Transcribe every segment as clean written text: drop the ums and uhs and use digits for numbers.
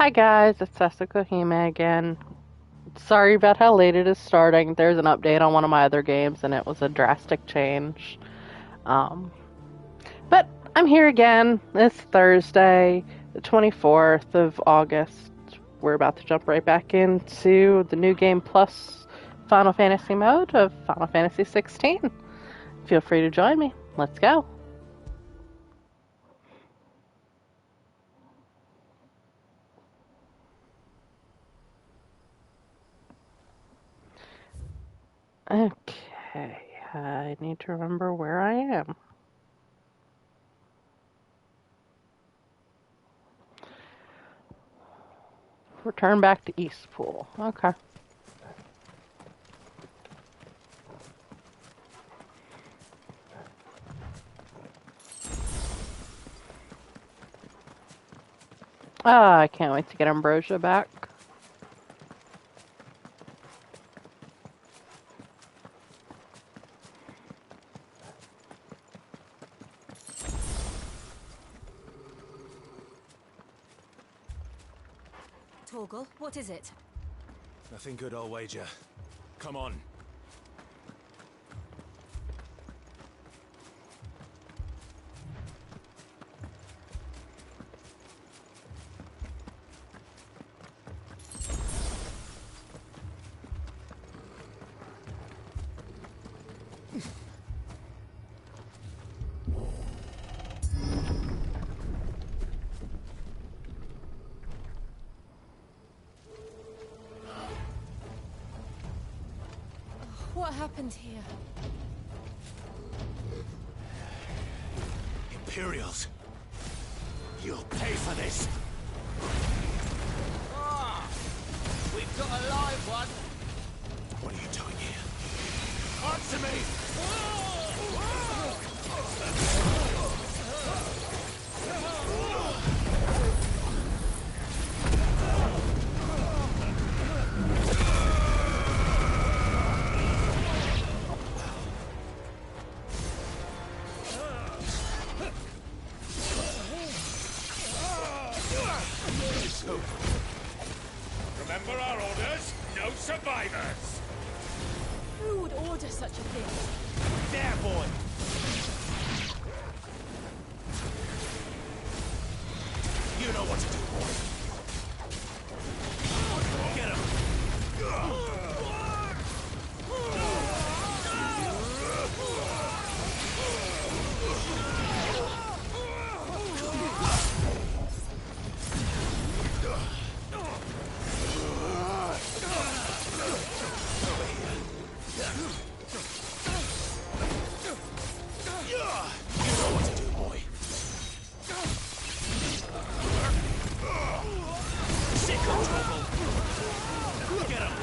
Hi guys, it's Ffxvi Ng again. Sorry about how late it is starting. There's an update on one of my other games and it was a drastic change. Um, but I'm here again. It's Thursday, the 24th of August. We're about to jump right back into the new game plus Final Fantasy mode of Final Fantasy 16. Feel free to join me. Let's go. Okay, I need to remember where I am. Return back to Eastpool. Okay. I can't wait to get Ambrosia back. Torgal, what is it? Nothing good, I'll wager. Come on. What happened here? Imperials. You'll pay for this. We've got a live one. What are you doing here? Answer me! Remember our orders? No survivors! Who would order such a thing? There, boy! You know what to do, boy. Get him! You know what to do, boy. Sick of trouble. Get him.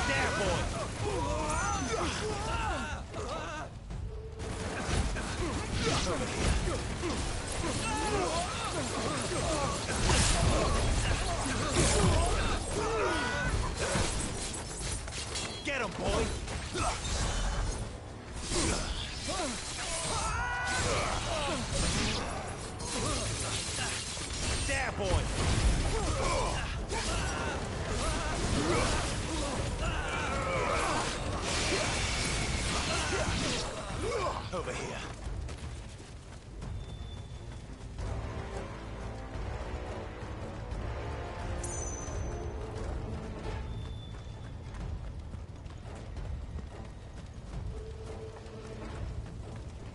There, boy. Over here. Get him, boy. There, boy. Over here.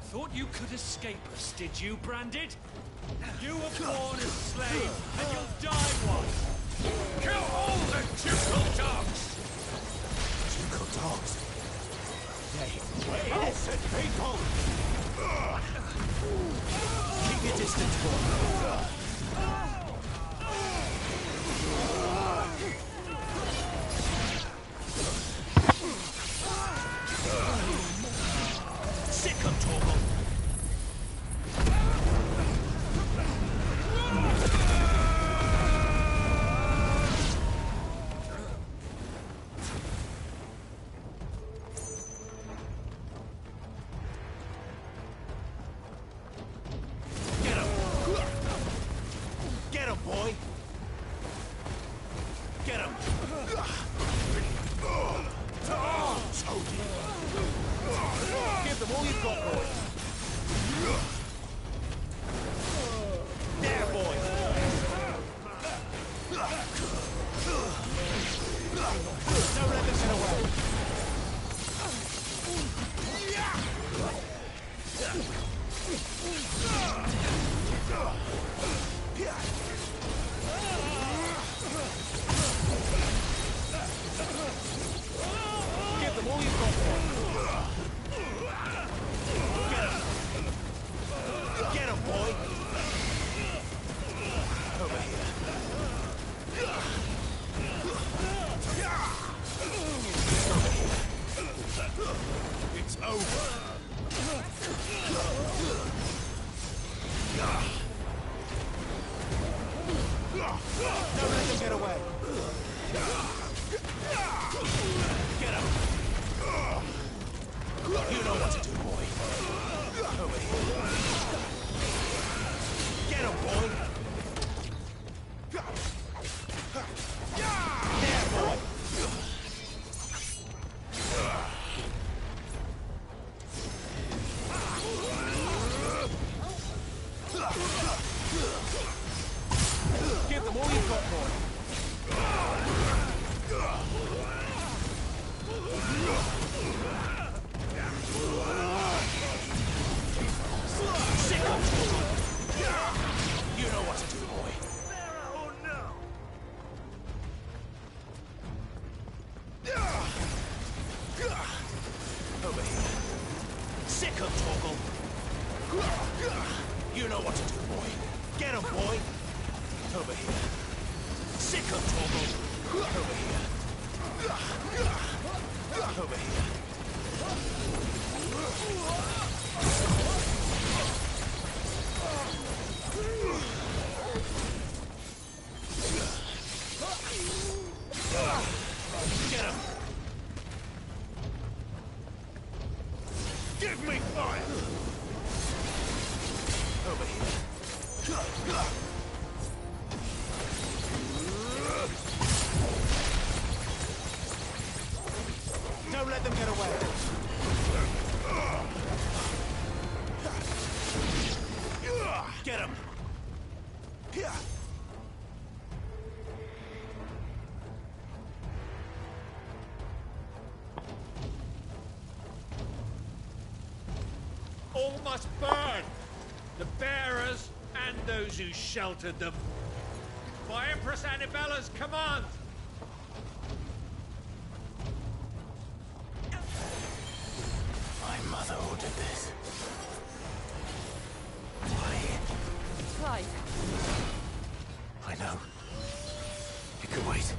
Thought you could escape us, did you, Branded? You were born a slave, and you'll die one! Kill all the ducal dogs! Ducal dogs. They were innocent people. Keep your distance, boy. Sick of Torgal. Get him! boy. Get him. Give them all you've got, boy. There, boy. Don't let them get away. Give them all you've got, boy. Get him, boy. Over here. It's over. Don't let them get away. Get him. You know what to do, boy. Over here. Get him, boy. There, boy. Give them all you've got, boy. Sick of you know what to do, boy. Oh no! Over here. Sick of Torgal. You know what to do, boy. Get him, boy. Over here. Sick of Torgal. Over here. Over here. Get him! Give me fire! Over here. Don't let them get away. Get him! All must burn! The bearers and those who sheltered them. By Empress Annibella's command! My mother ordered this. Clive, I know. It could wait.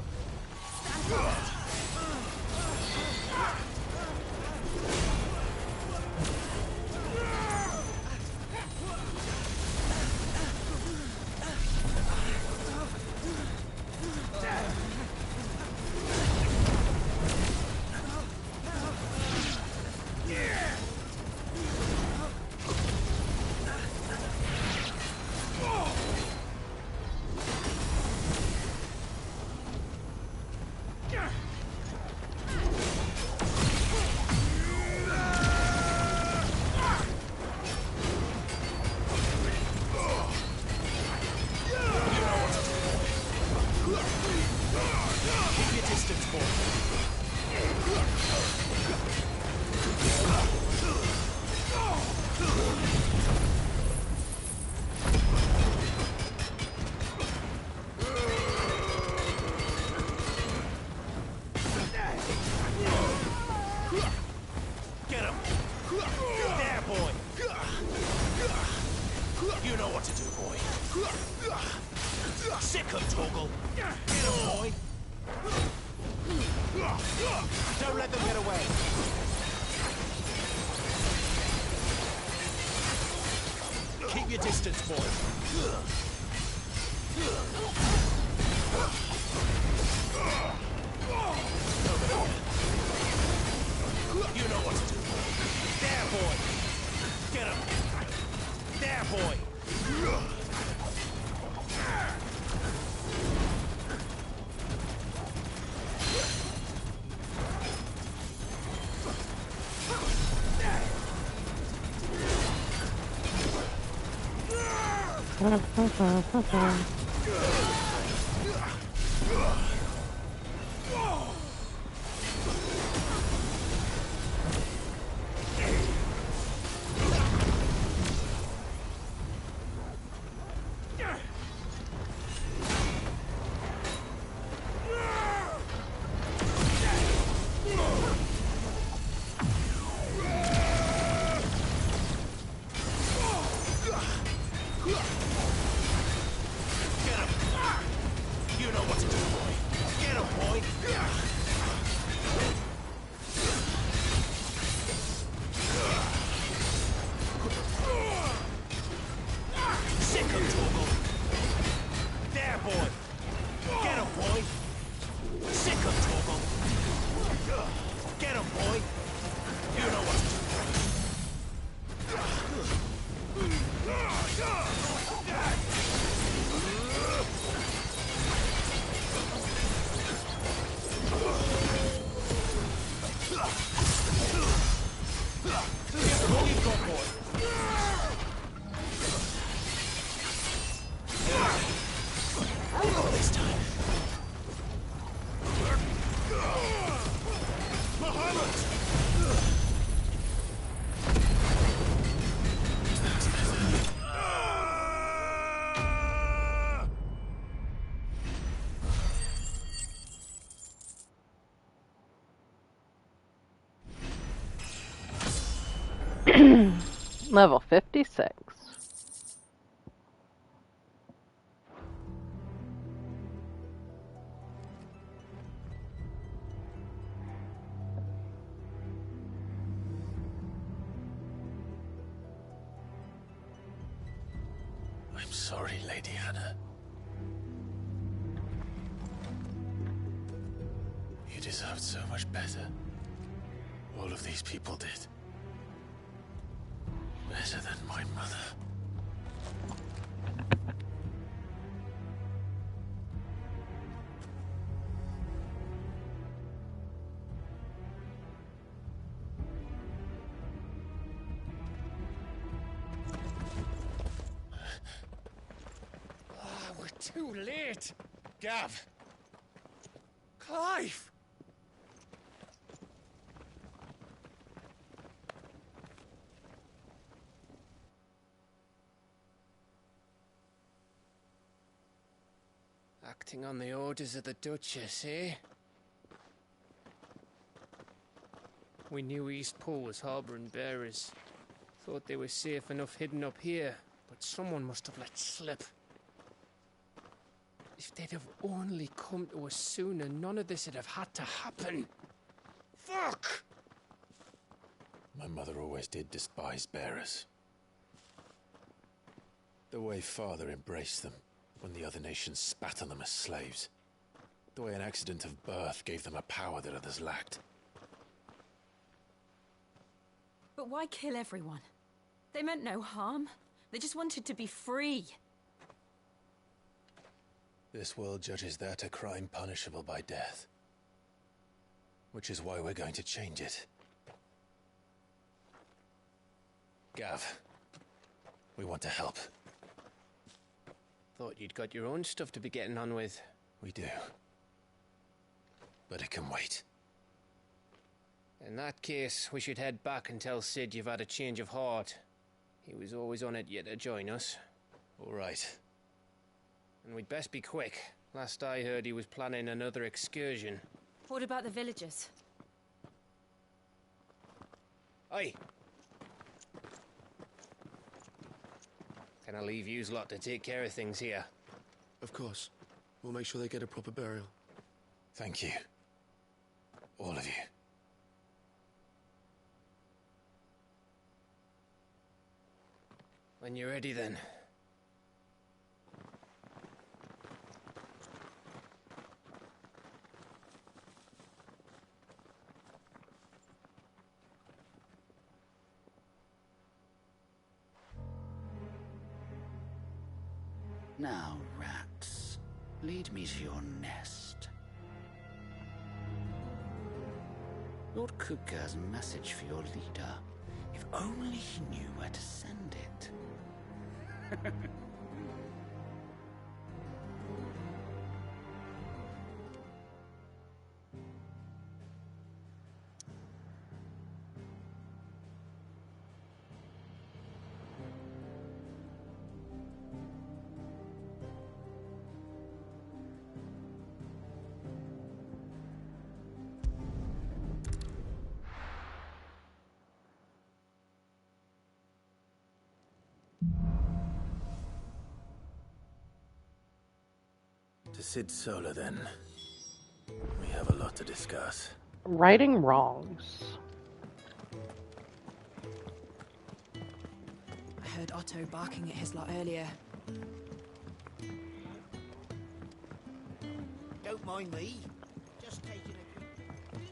stand fast. You know what to do, boy. Sick of Torgal. Get him, boy. Don't let them get away. Keep your distance, boy. You know what to do. There, boy. Get him. There, boy. You know what to do, boy. Get him, boy. Sick him, Torgal. There, boy. Get him, boy. Sick him, Torgal. Get him, boy. You know what to do. This time. Level 56. I'm sorry, Lady Hannah. You deserved so much better. All of these people did. Better than my mother. We're too late. Gav. Clive. Acting on the orders of the Duchess, eh? We knew East Pool was harbouring bearers. Thought they were safe enough hidden up here, but someone must have let slip. If they'd have only come to us sooner, none of this would have had to happen. Fuck! My mother always did despise bearers. The way Father embraced them when the other nations spat on them as slaves. The way an accident of birth gave them a power that others lacked. But why kill everyone? They meant no harm. They just wanted to be free. This world judges that a crime punishable by death. Which is why we're going to change it. Gav, we want to help. Thought you'd got your own stuff to be getting on with. We do. But it can wait. In that case, we should head back and tell Sid you've had a change of heart. He was always on it yet to join us. All right. And we'd best be quick. Last I heard, he was planning another excursion. What about the villagers? Aye. Can I leave yous lot to take care of things here? Of course. We'll make sure they get a proper burial. Thank you. All of you. When you're ready, then. Now, rats, lead me to your nest. Lord Kupka has a message for your leader. If only he knew where to send it. To Sid Solar, then. We have a lot to discuss. Righting wrongs. I heard Otto barking at his lot earlier. Don't mind me. Just taking a quick...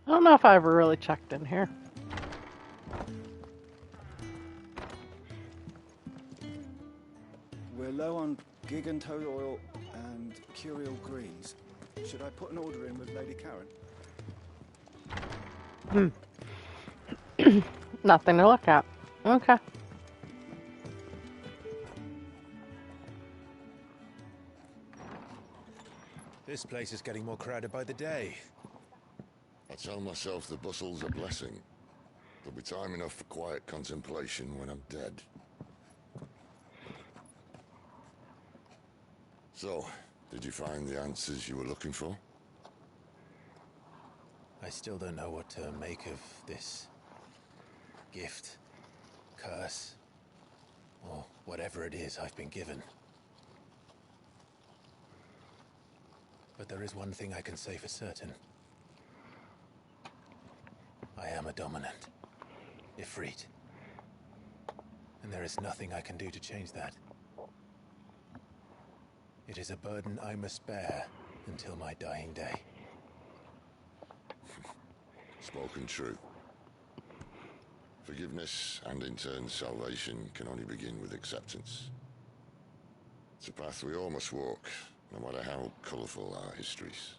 I don't know if I ever really checked in here. We're low on gigantose oil and curial greens. Should I put an order in with Lady Karen? Nothing to look at. Okay. This place is getting more crowded by the day. I tell myself the bustle's a blessing. There'll be time enough for quiet contemplation when I'm dead. So, did you find the answers you were looking for? I still don't know what to make of this gift, curse, or whatever it is I've been given. But there is one thing I can say for certain. I am a dominant, Ifrit. And there is nothing I can do to change that. It is a burden I must bear until my dying day. Spoken true. Forgiveness and in turn salvation can only begin with acceptance. It's a path we all must walk, no matter how colourful our histories.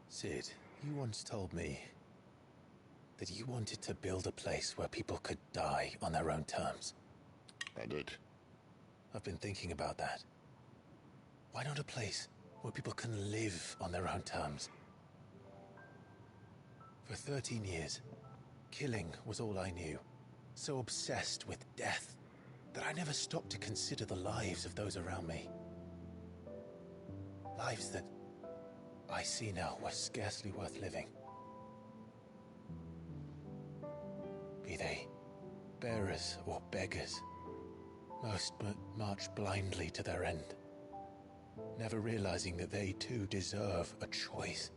Sid, you once told me that you wanted to build a place where people could die on their own terms. I did. I've been thinking about that. Why not a place where people can live on their own terms? For 13 years, killing was all I knew. So obsessed with death that I never stopped to consider the lives of those around me. Lives that I see now were scarcely worth living. Be they bearers or beggars, most march blindly to their end, never realizing that they too deserve a choice.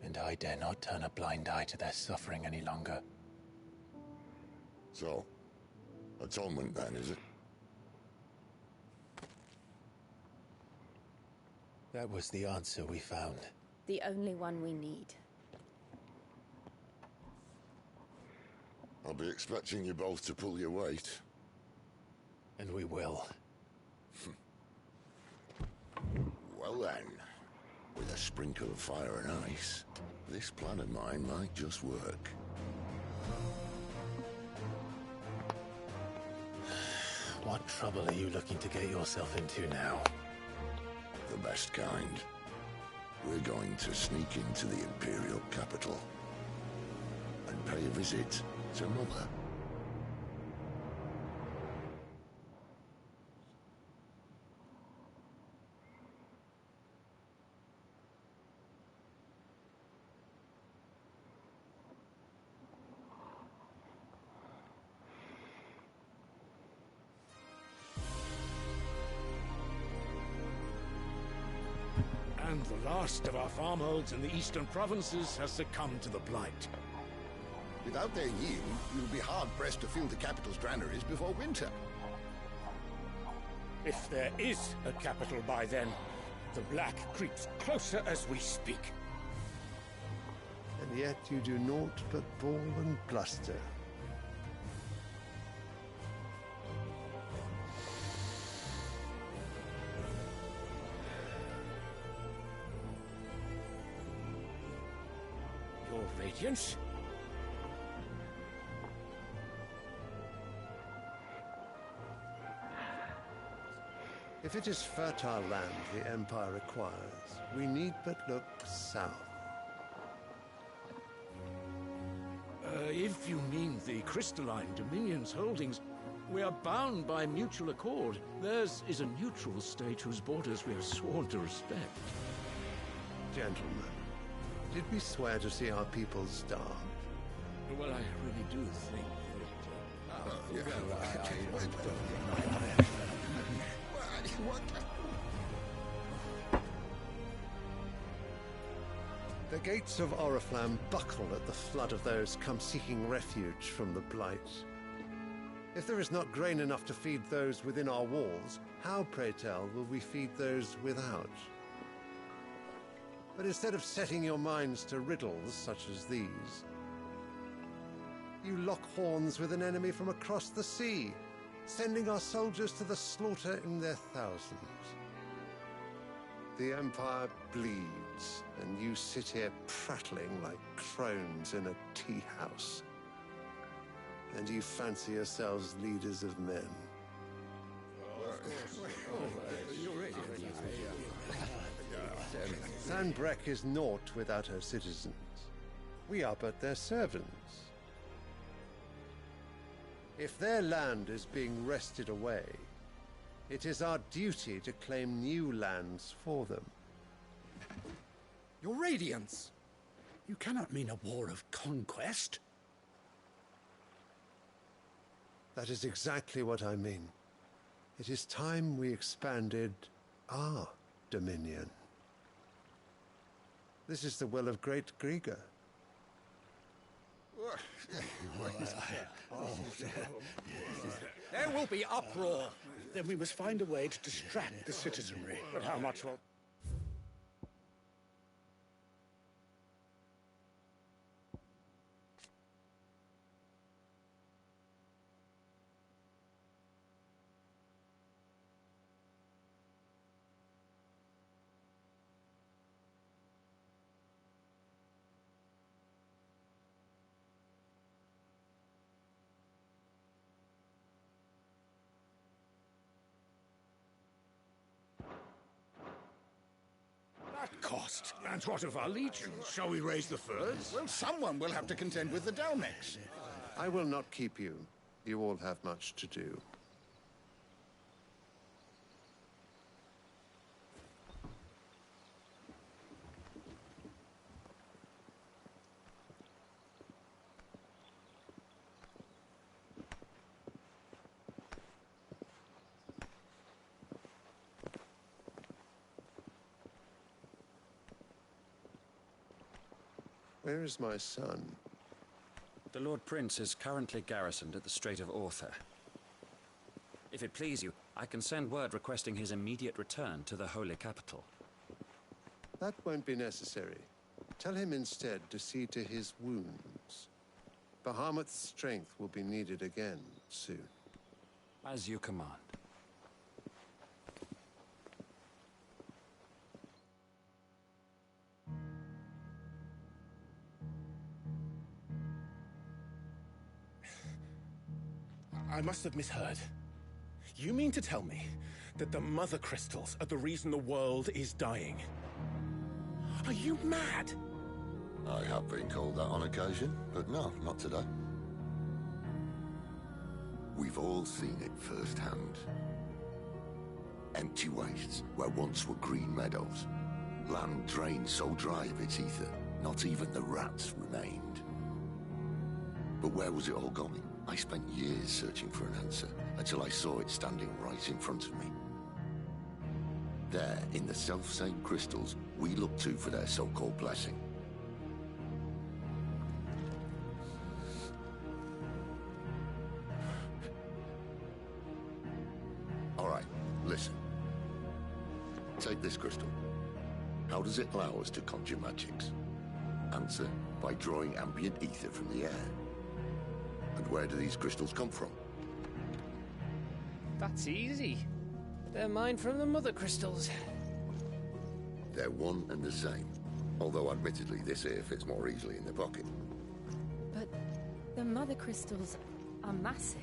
And I dare not turn a blind eye to their suffering any longer. So, atonement then, is it? That was the answer we found. The only one we need. I'll be expecting you both to pull your weight. And we will. Well then, with a sprinkle of fire and ice, this plan of mine might just work. What trouble are you looking to get yourself into now? The best kind. We're going to sneak into the Imperial capital and pay a visit to Mother. And the last of our farmholds in the eastern provinces has succumbed to the blight. Without their yield, you'll be hard-pressed to fill the capital's granaries before winter. If there is a capital by then, the black creeps closer as we speak. And yet you do naught but bawl and bluster. Your Radiance? If it is fertile land the Empire requires, we need but look south. If you mean the crystalline Dominion's holdings, we are bound by mutual accord. Theirs is a neutral state whose borders we have sworn to respect. Gentlemen, Did we swear to see our people starve? Well, I really do think The gates of Oriflamme buckle at the flood of those come seeking refuge from the Blight. If there is not grain enough to feed those within our walls, how, pray tell, will we feed those without? But instead of setting your minds to riddles such as these, you lock horns with an enemy from across the sea, sending our soldiers to the slaughter in their thousands. The Empire bleeds, and you sit here prattling like crones in a tea house. And you fancy yourselves leaders of men. Sanbreque is naught without her citizens. We are but their servants. If their land is being wrested away, it is our duty to claim new lands for them. Your Radiance! You cannot mean a war of conquest. That is exactly what I mean. It is time we expanded our dominion. This is the will of great Grieger. There will be uproar. Then we must find a way to distract the citizenry. But how much will... Cost. And what of our legions? Shall we raise the furs? Well, someone will have to contend with the Dalnex. I will not keep you. You all have much to do. Where is my son? The Lord Prince is currently garrisoned at the Strait of Author. If it please you, I can send word requesting his immediate return to the Holy Capital. That won't be necessary. Tell him instead to see to his wounds. Bahamut's strength will be needed again soon. As you command. I must have misheard. You mean to tell me that the Mother Crystals are the reason the world is dying? Are you mad? I have been called that on occasion, but no, not today. We've all seen it firsthand. Empty wastes where once were green meadows. Land drained so dry of its ether, not even the rats remained. But where was it all going? I spent years searching for an answer, until I saw it standing right in front of me. There, in the self-same crystals we look to for their so-called blessing. All right, listen. Take this crystal. How does it allow us to conjure magics? Answer, by drawing ambient ether from the air. And where do these crystals come from? That's easy. They're mine from the Mother Crystals. They're one and the same. Although admittedly this here fits more easily in the pocket. But the Mother Crystals are massive.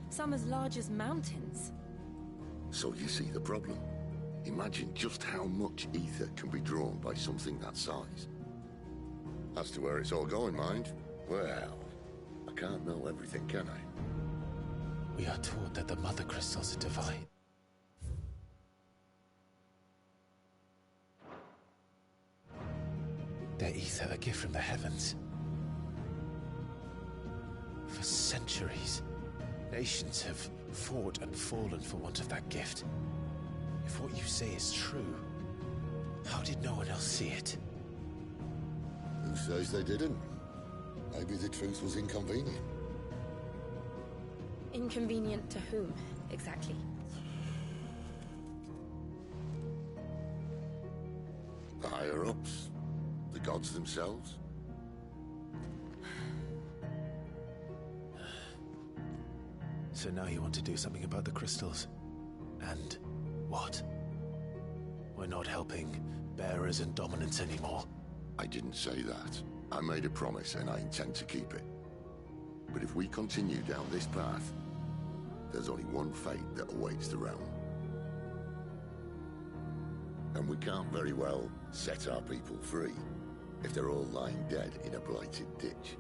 Some as large as mountains. So you see the problem. Imagine just how much ether can be drawn by something that size. As to where it's all going, mind, well, I can't know everything, can I? We are taught that the Mother Crystals are divine. They their ether, a gift from the heavens. For centuries, nations have fought and fallen for want of that gift. If what you say is true, how did no one else see it? Who says they didn't? Maybe the truth was inconvenient. Inconvenient to whom, exactly? The higher-ups? The gods themselves? So now you want to do something about the crystals. And what? We're not helping bearers and dominants anymore. I didn't say that. I made a promise and I intend to keep it. But if we continue down this path, there's only one fate that awaits the realm. And we can't very well set our people free if they're all lying dead in a blighted ditch.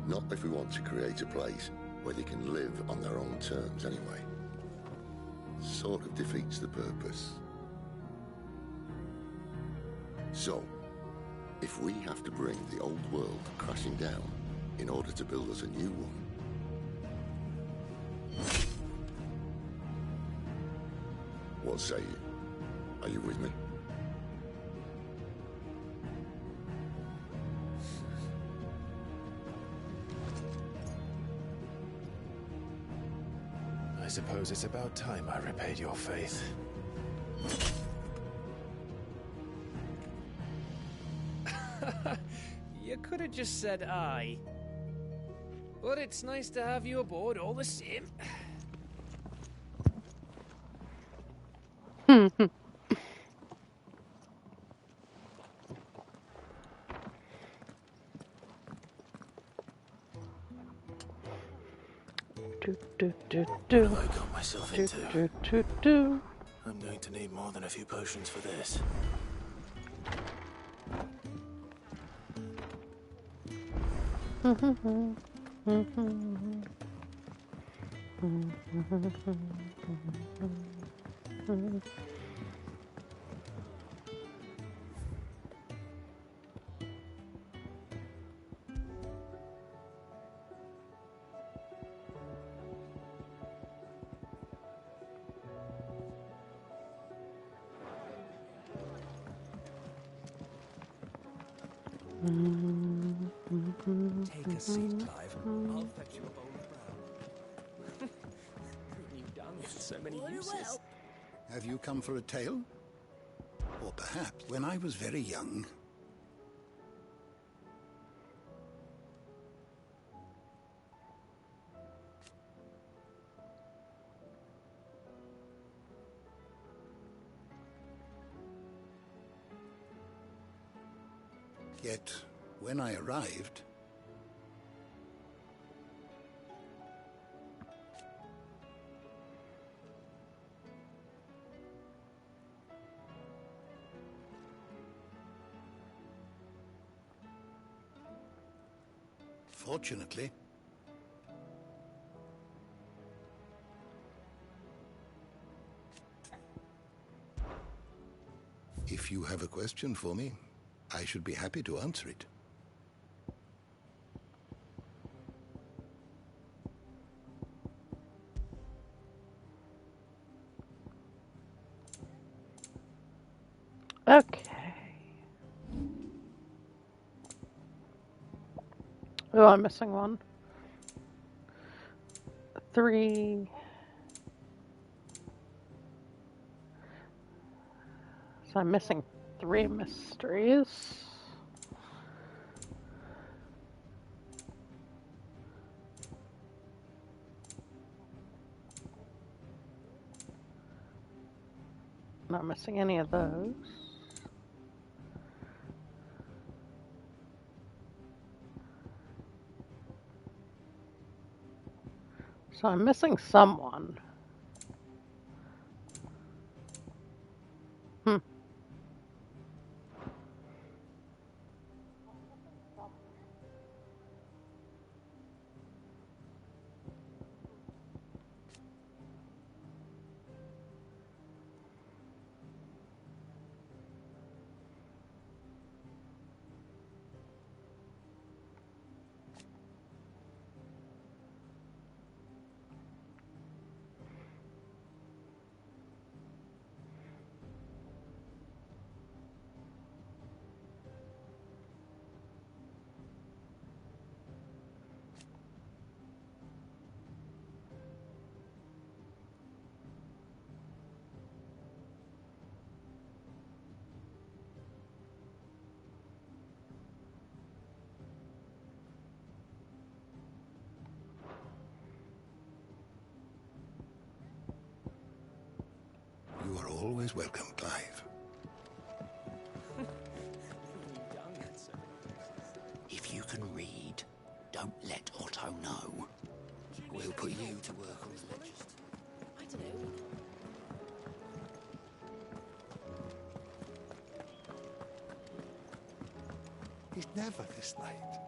Not if we want to create a place where they can live on their own terms anyway. Sort of defeats the purpose. So, if we have to bring the old world crashing down in order to build us a new one, what say you? Are you with me? I suppose it's about time I repaid your faith. You could have just said aye. But it's nice to have you aboard all the same. What have I got myself into? I'm going to need more than a few potions for this. Take a seat, Clive. I'll fetch you a bowl of brown. You've done with so many uses. Have you come for a tale? Or perhaps when I was very young. Yet, when I arrived, fortunately, if you have a question for me, I should be happy to answer it. Okay. Oh, I'm missing one. 3. So I'm missing 3 mysteries. Not missing any of those. So I'm missing someone. always welcome, Clive. If you can read, don't let Otto know. We'll put you to work on the register. I don't know. He's never this late.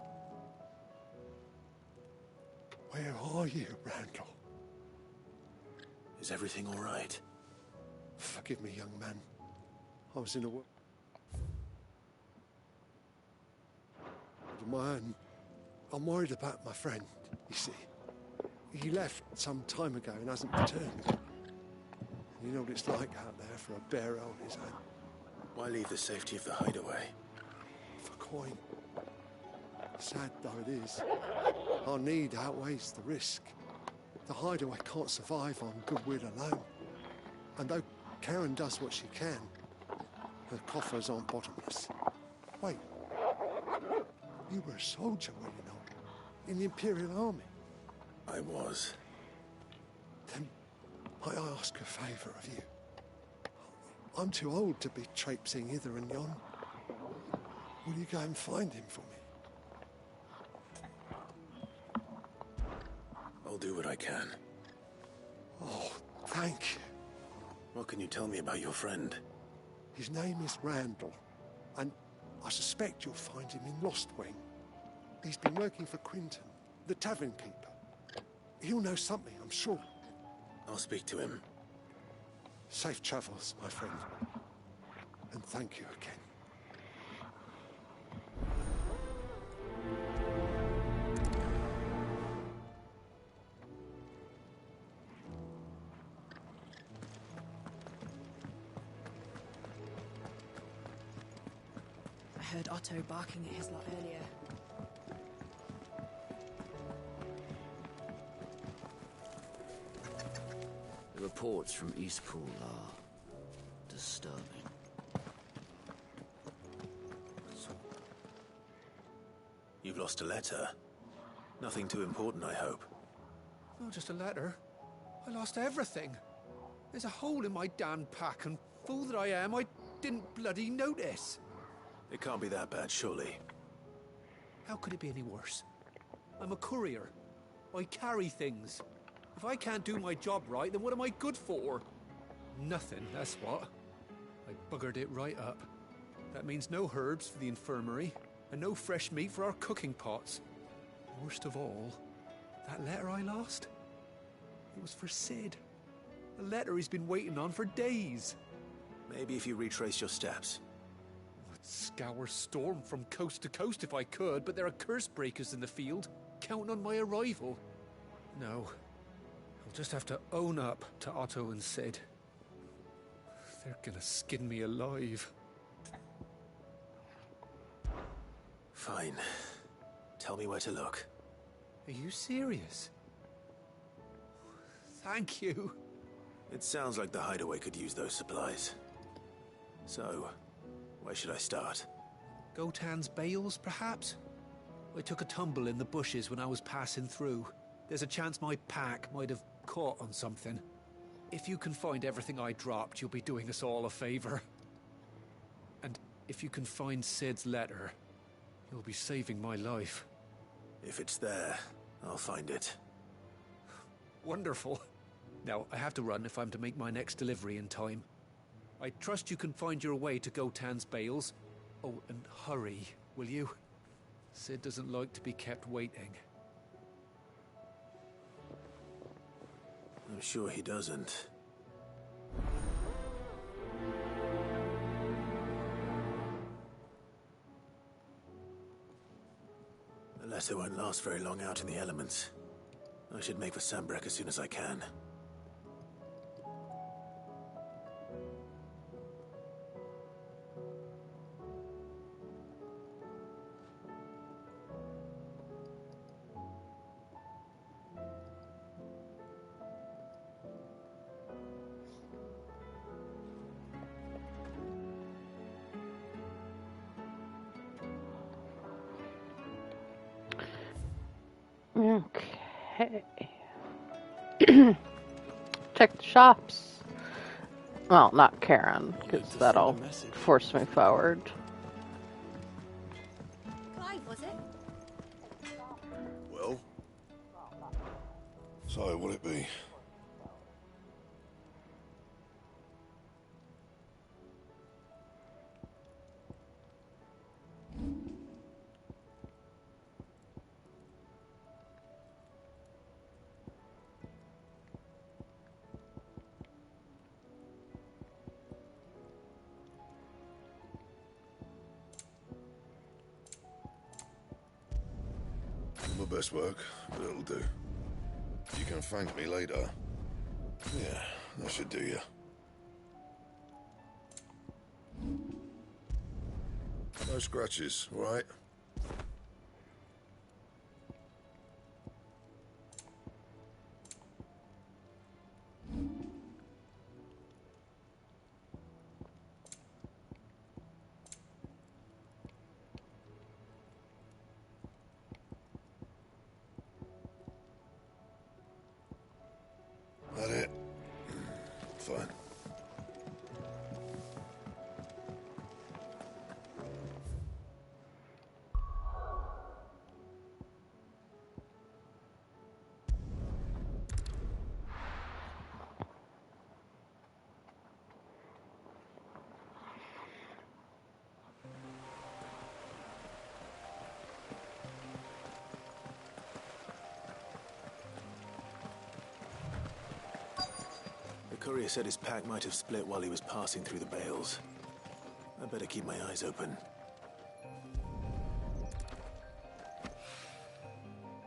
Where are you, Randall? Is everything all right? Forgive me, young man. I was in a world of my own. I'm worried about my friend, you see. He left some time ago and hasn't returned. You know what it's like out there for a bear on his own. Why leave the safety of the hideaway? For coin. Sad though it is, our need outweighs the risk. The hideaway can't survive on goodwill alone. And though Karen does what she can, her coffers aren't bottomless. Wait, you were a soldier, were you not? In the Imperial Army? I was. Then might I ask a favour of you? I'm too old to be traipsing hither and yon. Will you go and find him for me? I'll do what I can. Oh, thank you. What can you tell me about your friend? His name is Randall, and I suspect you'll find him in Lost Wing. He's been working for Quinton, the tavern keeper. He'll know something, I'm sure. I'll speak to him. Safe travels, my friend. And thank you again. I heard Otto barking at his lot earlier. The reports from Eastpool are disturbing. You've lost a letter. Nothing too important, I hope. Not just a letter. I lost everything. There's a hole in my damn pack, and fool that I am, I didn't bloody notice. It can't be that bad, surely. How could it be any worse? I'm a courier. I carry things. If I can't do my job right, then what am I good for? Nothing, that's what. I buggered it right up. That means no herbs for the infirmary, and no fresh meat for our cooking pots. Worst of all, that letter I lost? It was for Sid. A letter he's been waiting on for days. Maybe if you retrace your steps. I'd scour Storm from coast to coast if I could, but there are curse breakers in the field, counting on my arrival. No. I'll just have to own up to Otto and Sid. They're gonna skin me alive. Fine. Tell me where to look. Are you serious? Thank you. It sounds like the hideaway could use those supplies. So, where should I start? Gotan's bales, perhaps? I took a tumble in the bushes when I was passing through. There's a chance my pack might have caught on something. If you can find everything I dropped, you'll be doing us all a favor. And if you can find Sid's letter, you'll be saving my life. If it's there, I'll find it. Wonderful. Now, I have to run if I'm to make my next delivery in time. I trust you can find your way to Gotan's bales. Oh, and hurry, will you? Sid doesn't like to be kept waiting. I'm sure he doesn't. The letter won't last very long out in the elements. I should make for Sambrek as soon as I can. Okay. Check the shops. Well, not Karen, because that'll force me forward. Clive, was it? Well? So, will it be? My best work, but it'll do. You can thank me later. Yeah, that should do you. No scratches, right? That it? Fine. The courier said his pack might have split while he was passing through the bales. I better keep my eyes open.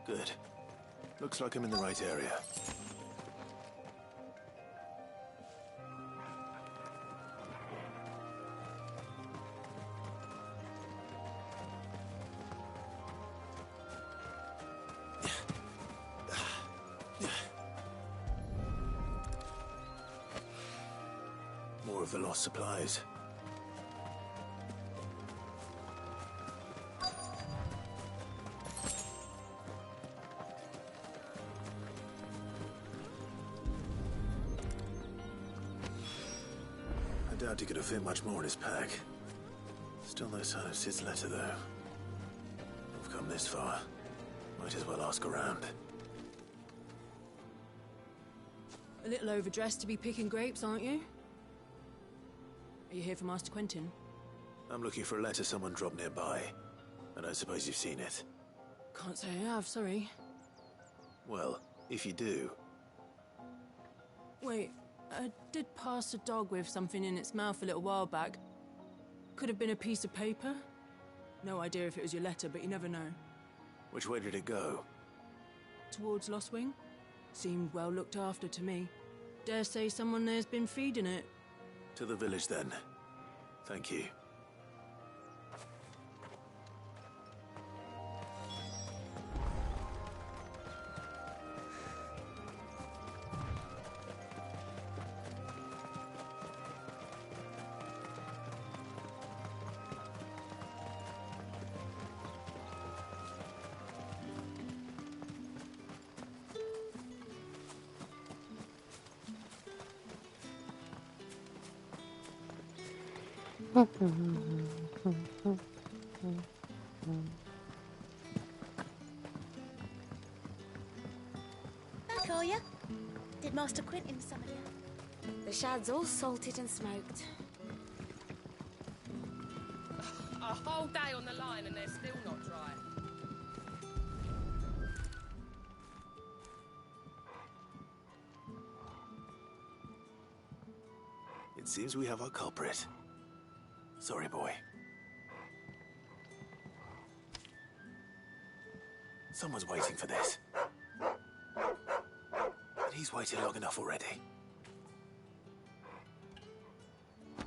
Good. Looks like I'm in the right area. More of the lost supplies. I doubt he could have fit much more in his pack. Still no sign of Sid's letter, though. I've come this far. Might as well ask around. A little overdressed to be picking grapes, aren't you? Are you here for Master Quentin? I'm looking for a letter someone dropped nearby. And I suppose you've seen it. Can't say I have, sorry. Well, if you do... Wait, I did pass a dog with something in its mouth a little while back. Could have been a piece of paper. No idea if it was your letter, but you never know. Which way did it go? Towards Lost Wing? Seemed well looked after to me. Dare say someone there's been feeding it. To the village, then. Thank you. Back, are ya? Did Master Quentin summon you? The shad's all salted and smoked. A whole day on the line and they're still not dry. It seems we have our culprit. Sorry, boy. Someone's waiting for this. And he's waited long enough already.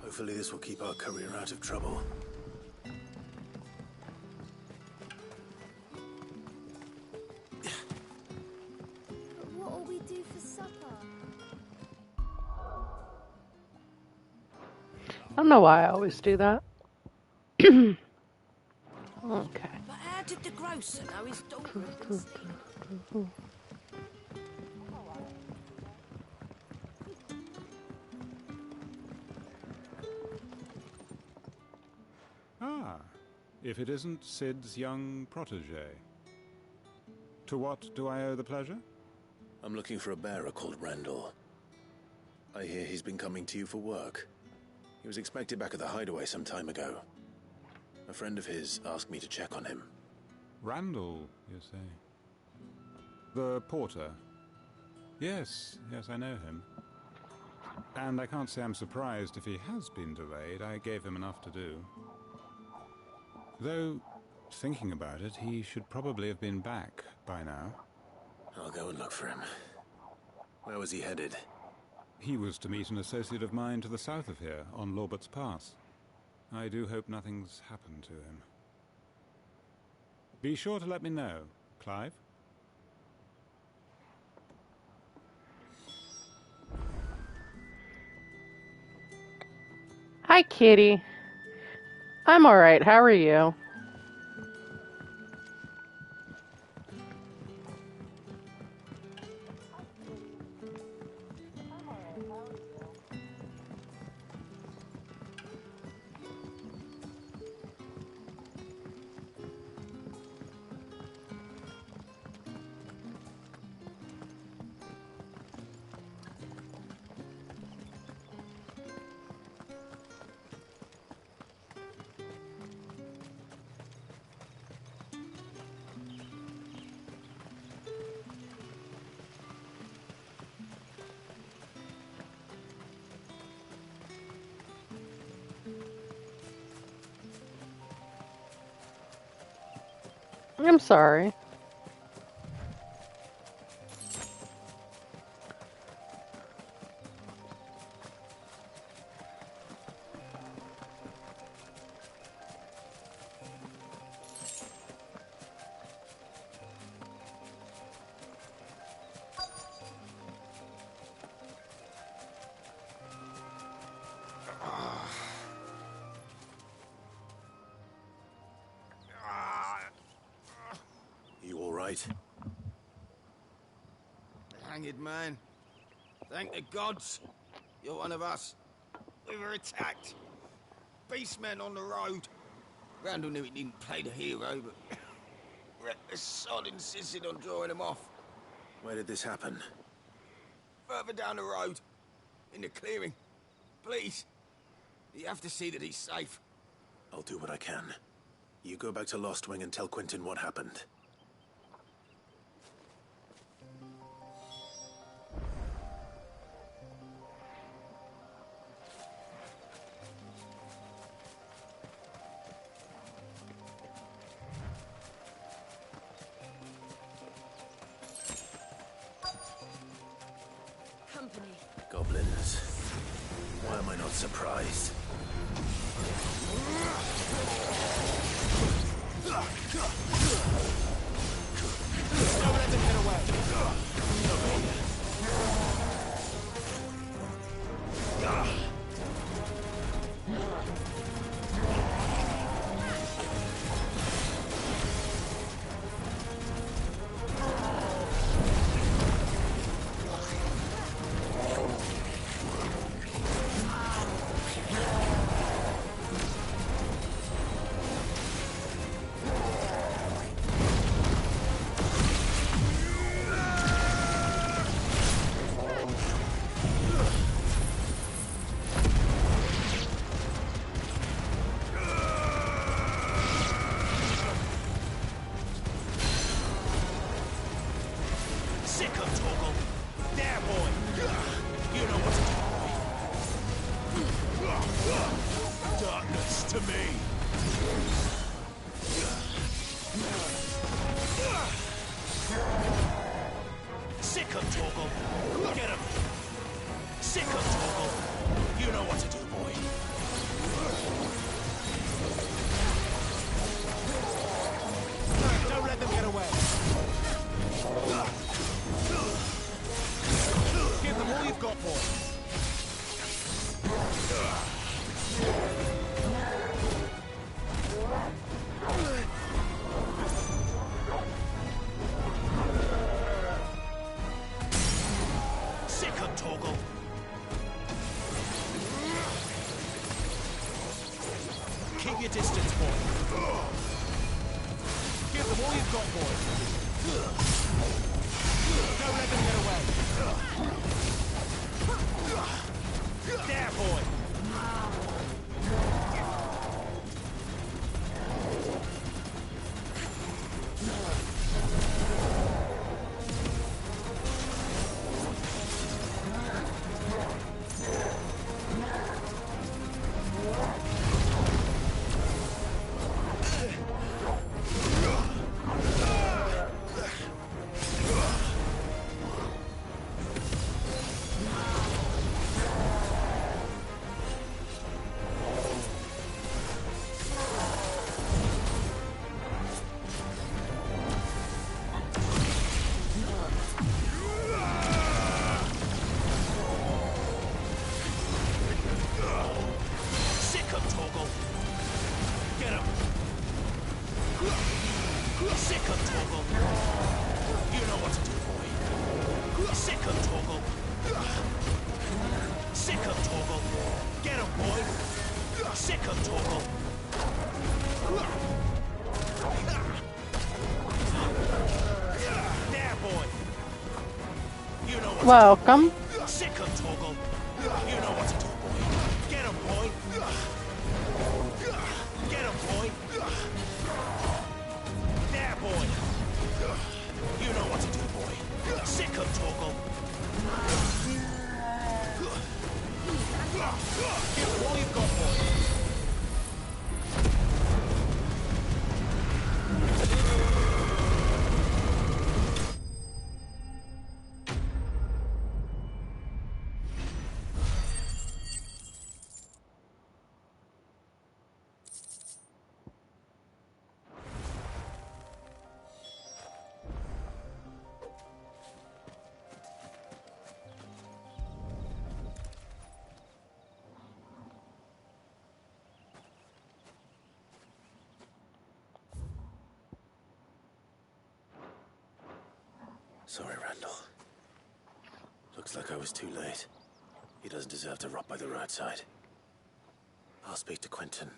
Hopefully this will keep our courier out of trouble. What'll we do for supper? I don't know why I always do that. Okay. But how did the grocer know his daughter had been seen? if it isn't Sid's young protege. To what do I owe the pleasure? I'm looking for a bearer called Randall. I hear he's been coming to you for work. He was expected back at the hideaway some time ago. A friend of his asked me to check on him. Randall, you say? The porter? Yes, I know him. And I can't say I'm surprised if he has been delayed. I gave him enough to do. Though, thinking about it, he should probably have been back by now. I'll go and look for him. Where was he headed? He was to meet an associate of mine to the south of here, on Lorbert's Pass. I do hope nothing's happened to him. Be sure to let me know, Clive. Hi, Kitty. I'm alright, how are you? I'm sorry. You all right? Hanged man. Thank the gods. You're one of us. We were attacked. Beastmen on the road. Randall knew he didn't play the hero, but the sod insisted on drawing him off. Where did this happen? Further down the road. In the clearing. Please. You have to see that he's safe. I'll do what I can. You go back to Lost Wing and tell Quentin what happened. Company. Goblins. Why am I not surprised? Don't let them get away. all you've got, boys. Don't let them get away. There, boy. Welcome. Sick of Toggle. You know what to do, boy. Get him, boy. Get him, boy. There, boy. You know what to do, boy. Sick of Toggle. Give him all you've got, boy. Sorry, Randall. Looks like I was too late. He doesn't deserve to rot by the roadside. I'll speak to Quentin.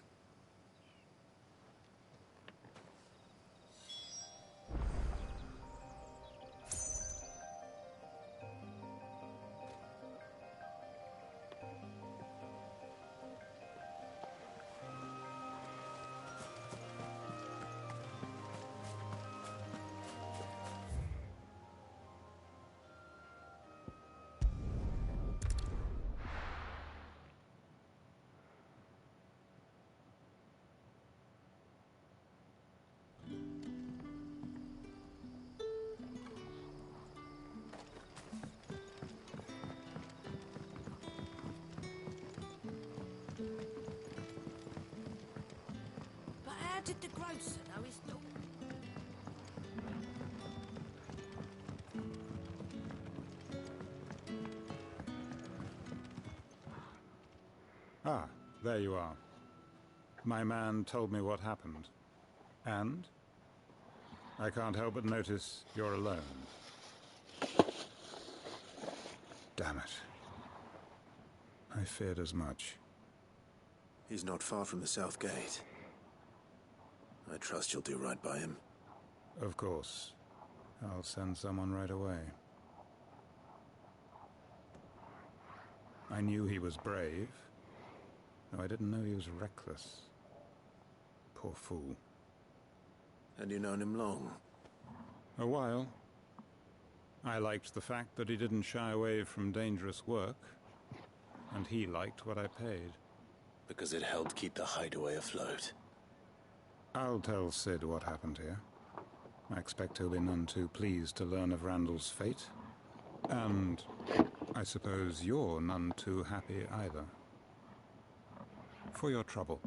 But how did the grocer know his dog? Ah, there you are. My man told me what happened. And? I can't help but notice you're alone. Damn it. I feared as much. He's not far from the South Gate. I trust you'll do right by him. Of course. I'll send someone right away. I knew he was brave, though I didn't know he was reckless. Poor fool. And you've known him long? A while. I liked the fact that he didn't shy away from dangerous work, and he liked what I paid. Because it helped keep the hideaway afloat. I'll tell Sid what happened here. I expect he'll be none too pleased to learn of Randall's fate. And I suppose you're none too happy either. For your trouble.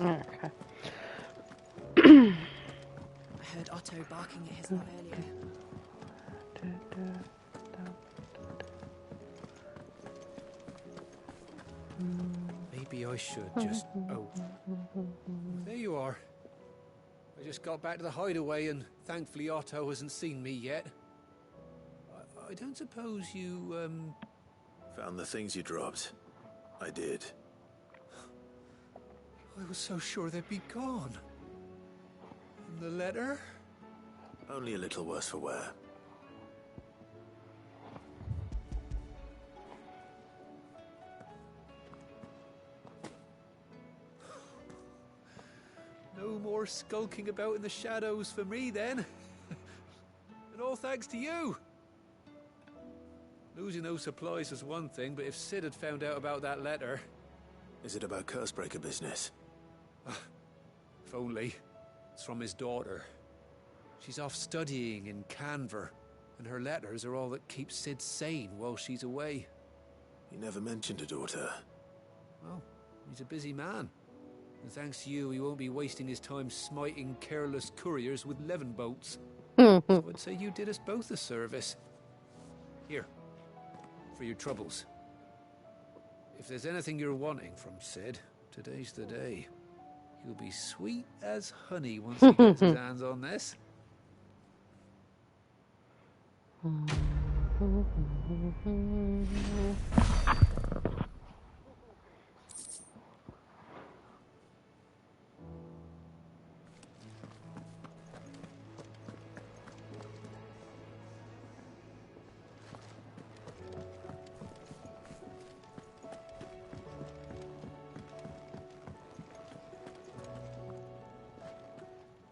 Okay. heard Otto barking at his lab earlier. Maybe I should just... Oh. There you are. I just got back to the hideaway and thankfully Otto hasn't seen me yet. I don't suppose you, Found the things you dropped. I did. I was so sure they'd be gone. And the letter? Only a little worse for wear. No more skulking about in the shadows for me, then. And all thanks to you. Losing those supplies was one thing, but if Sid had found out about that letter... Is it about Cursebreaker business? If only. It's from his daughter. She's off studying in Canver, and her letters are all that keeps Sid sane while she's away. He never mentioned a daughter. Well, he's a busy man. And thanks to you, he won't be wasting his time smiting careless couriers with levin bolts. So I'd say you did us both a service. Here, for your troubles. If there's anything you're wanting from Sid, today's the day. He'll be sweet as honey once he gets his hands on this.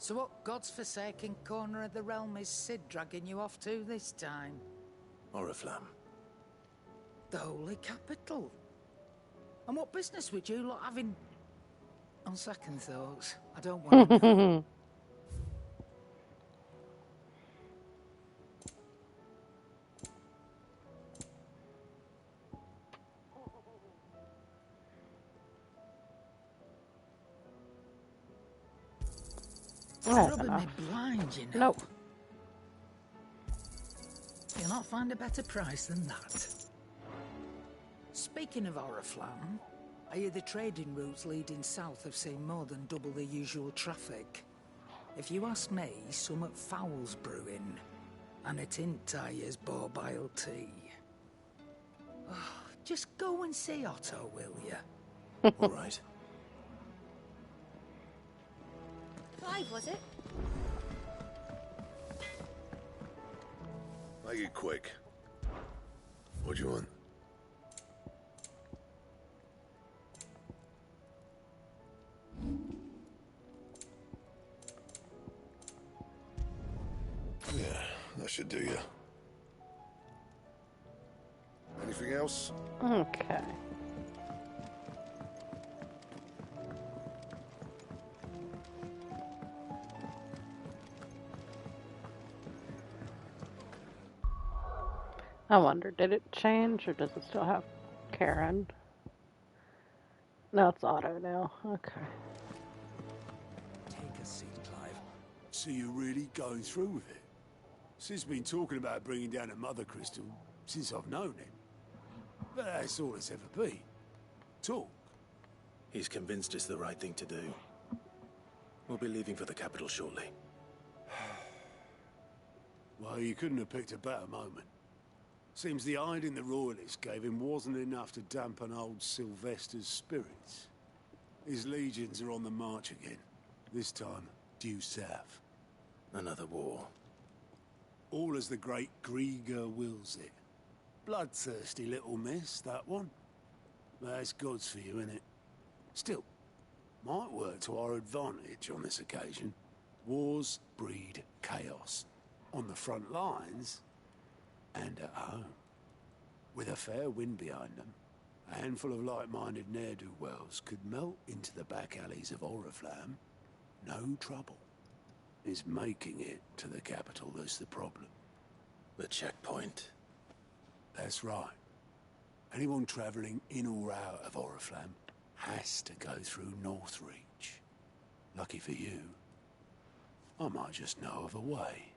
So what God's forsaken corner of the realm is Sid dragging you off to this time? Oriflamme. The Holy Capital. And what business would you lot having... On second thoughts, I don't want to know. Rubbing me blind, you know. Nope. You'll not find a better price than that. Speaking of Oriflamme, I hear the trading routes leading south have seen more than double the usual traffic. If you ask me, somewhat foul's brewing, and it ain't Tyre's borbile tea. Oh, just go and see Otto, will you? All right. Clive, was it? Make it quick. What do you want? Yeah, that should do you. Anything else? Okay. I wonder, did it change or does it still have Karen? No, it's Otto now. Okay. Take a seat, Clive. So you're really going through with it? Sid's been talking about bringing down a mother crystal since I've known him. But that's all it's ever been. Talk. He's convinced it's the right thing to do. We'll be leaving for the capital shortly. Well, you couldn't have picked a better moment. Seems the hiding the royalists gave him wasn't enough to dampen old Sylvester's spirits. His legions are on the march again. This time, due south. Another war. All as the great Grieger wills it. Bloodthirsty little miss, that one. That's God's for you, innit? Still, might work to our advantage on this occasion. Wars breed chaos. On the front lines, and at home. With a fair wind behind them, a handful of like-minded ne'er-do-wells could melt into the back alleys of Oriflamme. No trouble. It's making it to the capital that's the problem. The checkpoint. That's right. Anyone travelling in or out of Oriflamme has to go through Northreach. Lucky for you, I might just know of a way.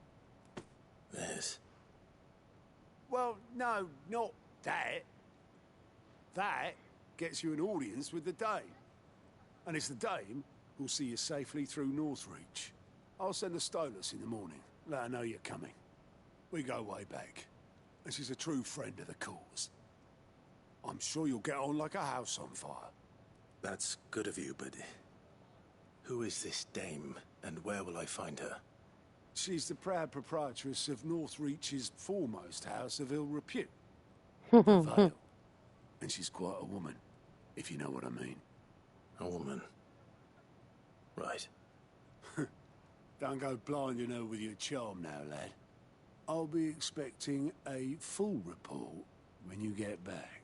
This? Well, no, not that. That gets you an audience with the Dame. And it's the Dame who'll see you safely through Northreach. I'll send the Stolas in the morning, let her know you're coming. We go way back, and she's a true friend of the cause. I'm sure you'll get on like a house on fire. That's good of you, but who is this Dame, and where will I find her? She's the proud proprietress of Northreach's foremost house of ill repute, Hmm. the Vale. And she's quite a woman, if you know what I mean. A woman? Right. Don't go blinding her with your charm now, lad. I'll be expecting a full report when you get back.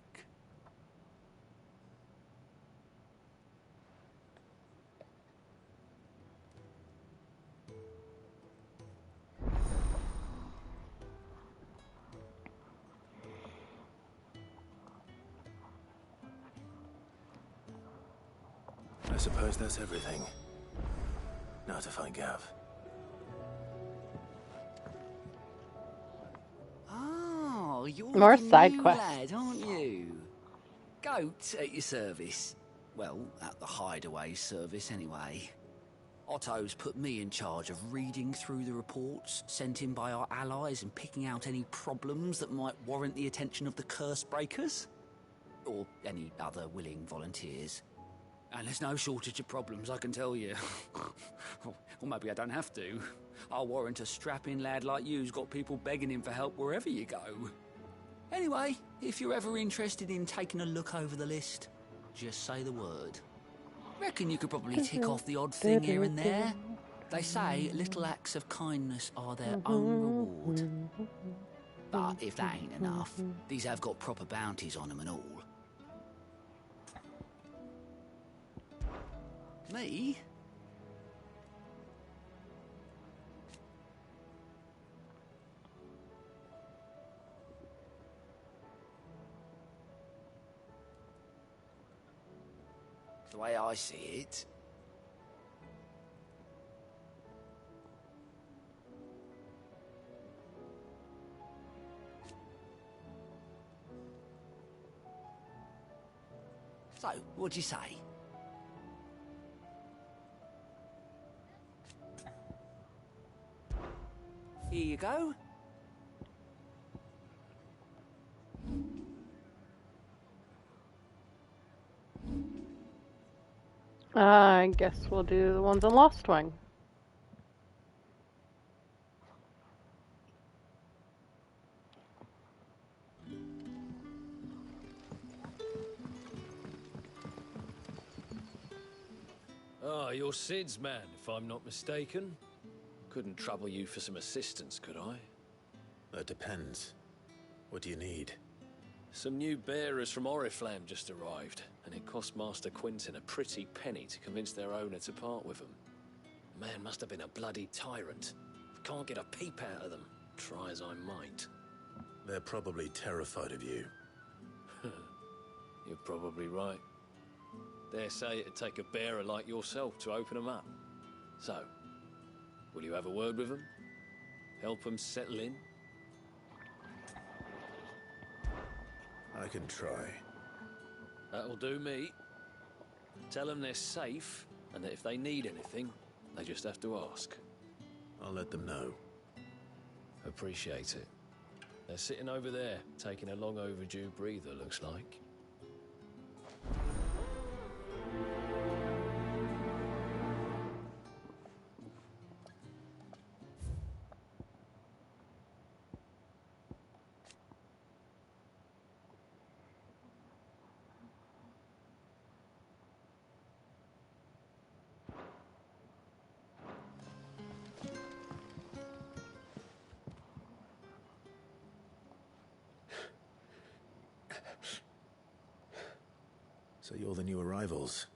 I suppose that's everything. Now to find Gav. Oh, you're More the side new quests. lad, aren't you? Goat at your service. Well, at the hideaway service, anyway. Otto's put me in charge of reading through the reports sent in by our allies and picking out any problems that might warrant the attention of the curse breakers. Or any other willing volunteers. And there's no shortage of problems, I can tell you. Or maybe I don't have to. I'll warrant a strapping lad like you's got people begging him for help wherever you go. Anyway, if you're ever interested in taking a look over the list, just say the word. Reckon you could probably tick off the odd thing here and there. They say little acts of kindness are their own reward. But if that ain't enough, these have got proper bounties on them and all. Me? The way I see it, so, what'd you say? Here you go. I guess we'll do the ones in Lost Wing. Ah, you're Sid's man, if I'm not mistaken. Couldn't trouble you for some assistance, could I? That depends. What do you need? Some new bearers from Oriflamme just arrived, and it cost Master Quinton a pretty penny to convince their owner to part with them. The man must have been a bloody tyrant. Can't get a peep out of them, try as I might. They're probably terrified of you. You're probably right. Dare say it'd take a bearer like yourself to open them up. So, will you have a word with them? Help them settle in? I can try. That'll do me. Tell them they're safe, and that if they need anything, they just have to ask. I'll let them know. Appreciate it. They're sitting over there, taking a long overdue breather, looks like. So you're the new arrivals.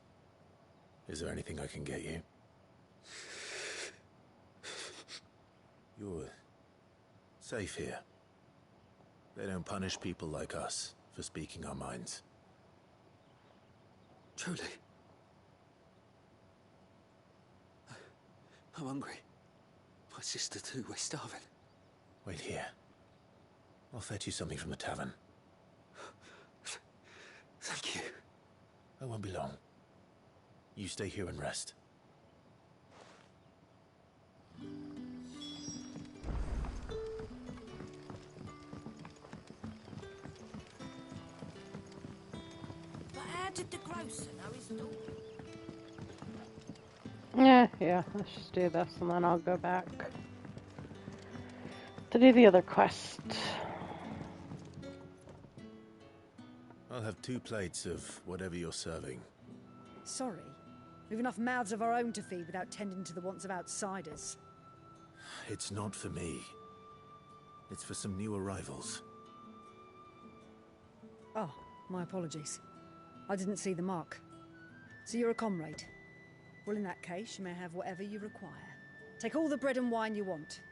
Is there anything I can get you? You're safe here. They don't punish people like us for speaking our minds. Truly. I'm hungry. My sister too, we're starving. Wait here. I'll fetch you something from the tavern. Thank you. I won't be long. You stay here and rest. But how did the grocer know his daughter? Yeah, let's just do this and then I'll go back to do the other quest. I'll have 2 plates of whatever you're serving. Sorry. We've enough mouths of our own to feed without tending to the wants of outsiders. It's not for me. It's for some new arrivals. Oh, my apologies. I didn't see the mark. So you're a comrade? Well, in that case, you may have whatever you require. Take all the bread and wine you want.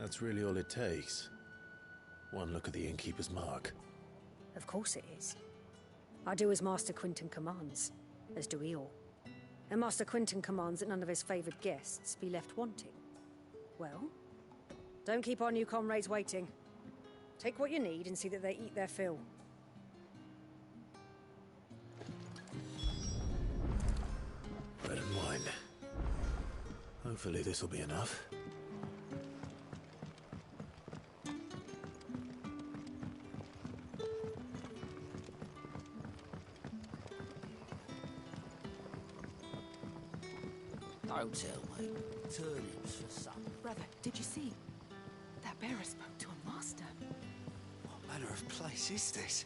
That's really all it takes. One look at the innkeeper's mark. Of course it is. I do as Master Quinton commands, as do we all. And Master Quinton commands that none of his favoured guests be left wanting. Well, don't keep our new comrades waiting. Take what you need and see that they eat their fill. Bread and wine. Hopefully this'll be enough. Don't tell me. Turnips for supper. Brother, did you see? That bearer spoke to a master. What manner of place is this?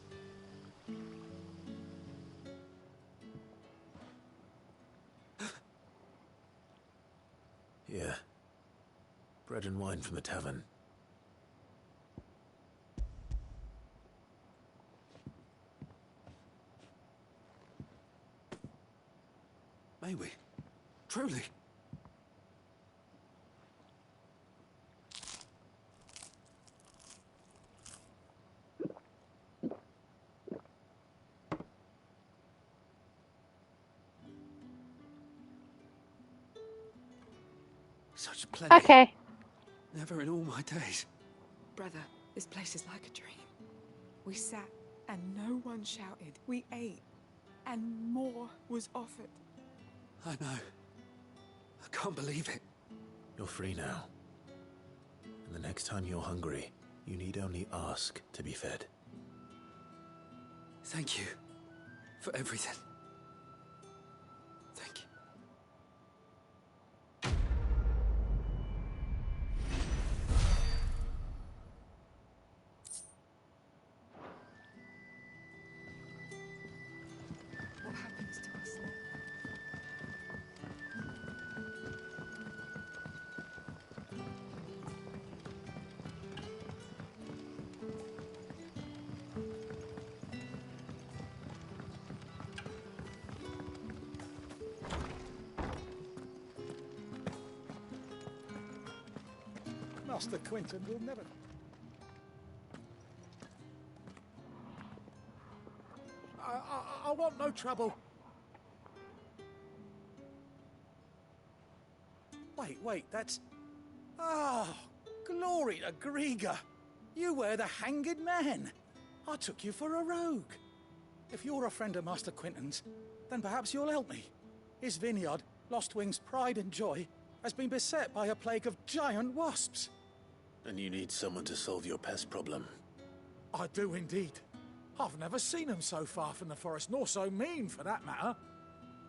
Yeah. Bread and wine from the tavern. May we? Truly? Such plenty. Okay. Never in all my days. Brother, this place is like a dream. We sat and no one shouted. We ate and more was offered. I know. I can't believe it. You're free now. And the next time you're hungry, you need only ask to be fed. Thank you for everything. Thank you. What happens to us now? Master Quinton will never... I want no trouble. Wait, that's... Oh, glory to Grieger. You were the hanged man. I took you for a rogue. If you're a friend of Master Quinton's, then perhaps you'll help me. His vineyard, Lostwing's pride and joy, has been beset by a plague of giant wasps. And you need someone to solve your pest problem. I do indeed. I've never seen them so far from the forest, nor so mean, for that matter.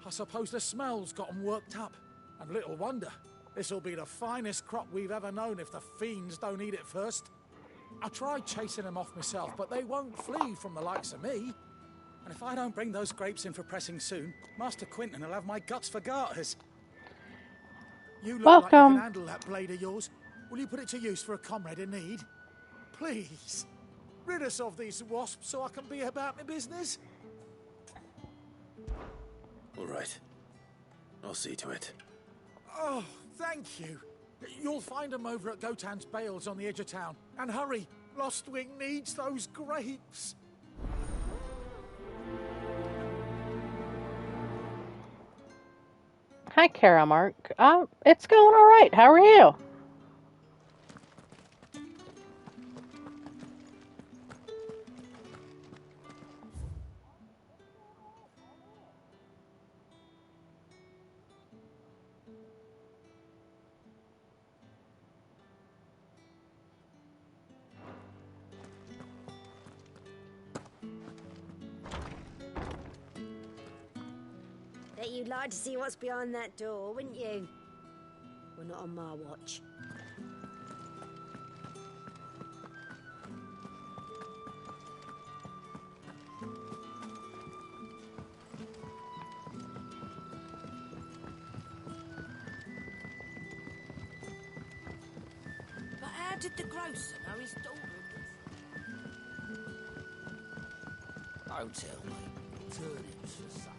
I suppose the smell's got 'em worked up. And little wonder. This'll be the finest crop we've ever known if the fiends don't eat it first. I tried chasing them off myself, but they won't flee from the likes of me. And if I don't bring those grapes in for pressing soon, Master Quinton will have my guts for garters. You look like you can handle that blade of yours. Will you put it to use for a comrade in need? Please. Rid us of these wasps so I can be about my business. All right. I'll see to it. Oh, thank you. You'll find them over at Gotan's Bales on the edge of town. And hurry, Lostwing needs those grapes. Hi, Kara Mark. It's going all right. How are you? Bet you'd like to see what's behind that door, wouldn't you? Well, not on my watch. But how did the grocer know his daughter was... Don't tell me. Turnips for supper.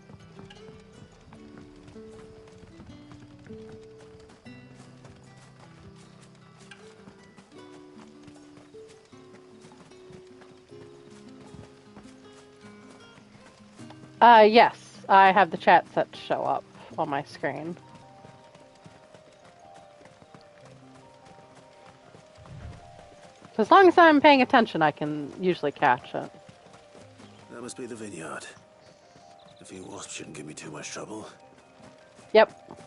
Yes, I have the chat set to show up on my screen. So as long as I'm paying attention, I can usually catch it. That must be the vineyard. A few wasps shouldn't give me too much trouble. Yep.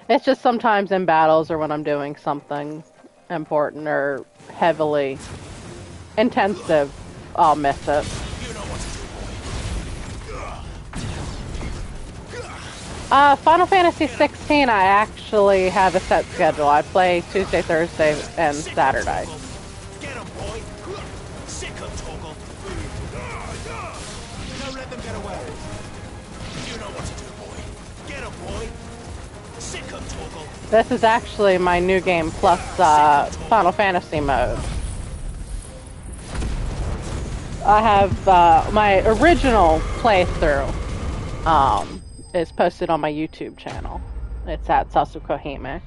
It's just sometimes in battles or when I'm doing something important or heavily intensive, I'll miss it. Final Fantasy 16, I actually have a set schedule. I play Tuesday, Thursday, and Saturday. Get him, boy! Sick of Torgal! Don't let them get away! You know what to do, boy! Get him, boy! Sick of Torgal! This is actually my new game plus Final Fantasy mode. I have my original playthrough is posted on my YouTube channel. It's at Ffxvi Ng.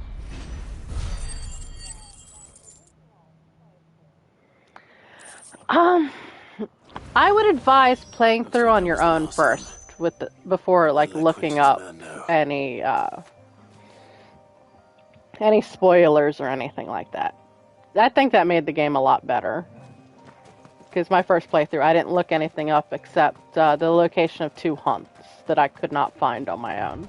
I would advise playing through on your own first, before like looking up any spoilers or anything like that. I think that made the game a lot better. Because my first playthrough, I didn't look anything up except the location of 2 hunts that I could not find on my own.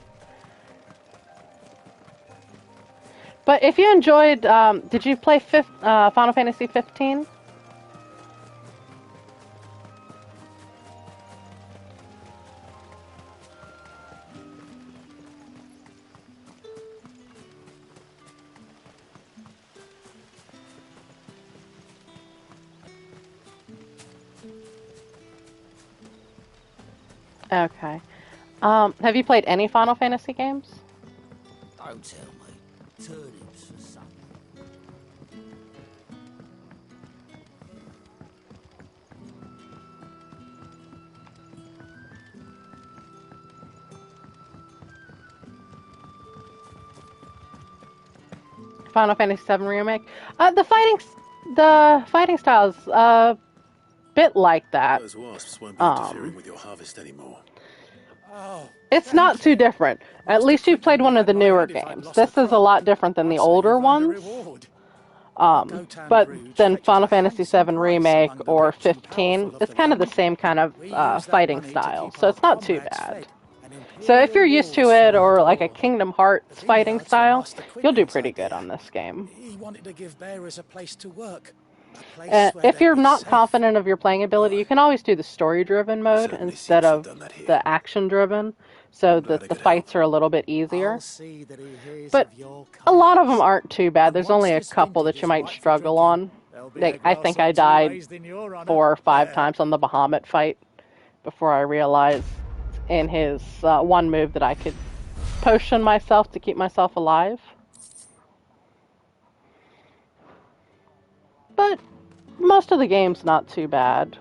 But if you enjoyed, did you play Final Fantasy 15? Okay. Have you played any Final Fantasy games? Don't tell me. Turnips for supper. Final Fantasy 7 Remake? The fighting style's a bit like that. Those wasps won't be interfering with your harvest anymore. It's not too different. At least you've played one of the newer games. This is a lot different than the older ones. But then Final Fantasy 7 Remake or 15, it's kind of the same kind of fighting style, so it's not too bad. So if you're used to it, or like a Kingdom Hearts fighting style, you'll do pretty good on this game. He wanted to give bearers a place to work. If you're not confident of your playing ability, you can always do the story-driven mode instead of the action-driven, so that the fights are a little bit easier. But a lot of them aren't too bad. There's only a couple that you might struggle on. I think I died 4 or 5 times on the Bahamut fight before I realized in his one move that I could potion myself to keep myself alive. But most of the game's not too bad.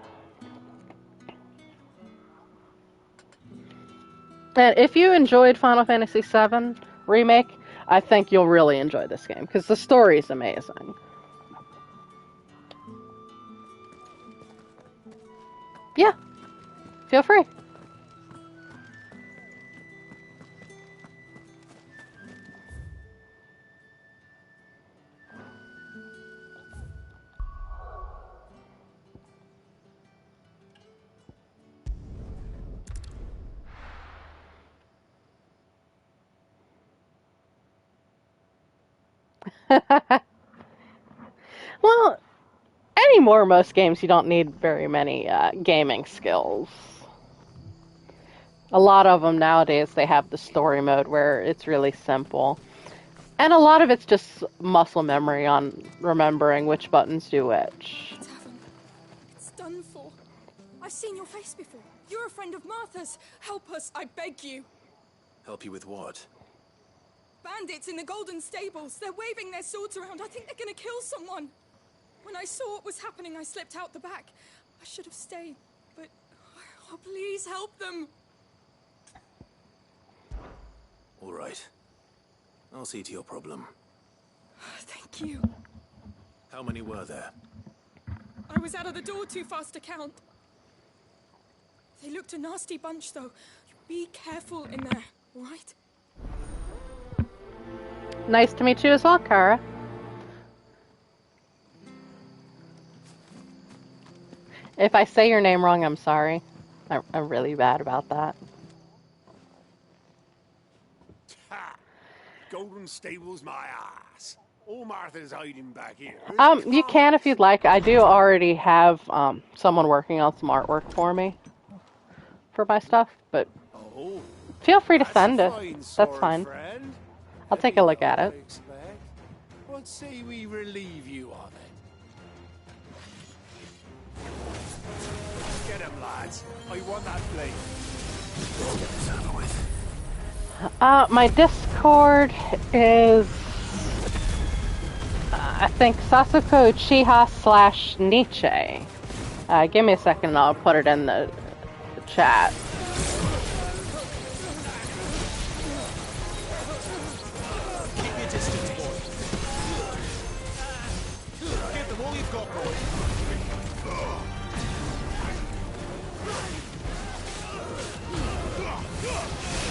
And if you enjoyed Final Fantasy VII Remake, I think you'll really enjoy this game, because the story is amazing. Yeah, feel free. Well, anymore, most games you don't need very many gaming skills. A lot of them nowadays, they have the story mode where it's really simple. And a lot of it's just muscle memory on remembering which buttons do which. Tavern, it's done for. I've seen your face before. You're a friend of Martha's. Help us, I beg you. Help you with what? Bandits in the Golden Stables. They're waving their swords around. I think they're gonna kill someone. When I saw what was happening, I slipped out the back. I should have stayed, but... Oh, please help them. All right. I'll see to your problem. Thank you. How many were there? I was out of the door too fast to count. They looked a nasty bunch, though. Be careful in there, all right? Nice to meet you as well, Kara. If I say your name wrong, I'm sorry. I'm really bad about that. Ha! Golden Stables, my ass. All Martha's hiding back here. You can if you'd like. I do already have someone working on some artwork for me for my stuff, but Oh, feel free to send it. fine That's sword, fine. friend. I'll take a look at I it. expect. What say we relieve you of it? Get him, lads. I want that blade. Let's get this over with. My Discord is, I think, Sasuke Uchiha / Nietzsche. Give me a second and I'll put it in the chat. Keep your distance, boy. Give them all you've got, boy.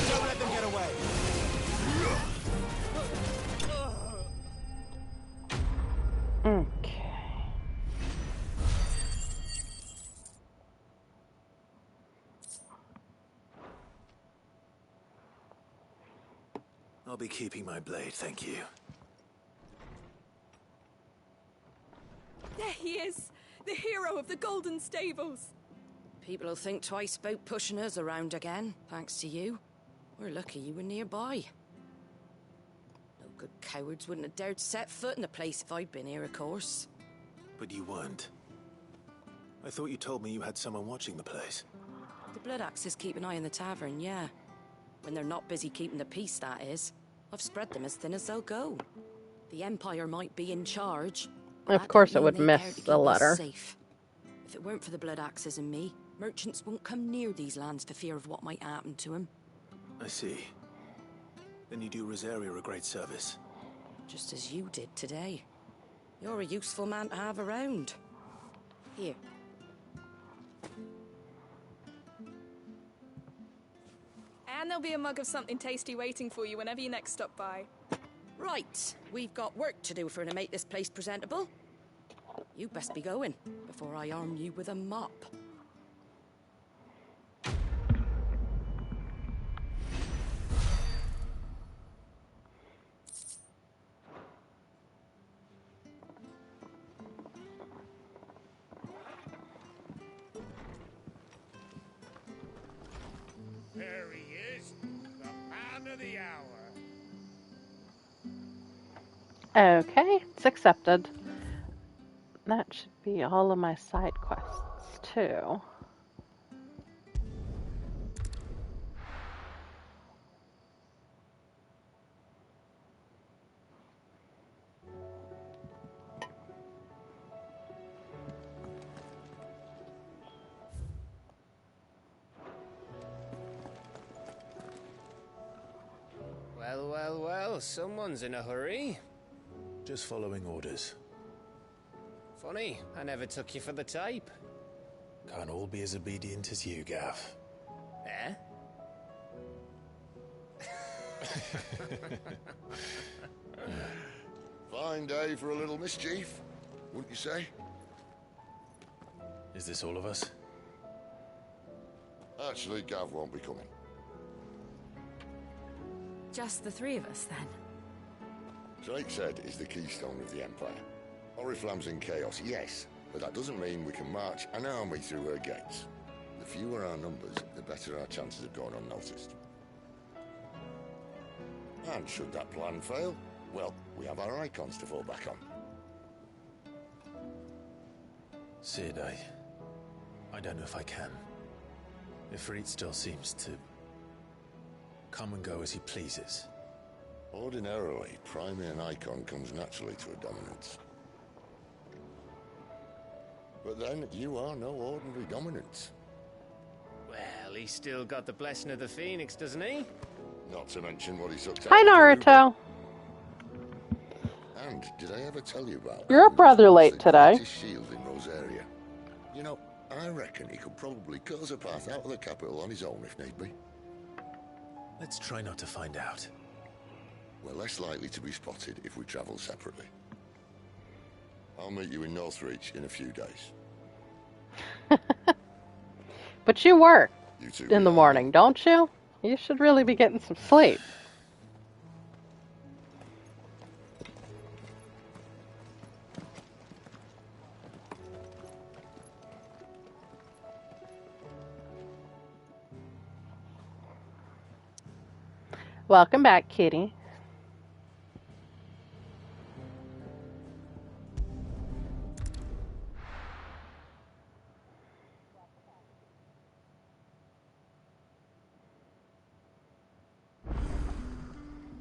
Don't let them get away. Okay. I'll be keeping my blade, thank you. There he is, the hero of the Golden Stables. People will think twice about pushing us around again, thanks to you. We're lucky you were nearby. No good cowards wouldn't have dared set foot in the place if I'd been here, of course. But you weren't. I thought you told me you had someone watching the place. The Blood Axes keep an eye on the tavern, yeah. When they're not busy keeping the peace, that is. I've spread them as thin as they'll go. The Empire might be in charge. Of course it would miss the letter. Safe. If it weren't for the Blood Axes and me, merchants won't come near these lands for fear of what might happen to them. I see. Then you do Rosaria a great service. Just as you did today. You're a useful man to have around. Here. And there'll be a mug of something tasty waiting for you whenever you next stop by. Right, we've got work to do for to make this place presentable. You best be going, before I arm you with a mop. There he is, the man of the hour. Okay, it's accepted. That should be all of my side quests, too. Well, well, well, someone's in a hurry. Just following orders. Funny, I never took you for the type. Can't all be as obedient as you, Gav. Eh? Fine day for a little mischief, wouldn't you say? Is this all of us? Actually, Gav won't be coming. Just the three of us, then? Drake's Head is the keystone of the Empire. Oriflamme's in chaos, yes, but that doesn't mean we can march an army through her gates. The fewer our numbers, the better our chances of going unnoticed. And should that plan fail, well, we have our icons to fall back on. Sid, I don't know if I can. Ifrit still seems to come and go as he pleases. Ordinarily, priming an icon comes naturally to a dominance. But then, you are no ordinary dominance. Well, he's still got the blessing of the Phoenix, doesn't he? Not to mention what he sucked out Hi, of Naruto. And did I ever tell you about You're up rather late today. his shield in Rosaria? You know, I reckon he could probably cut us a path out of the capital on his own if need be. Let's try not to find out. We're less likely to be spotted if we travel separately. I'll meet you in Northreach in a few days. But you work You too, in the morning, don't you? You should really be getting some sleep. Welcome back, Kitty.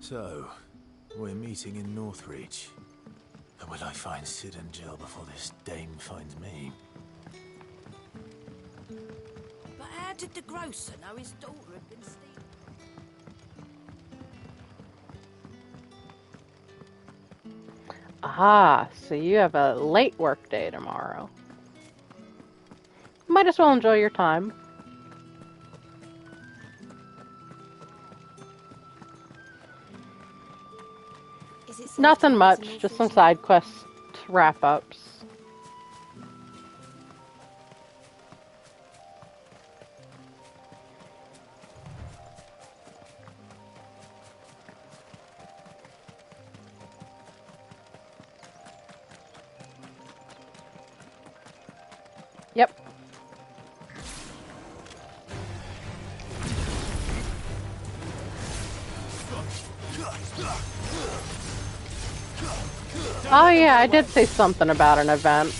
So, we're meeting in Northreach. And will I find Sid and Jill before this dame finds me? But how did the grocer know his daughter had been stealing? Ah, so you have a late work day tomorrow. Might as well enjoy your time. Nothing much, just some side quest wrap-ups. Yep. Oh yeah, I did say something about an event.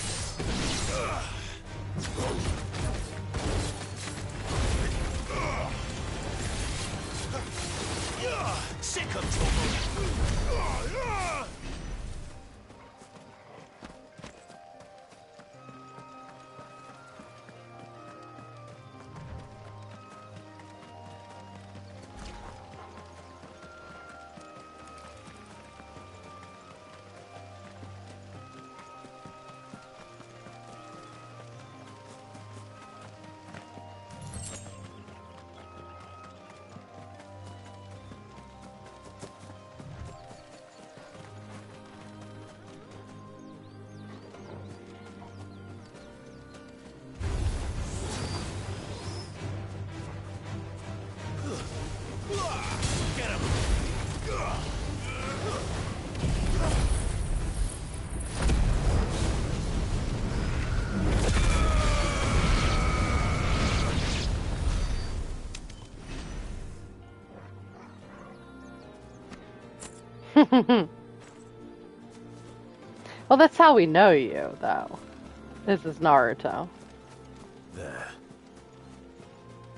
Sick of trouble. Get him! Well, that's how we know you, though. This is Naruto. There.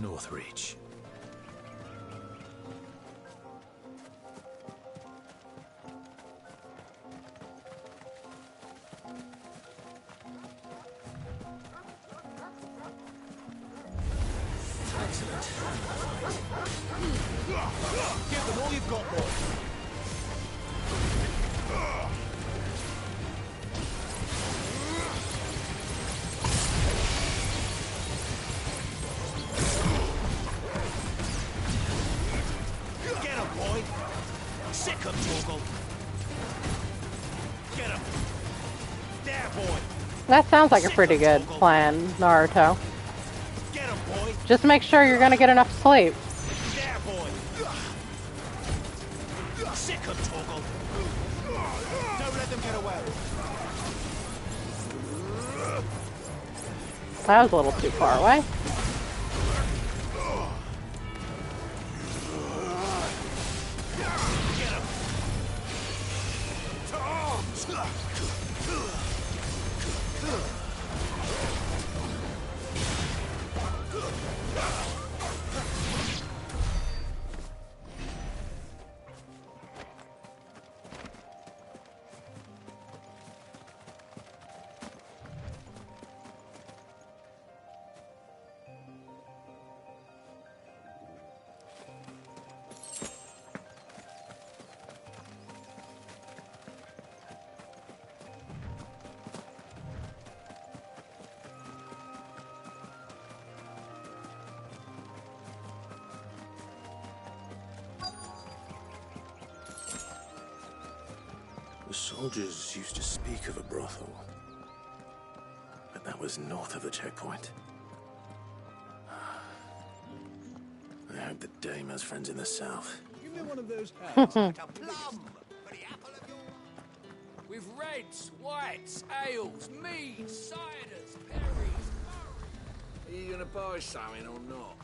Northreach. Excellent. Give them all you've got, boy. Get him, boy. Sick of Torgal. Get him. There, boy. That sounds like a pretty good plan, Naruto. Get him, boy. Just make sure you're gonna get enough sleep. There, boy. Sick of Torgal. Don't let them get away. That was a little too far away. The soldiers used to speak of a brothel, but that was north of the checkpoint. I hope the dame has friends in the south. Give me one of those hats. Like a plum for the apple of your... With reds, whites, ales, meads, ciders, perries. Are you gonna buy something or not?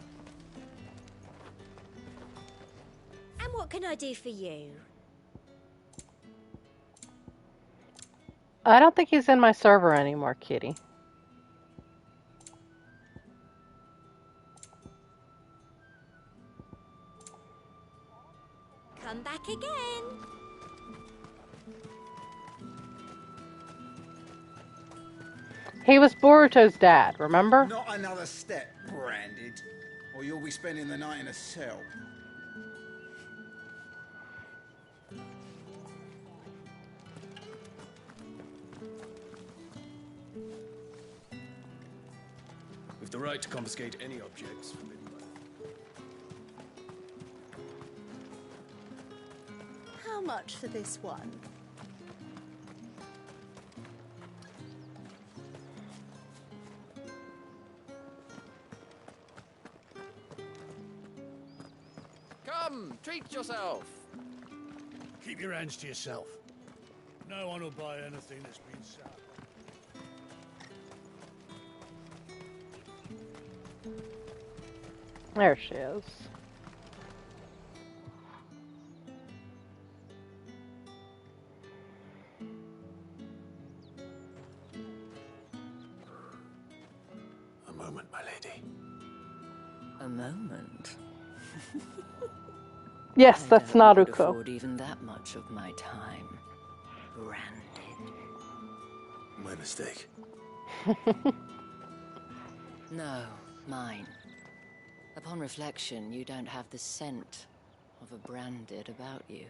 And what can I do for you? I don't think he's in my server anymore, kitty. Come back again. He was Boruto's dad, remember? Not another step, Branded, or you'll be spending the night in a cell. With the right to confiscate any objects forbidden by... How much for this one? Come, treat yourself. Keep your hands to yourself. No one will buy anything that's been sold. There she is. A moment, my lady. A moment? Yes, that's I don't Naruto. afford even that much of my time. Branded. My mistake. No, mine. Upon reflection, you don't have the scent of a branded about you.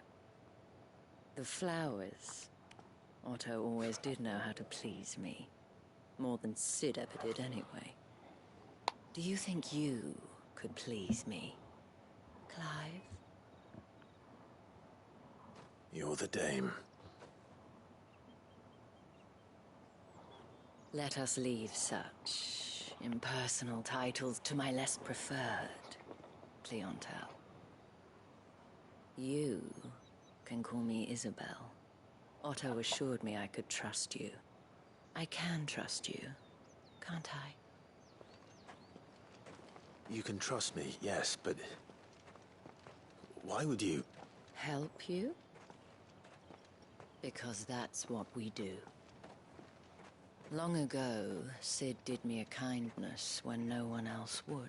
The flowers. Otto always did know how to please me. More than Sid ever did anyway. Do you think you could please me, Clive? You're the dame. Let us leave such impersonal titles to my less preferred clientele. You can call me Isabel. Otto assured me I could trust you. I can trust you, can't I? You can trust me, yes, but... why would you... Help you? Because that's what we do. Long ago, Sid did me a kindness when no one else would.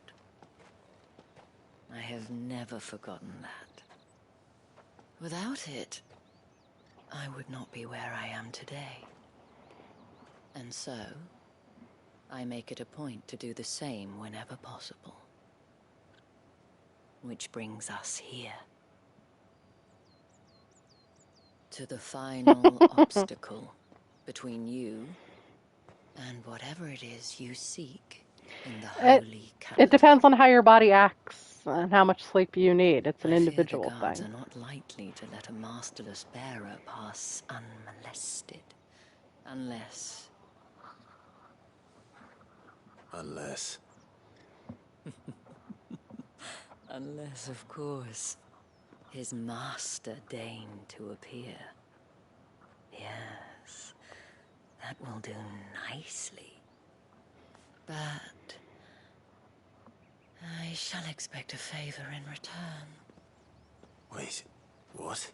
I have never forgotten that. Without it, I would not be where I am today. And so, I make it a point to do the same whenever possible. Which brings us here. To the final obstacle between you and whatever it is you seek in the holy It depends on how your body acts and how much sleep you need. It's an individual the guards thing. are not likely to let a masterless bearer pass unmolested. Unless... Unless... Unless, of course, his master deigned to appear. Yes, that will do nicely. But I shall expect a favor in return. Wait, what?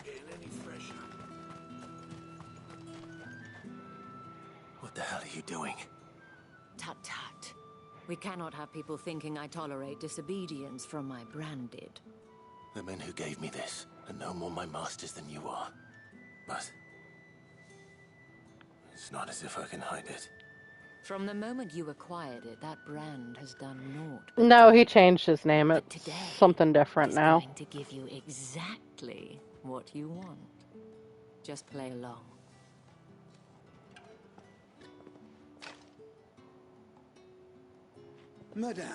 getting any fresher. What the hell are you doing? Tut tut. We cannot have people thinking I tolerate disobedience from my branded. The men who gave me this are no more my masters than you are. But it's not as if I can hide it. From the moment you acquired it, that brand has done naught. No, he changed his name. It's Today, something different it's now. going to give you exactly what you want. Just play along. Madame,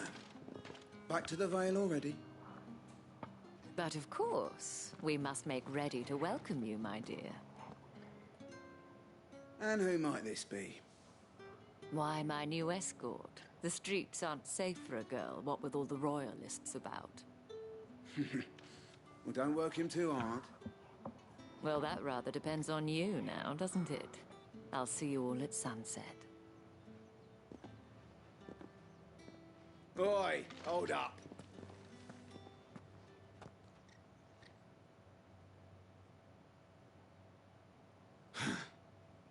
back to the Vale already? But of course, we must make ready to welcome you, my dear. And who might this be? Why, my new escort. The streets aren't safe for a girl, what with all the royalists about. Well, don't work him too hard. Well, that rather depends on you now, doesn't it? I'll see you all at sunset. Oi, hold up.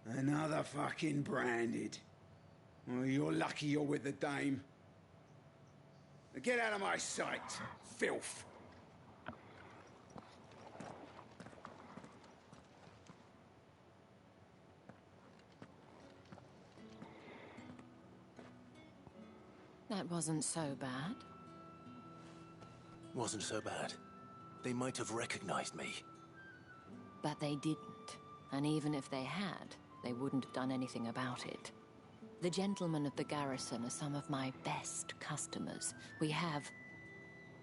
Another fucking branded. Well, you're lucky you're with the dame. Now get out of my sight, filth. That wasn't so bad. Wasn't so bad. They might have recognized me. But they didn't. And even if they had, they wouldn't have done anything about it. The gentlemen of the garrison are some of my best customers. We have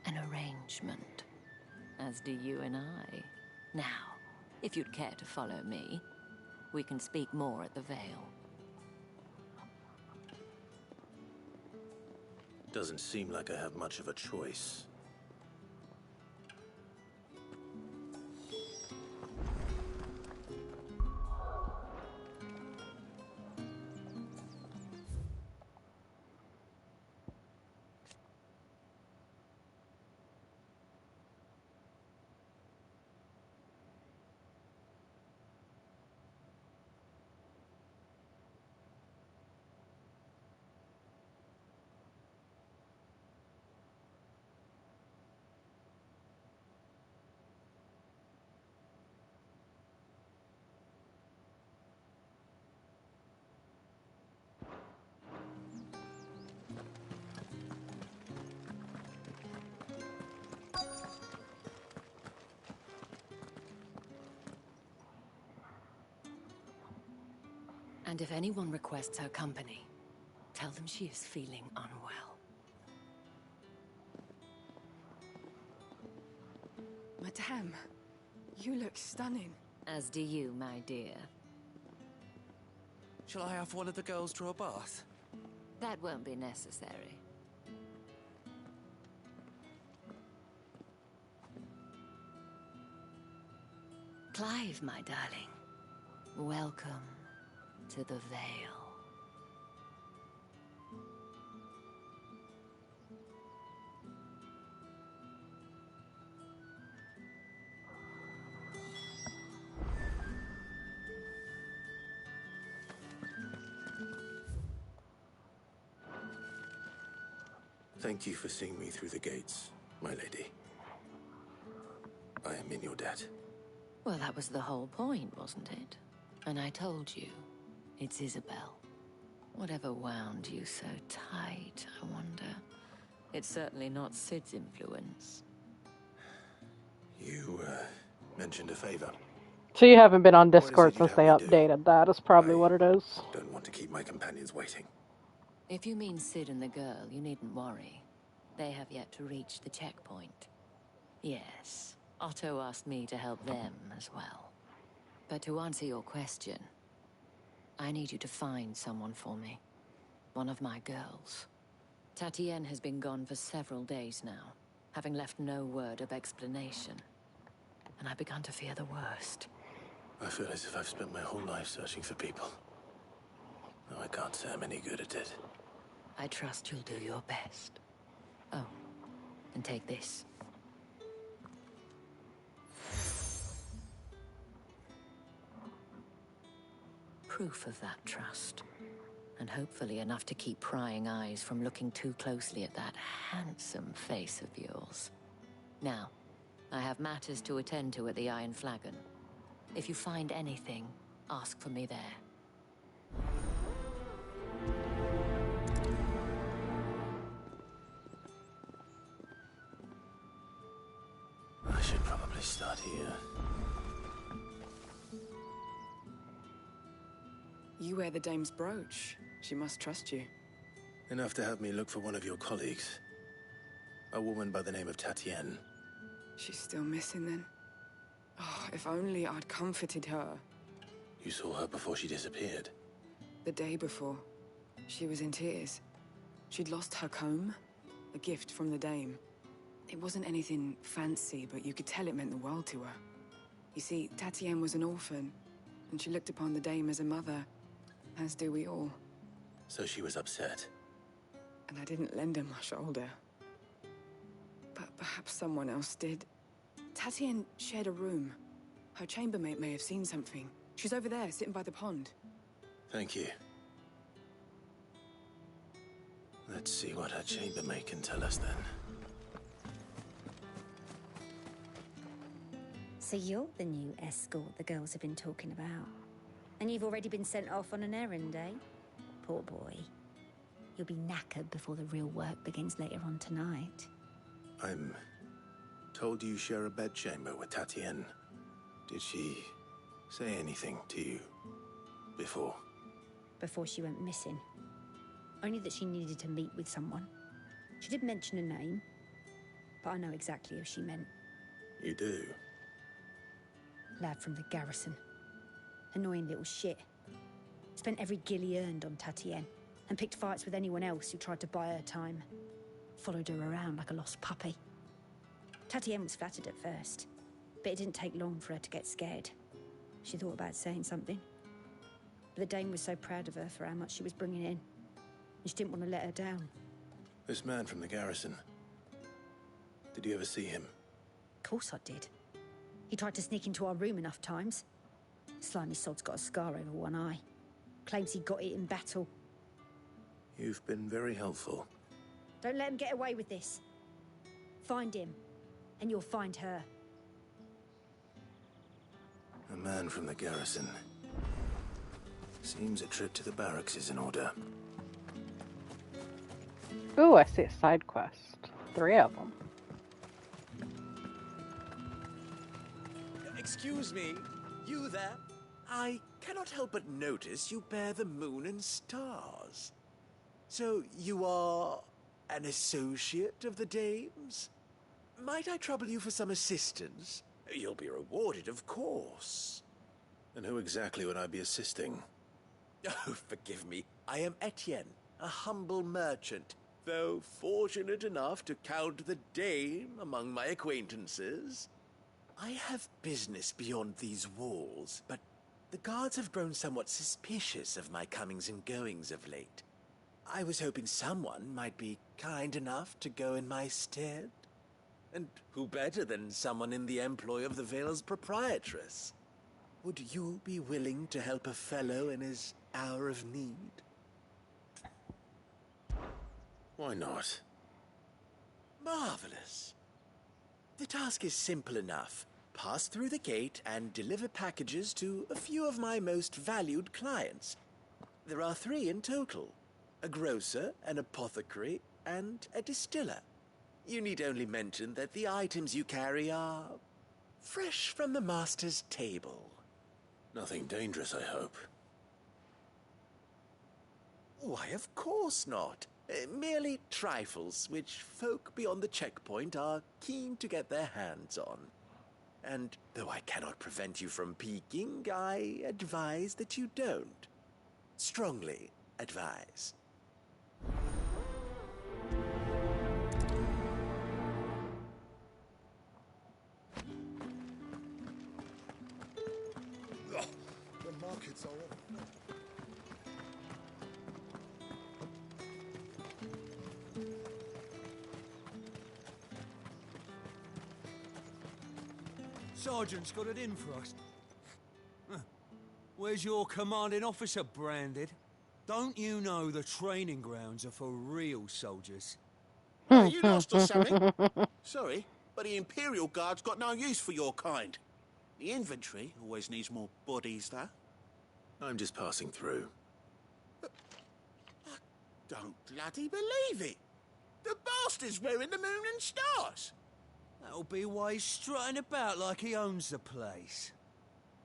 an arrangement, as do you and I. Now, if you'd care to follow me, we can speak more at the Vale. Doesn't seem like I have much of a choice. And if anyone requests her company, tell them she is feeling unwell. Madame, you look stunning. As do you, my dear. Shall I have one of the girls draw a bath? That won't be necessary. Clive, my darling. Welcome to the Vale. Thank you for seeing me through the gates, my lady. I am in your debt. Well, that was the whole point, wasn't it? And I told you, it's Isabel. Whatever wound you so tight, I wonder. It's certainly not Sid's influence. You, mentioned a favor. So you haven't been on Discord since they updated that, is probably what it is. Don't want to keep my companions waiting. If you mean Sid and the girl, you needn't worry. They have yet to reach the checkpoint. Yes, Otto asked me to help them as well. But to answer your question, I need you to find someone for me. One of my girls. Tatienne has been gone for several days now, having left no word of explanation. And I've begun to fear the worst. I feel as if I've spent my whole life searching for people. No, I can't say I'm any good at it. I trust you'll do your best. Oh, and take this. Proof of that trust. And hopefully enough to keep prying eyes from looking too closely at that handsome face of yours. Now, I have matters to attend to at the Iron Flagon. If you find anything, ask for me there. I should probably start here. You wear the dame's brooch. She must trust you. Enough to have me look for one of your colleagues. A woman by the name of Tatienne. She's still missing then. Oh, if only I'd comforted her. You saw her before she disappeared. The day before, she was in tears. She'd lost her comb, a gift from the dame. It wasn't anything fancy, but you could tell it meant the world to her. You see, Tatienne was an orphan, and she looked upon the dame as a mother, as do we all. So she was upset. And I didn't lend her my shoulder. But perhaps someone else did. Tatienne shared a room. Her chambermaid may have seen something. She's over there, sitting by the pond. Thank you. Let's see what her chambermaid can tell us then. So you're the new escort the girls have been talking about. And you've already been sent off on an errand, eh? Poor boy. You'll be knackered before the real work begins later on tonight. I'm told you share a bedchamber with Tatienne. Did she say anything to you before? Before she went missing. Only that she needed to meet with someone. She did mention a name, but I know exactly who she meant. You do? Lad from the garrison. Annoying little shit. Spent every guil he earned on Tatienne, and picked fights with anyone else who tried to buy her time. Followed her around like a lost puppy. Tatienne was flattered at first, but it didn't take long for her to get scared. She thought about saying something. But the dame was so proud of her for how much she was bringing in, and she didn't want to let her down. This man from the garrison. Did you ever see him? Of course I did. He tried to sneak into our room enough times. Slimy sod's got a scar over one eye. Claims he got it in battle. You've been very helpful. Don't let him get away with this. Find him, and you'll find her. A man from the garrison. Seems a trip to the barracks is in order. Ooh, I see a side quest. 3 of them. Excuse me, you there? I cannot help but notice you bear the moon and stars. So you are an associate of the dame's? Might I trouble you for some assistance? You'll be rewarded, of course. And who exactly would I be assisting? Oh, forgive me. I am Etienne, a humble merchant, though fortunate enough to count the dame among my acquaintances. I have business beyond these walls, but the guards have grown somewhat suspicious of my comings and goings of late. I was hoping someone might be kind enough to go in my stead. And who better than someone in the employ of the Vale's proprietress? Would you be willing to help a fellow in his hour of need? Why not? Marvelous. The task is simple enough. Pass through the gate and deliver packages to a few of my most valued clients. There are 3 in total. A grocer, an apothecary, and a distiller. You need only mention that the items you carry are fresh from the master's table. Nothing dangerous, I hope. Why, of course not. Merely trifles which folk beyond the checkpoint are keen to get their hands on. And though I cannot prevent you from peeking, I advise that you don't. Strongly advise. The markets are off. Sergeant's got it in for us. Huh. Where's your commanding officer, Branded? Don't you know the training grounds are for real soldiers? Are you lost or something? Sorry, but the Imperial Guard's got no use for your kind. The infantry always needs more bodies, though. I'm just passing through. Don't bloody believe it. The bastard's wearing the moon and stars. That'll be why he's strutting about like he owns the place.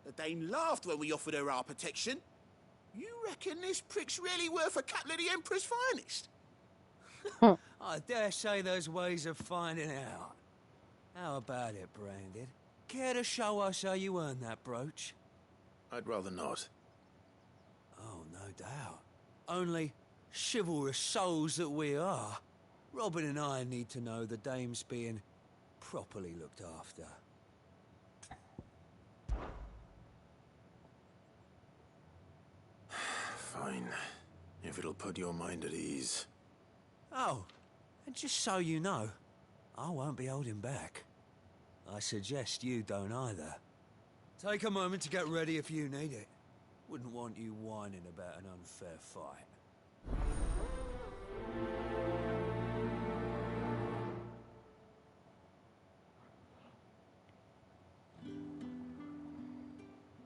The Dame laughed when we offered her our protection. You reckon this prick's really worth a couple of the Emperor's finest? I dare say there's ways of finding out. How about it, Branded? Care to show us how you earned that brooch? I'd rather not. Oh, no doubt. Only chivalrous souls that we are, Robin and I need to know the Dame's being properly looked after. Fine. If it'll put your mind at ease. Oh, and just so you know, I won't be holding back. I suggest you don't either. Take a moment to get ready if you need it. Wouldn't want you whining about an unfair fight.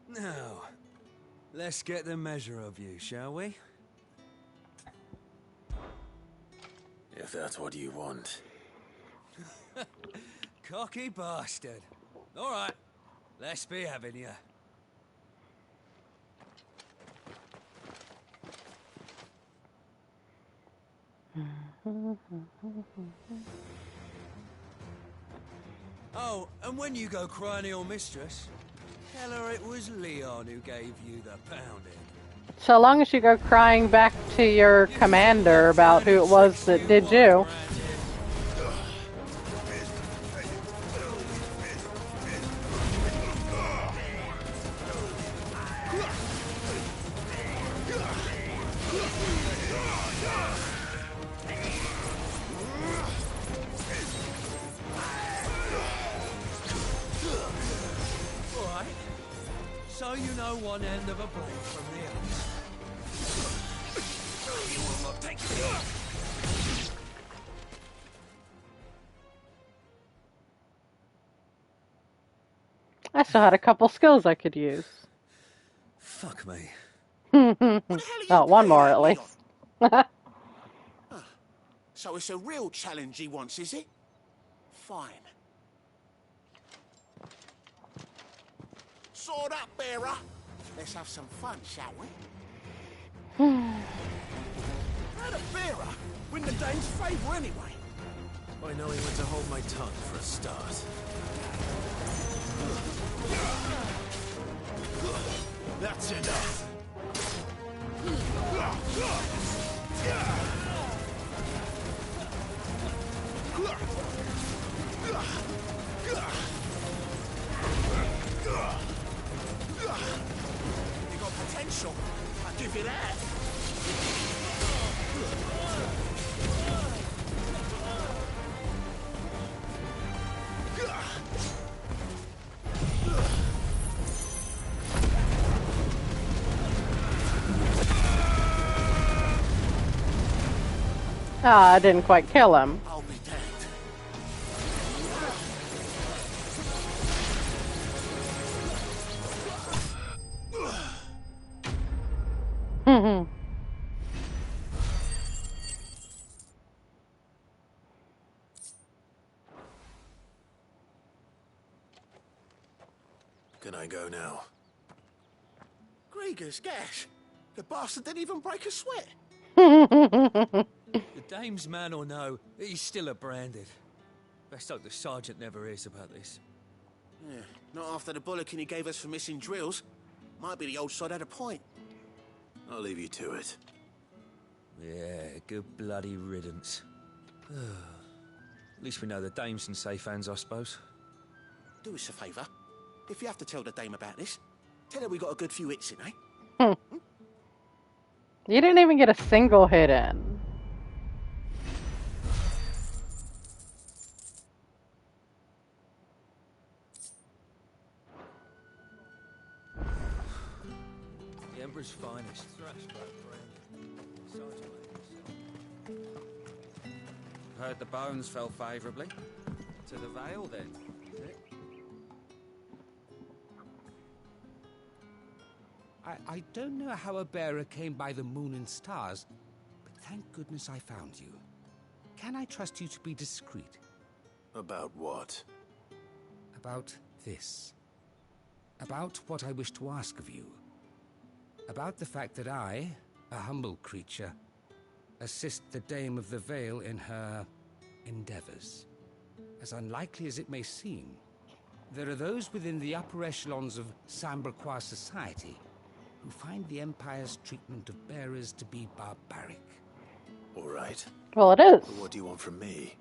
Now, let's get the measure of you, shall we? If that's what you want. Cocky bastard. All right, let's be having you. Oh, and when you go crying to your mistress, tell her it was Leon who gave you the pounding. So long as you go crying back to your commander about who it was that did you. Alright, so you know one end of a blade from the other. You will not take it. I still had a couple skills I could use. Fuck me. Oh, one more at least. So it's a real challenge he wants, is it? Fine. Sword up, bearer. Let's have some fun, shall we? How'd a bearer win the Dane's favour anyway? By knowing when to hold my tongue for a start. That's enough. You got potential. I'll give you that. Ah, I didn't quite kill him. I'll be damned. Can I go now? Grieger's gas. The bastard didn't even break a sweat. The Dame's man or no, he's still a Branded. Best hope the sergeant never hears about this. Yeah, not after the bollocking he gave us for missing drills. Might be the old sod had a point. I'll leave you to it. Yeah, good bloody riddance. At least we know the Dame's in safe hands, I suppose. Do us a favour. If you have to tell the Dame about this, tell her we got a good few hits in, eh? You didn't even get a single hit in. The Emperor's finest. Heard the bones fell favourably. To the Vale, then, is it? I don't know how a bearer came by the moon and stars, but thank goodness I found you. Can I trust you to be discreet? About what? About this. About what I wish to ask of you. About the fact that I, a humble creature, assist the Dame of the Vale in her endeavors. As unlikely as it may seem, there are those within the upper echelons of Samberquois society who find the Empire's treatment of bearers to be barbaric. All right. Well, it is. But what do you want from me?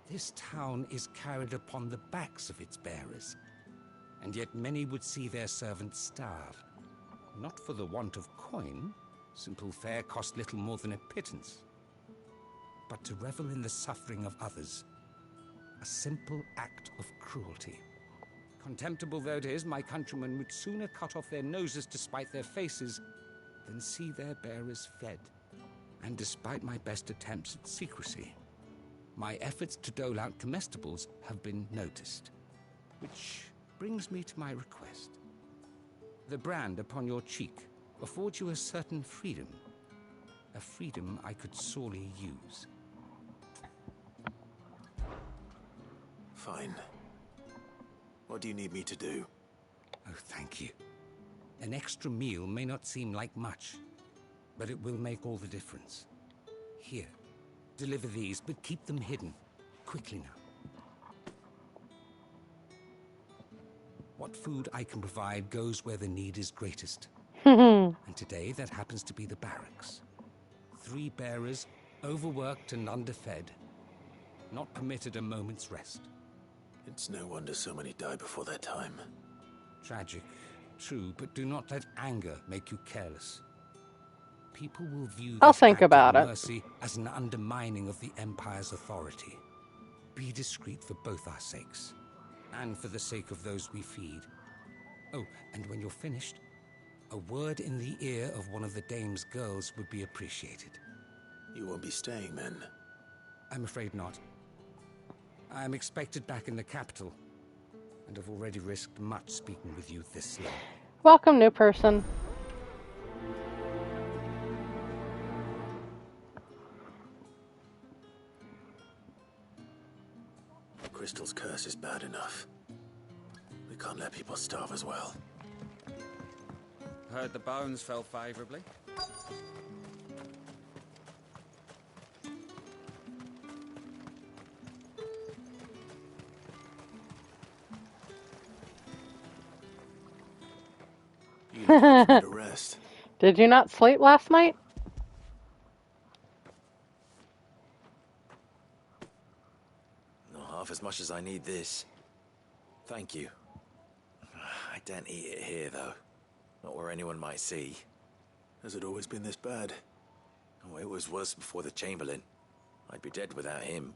This town is carried upon the backs of its bearers, and yet many would see their servants starve. Not for the want of coin, simple fare cost little more than a pittance, but to revel in the suffering of others, a simple act of cruelty. Contemptible though it is, my countrymen would sooner cut off their noses to spite their faces than see their bearers fed. And despite my best attempts at secrecy, my efforts to dole out comestibles have been noticed. Which brings me to my request. The brand upon your cheek affords you a certain freedom. A freedom I could sorely use. Fine. What do you need me to do? Oh, thank you. An extra meal may not seem like much, but it will make all the difference. Here, deliver these, but keep them hidden. Quickly now. What food I can provide goes where the need is greatest. And today, that happens to be the barracks. 3 bearers, overworked and underfed, not permitted a moment's rest. It's no wonder so many die before their time. Tragic, true, but do not let anger make you careless. People will view I'll this think act about of it. mercy as an undermining of the Empire's authority. Be discreet for both our sakes, and for the sake of those we feed. Oh, and when you're finished, a word in the ear of one of the Dame's girls would be appreciated. You won't be staying then? I'm afraid not. I'm expected back in the capital, and have already risked much speaking with you this long. Welcome, new person. Crystal's curse is bad enough. We can't let people starve as well. Heard the bones fell favourably. To rest. Did you not sleep last night? Not half as much as I need this. Thank you. I don't eat it here, though. Not where anyone might see. Has it always been this bad? Oh, it was worse before the Chamberlain. I'd be dead without him.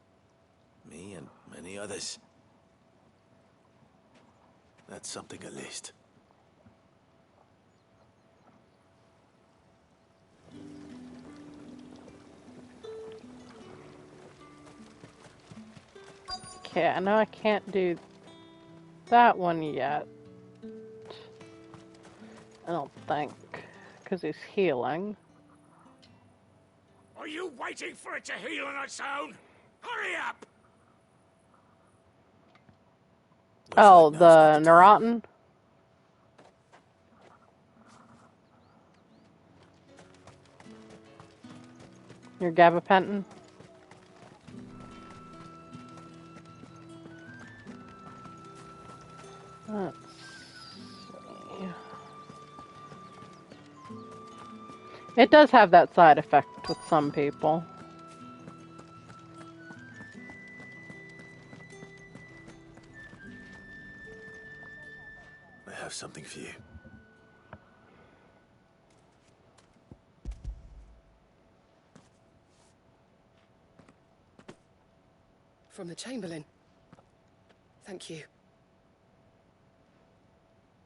Me and many others. That's something at least. Okay, I know I can't do that one yet. I don't think, because he's healing. Are you waiting for it to heal on its own? Hurry up! Oh, the Neurotin? Your gabapentin? Let's see. It does have that side effect with some people. I have something for you. From the Chamberlain. Thank you.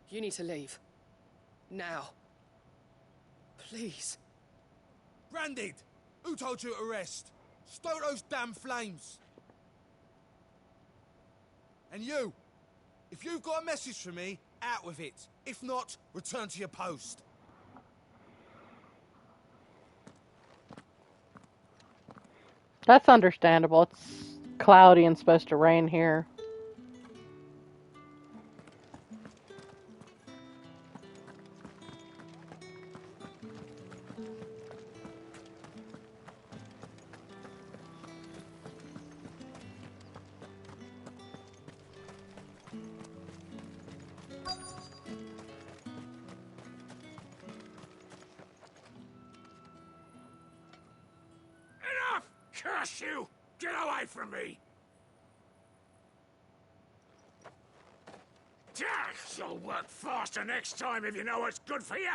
You need to leave. Now. Please. Branded! Who told you to rest? Stoke those damn flames! And you! If you've got a message for me, out with it. If not, return to your post. That's understandable. It's cloudy and supposed to rain here. Enough! Curse you! Get away from me! You'll work faster next time if you know what's good for you!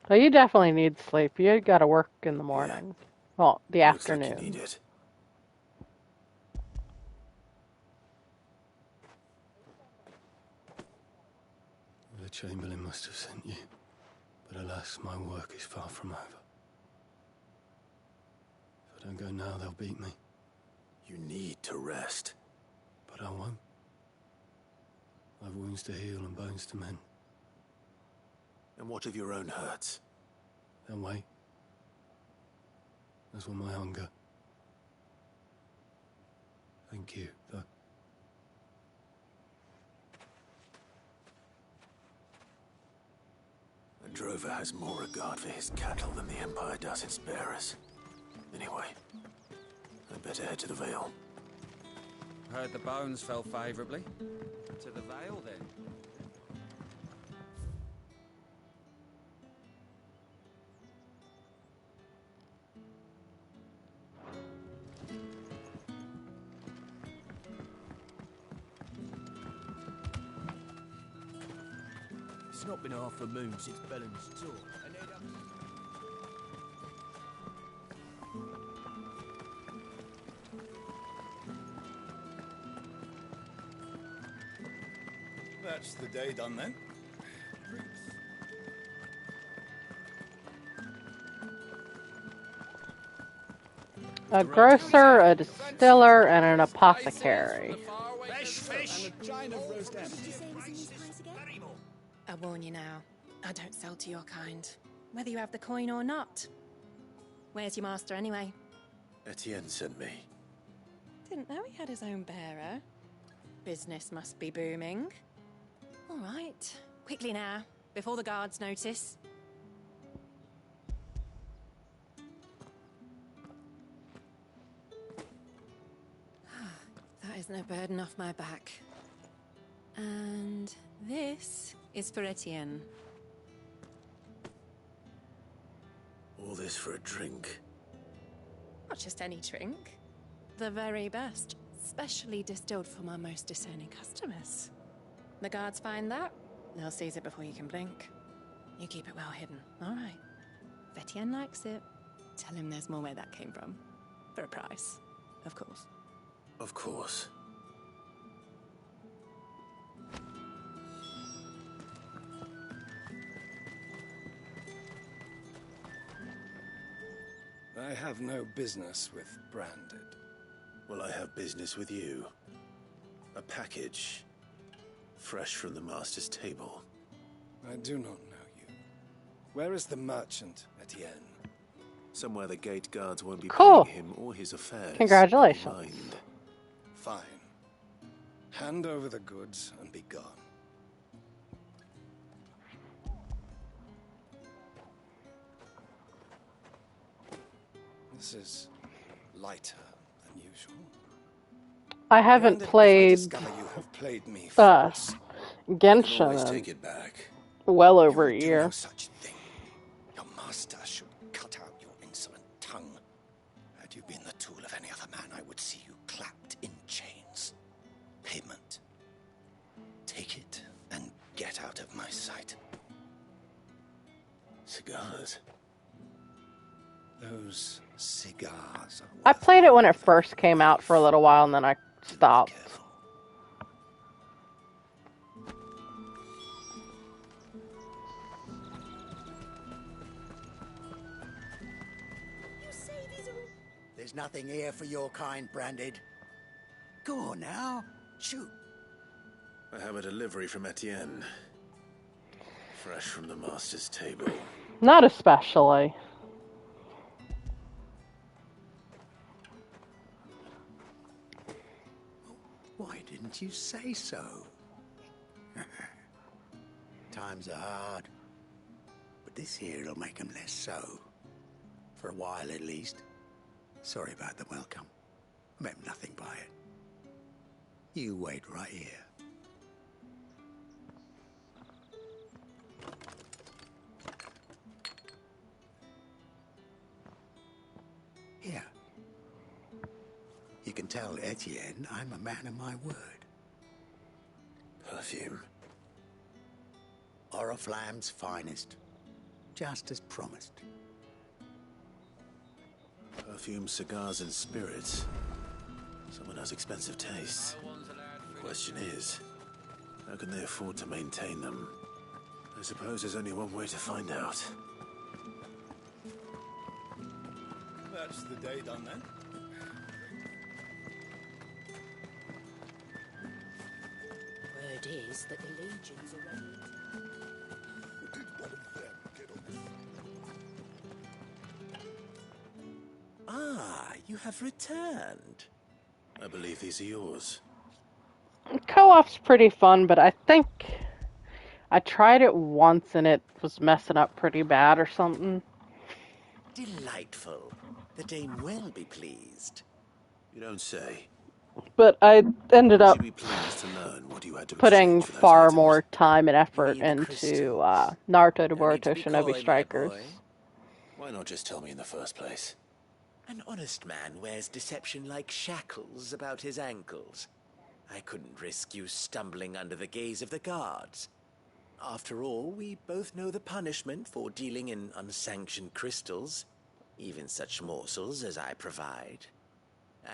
Well, you definitely need sleep. You gotta work in the morning. Well, the Looks like afternoon. you need it. The Chamberlain must have sent you, but alas, my work is far from over. If I don't go now, they'll beat me. You need to rest. But I won't. I've wounds to heal and bones to mend. And what of your own hurts? They'll wait. As will my hunger. Thank you, though. A drover has more regard for his cattle than the Empire does its bearers. Anyway, I'd better head to the Vale. Heard the bones fell favourably. To the Vale, then. It's not been half a moon since Bellen's tour. That's the day done then. A grocer, a distiller, and an apothecary. I warn you now, I don't sell to your kind, whether you have the coin or not. Where's your master anyway? Etienne sent me. Didn't know he had his own bearer. Business must be booming. All right, quickly now, before the guards notice. That is no burden off my back. And this is for Etienne. All this for a drink. Not just any drink. The very best, specially distilled for my most discerning customers. The guards find that, they'll seize it before you can blink. You keep it well hidden, all right? If Etienne likes it, tell him there's more where that came from. For a price, of course. Of course. I have no business with Branded. Well, I have business with you. A package. Fresh from the master's table. I do not know you. Where is the merchant, Etienne? Somewhere the gate guards won't be Cool. paying him or his affairs. Congratulations. Mind. Fine. Hand over the goods and be gone. This is lighter than usual. I haven't Branded, if I played discover you have played me false, Genshin Take in it back. well over a year. no such thing. Your master should cut out your insolent tongue. Had you been the tool of any other man, I would see you clapped in chains. Payment. Take it and get out of my sight. Cigars. Those cigars are I played it when it first came out for a little while and then I stopped. There's nothing here for your kind, Branded. Go on now, shoot. I have a delivery from Etienne. Fresh from the master's table. Not especially. Why didn't you say so? Times are hard. But this here'll make 'em less so. For a while, at least. Sorry about the welcome. Meant nothing by it. You wait right here. Here. You can tell Etienne I'm a man of my word. Perfume. Oriflamme's finest. Just as promised. Perfume, cigars, and spirits. Someone has expensive tastes. The question is, how can they afford to maintain them? I suppose there's only one way to find out. That's the day done then. Word is that the legions are ready. Did one of them get off? Ah, you have returned. I believe these are yours. Co-op's pretty fun, but I think I tried it once and it was messing up pretty bad or something. Delightful. The dame will be pleased. You don't say. But I ended up She'd be pleased to learn what you had to putting exchange for those far items. more time and effort into Naruto to Boruto Shinobi Strikers. Why not just tell me in the first place? An honest man wears deception like shackles about his ankles. I couldn't risk you stumbling under the gaze of the guards. After all, we both know the punishment for dealing in unsanctioned crystals, even such morsels as I provide.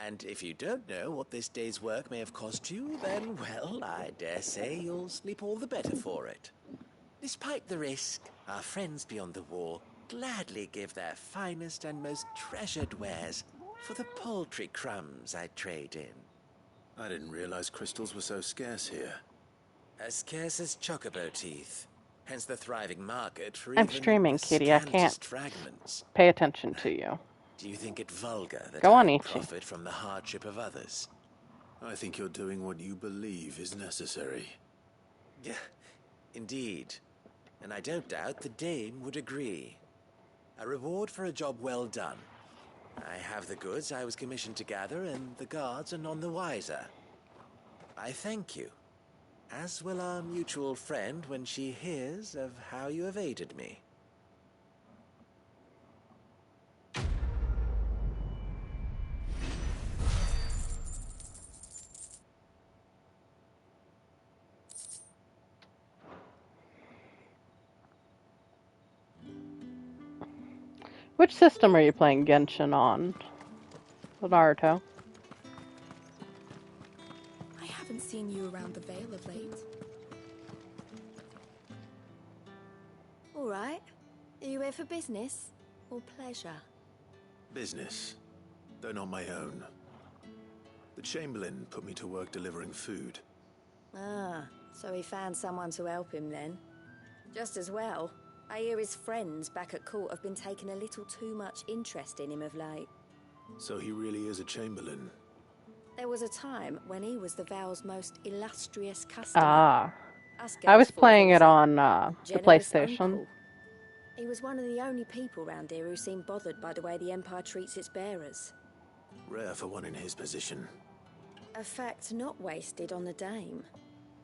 And if you don't know what this day's work may have cost you, then, well, I dare say you'll sleep all the better for it. Despite the risk, our friends beyond the wall gladly give their finest and most treasured wares for the paltry crumbs I trade in. I didn't realize crystals were so scarce here. As scarce as chocobo teeth, hence the thriving market for I'm even streaming, the Kitty. I can't scantest fragments. pay attention to you. Do you think it vulgar that Go on, I Ichi. profit from the hardship of others? I think you're doing what you believe is necessary. Yeah, indeed. And I don't doubt the dame would agree. A reward for a job well done. I have the goods I was commissioned to gather, and the guards are none the wiser. I thank you, as will our mutual friend when she hears of how you have aided me. Which system are you playing Genshin on? The Naruto. I haven't seen you around the Vale of late. All right. Are you here for business or pleasure? Business, though not my own. The Chamberlain put me to work delivering food. Ah, so he found someone to help him then. Just as well. I hear his friends back at court have been taking a little too much interest in him of late. So he really is a Chamberlain. There was a time when he was the Vale's most illustrious customer. Ah. Us I was girls thought playing he was it a on the generous PlayStation. uncle. He was one of the only people round here who seemed bothered by the way the Empire treats its bearers. Rare for one in his position. A fact not wasted on the dame.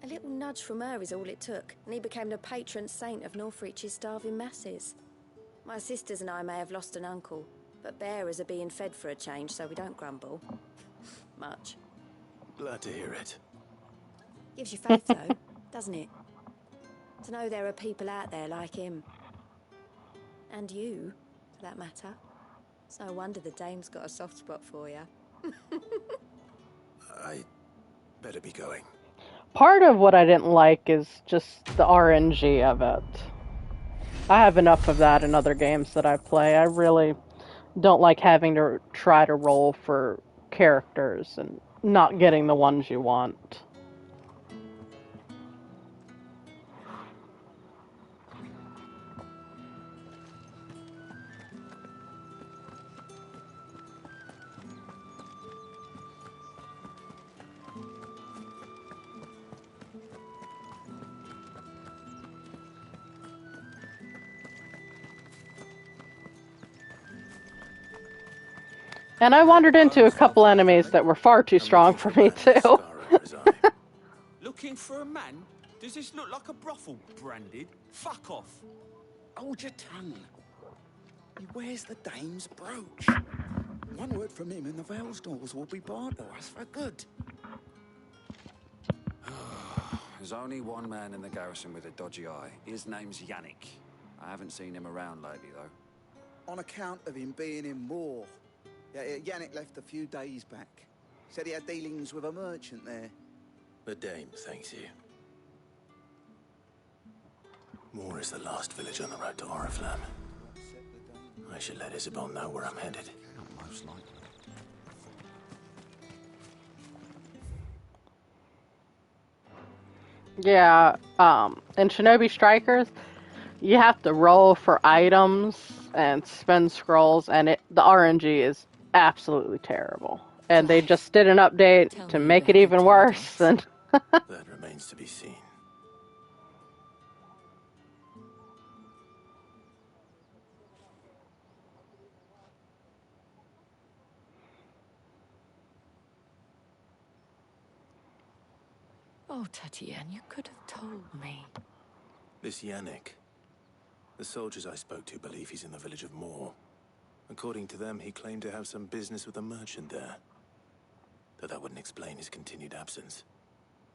A little nudge from her is all it took, and he became the patron saint of Northreach's starving masses. My sisters and I may have lost an uncle, but bearers are being fed for a change, so we don't grumble. Much. Glad to hear it. Gives you faith, though, doesn't it? To know there are people out there like him. And you, for that matter. It's no wonder the dame's got a soft spot for you. I better be going. Part of what I didn't like is just the RNG of it. I have enough of that in other games that I play. I really don't like having to try to roll for characters and not getting the ones you want. And I wandered into a couple enemies that were far too strong for me, too. Looking for a man? Does this look like a brothel, branded? Fuck off. Hold your tongue. He wears the dame's brooch. One word from him and the Vale's doors will be barred to us for good. There's only one man in the garrison with a dodgy eye. His name's Yannick. I haven't seen him around lately, though. On account of him being in war. Yeah, Yannick left a few days back. Said he had dealings with a merchant there. The dame thanks you. Moor is the last village on the road to Oriflamme. I should let Isabel know where I'm headed. Most likely. Yeah, in Shinobi Strikers, you have to roll for items and spend scrolls, and the RNG is absolutely terrible. And they just did an update to make it even worse. And that remains to be seen. Oh, Tatiana, you could have told me. This Yannick. The soldiers I spoke to believe he's in the village of Moor. According to them, he claimed to have some business with a merchant there. Though that wouldn't explain his continued absence.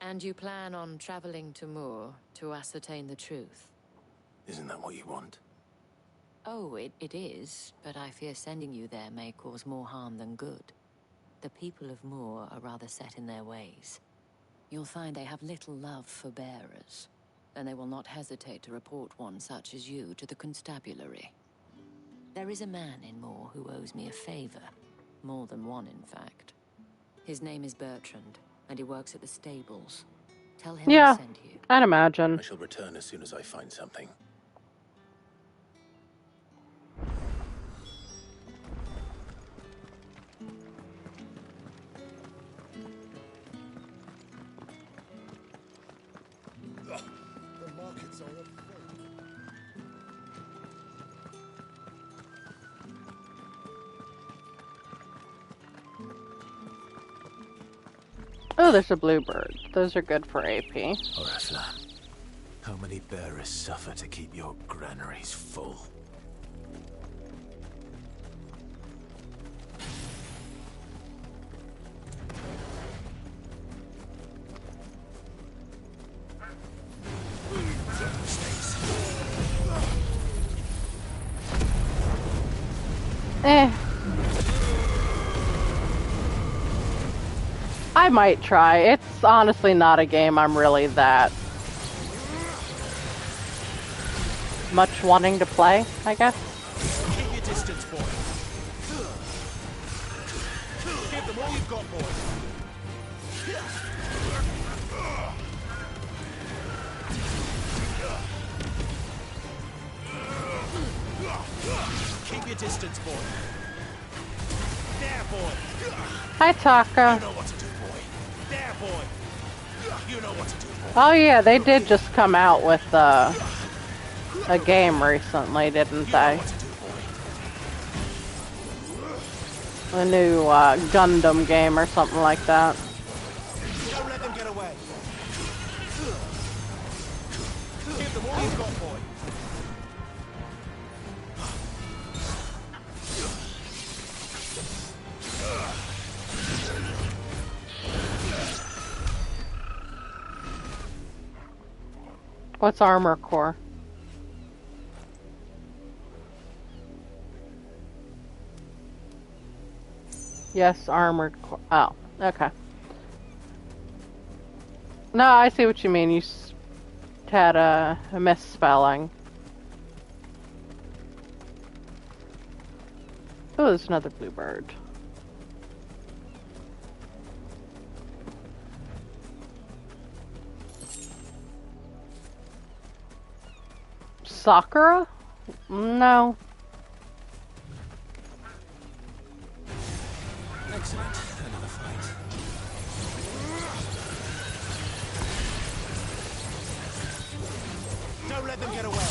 And you plan on traveling to Moor to ascertain the truth? Isn't that what you want? Oh, it is, but I fear sending you there may cause more harm than good. The people of Moor are rather set in their ways. You'll find they have little love for bearers, and they will not hesitate to report one such as you to the constabulary. There is a man in Moor who owes me a favor. More than one, in fact. His name is Bertrand, and he works at the stables. Tell him I sent you. I'd imagine. I shall return as soon as I find something. The markets are up. oh, there's a bluebird. Those are good for AP. Oriflamme, how many bearers suffer to keep your granaries full? I might try. It's honestly not a game I'm really that much wanting to play, I guess. Keep your distance, boy. Give them all you've got, boy. Keep your distance, boy. There, boy. Hi, Taka. You know what to do, boy. There, boy. You know what to do, boy. Oh yeah, they did just come out with a game recently, didn't they? A new Gundam game or something like that. Don't let them get away. Give them all you've got, boy. What's armor core? Yes, armored core. Oh, okay. No, I see what you mean. You had a misspelling. Oh, there's another bluebird. Sakura? No. Excellent. Another fight. Don't let them get away.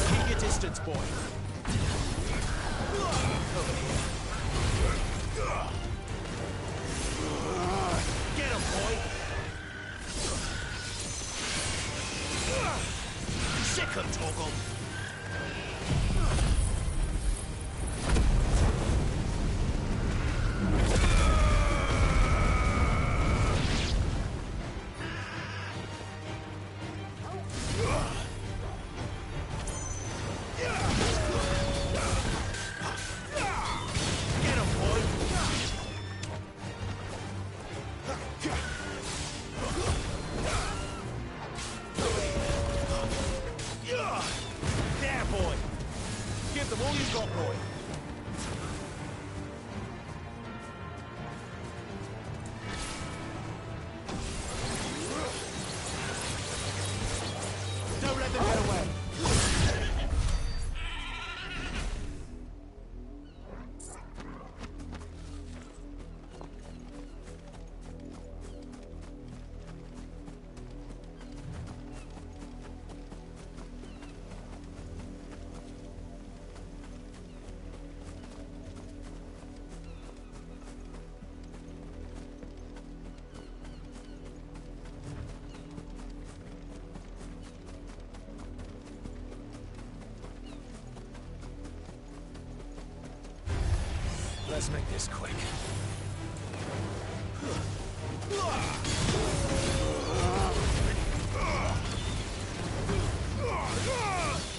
Keep your distance, boy. Over here. Get him, boy. Sick him, Torgal. Let's make this quick.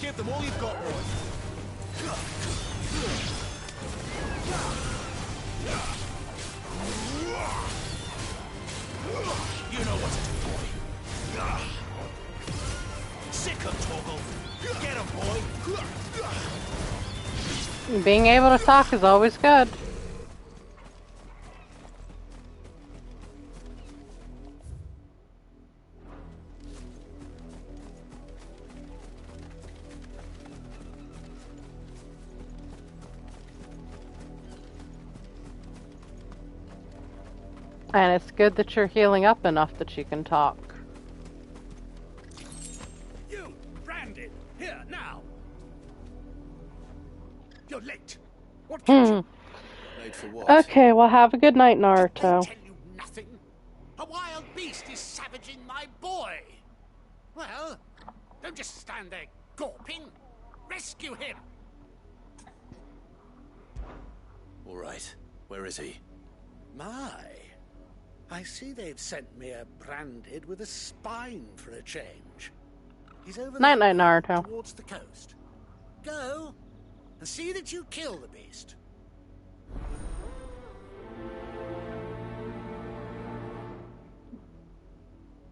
Give them all you've got, boy. You know what to do, boy. Sick him, Torgal. Get him, boy. Being able to talk is always good. And it's good that you're healing up enough that you can talk. You, branded, here, now. You're late. What kept you? Late for what? Okay, well have a good night, Naruto. Tell you nothing. A wild beast is savaging my boy. Well, don't just stand there gawping. Rescue him. All right. Where is he? My. I see they've sent me a branded with a spine for a change. He's over Night, there, night, Naruto. towards the coast. Go and see that you kill the beast.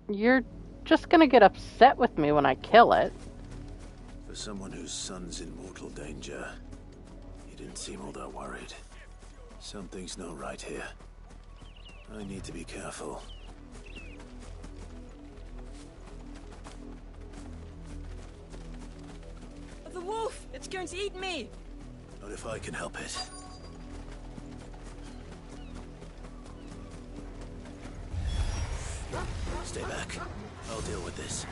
You're just gonna get upset with me when I kill it. For someone whose son's in mortal danger, he didn't seem all that worried. Something's not right here. I need to be careful. The wolf! It's going to eat me! Not if I can help it. Stay back. I'll deal with this.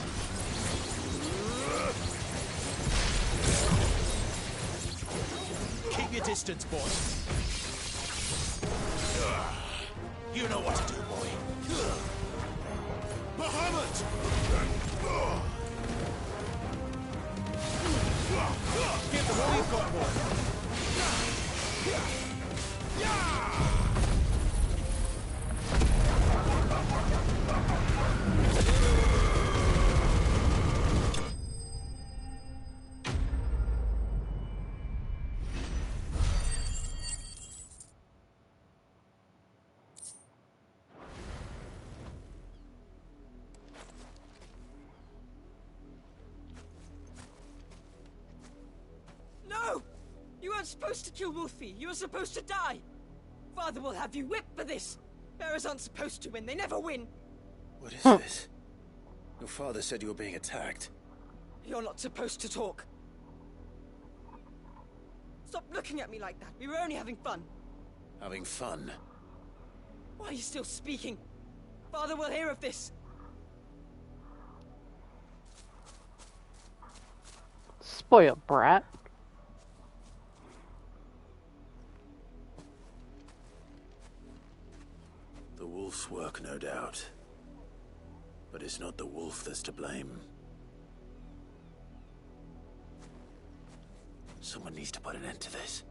Keep your distance, boy. You know what to do, boy. Bahamut! Give them all you've got, boy. supposed to kill Wolfie. You were supposed to die. Father will have you whipped for this. Bearers aren't supposed to win. They never win. What is this? Your father said you were being attacked. You're not supposed to talk. Stop looking at me like that. We were only having fun. Having fun? Why are you still speaking? Father will hear of this. Spoiled brat. The wolf's work, no doubt. But it's not the wolf that's to blame. Someone needs to put an end to this,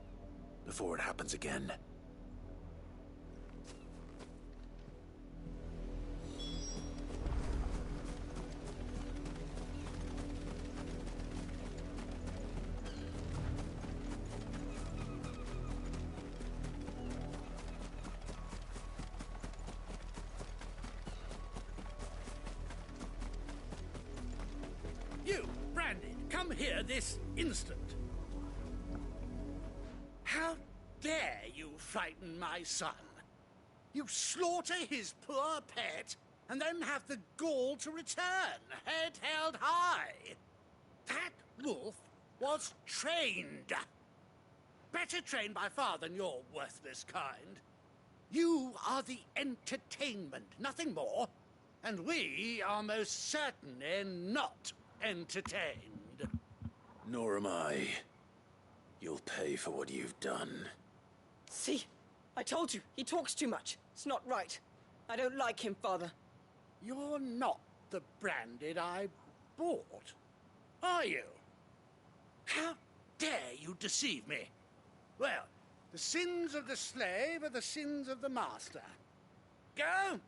before it happens again. You, Brandy, come here this instant. How dare you frighten my son? You slaughter his poor pet, and then have the gall to return, head held high. That wolf was trained. Better trained by far than your worthless kind. You are the entertainment, nothing more. And we are most certainly not entertained. Nor am I. You'll pay for what you've done. See? I told you. He talks too much. It's not right. I don't like him, Father. You're not the Branded I bought, are you? How dare you deceive me? Well, the sins of the slave are the sins of the master. Go!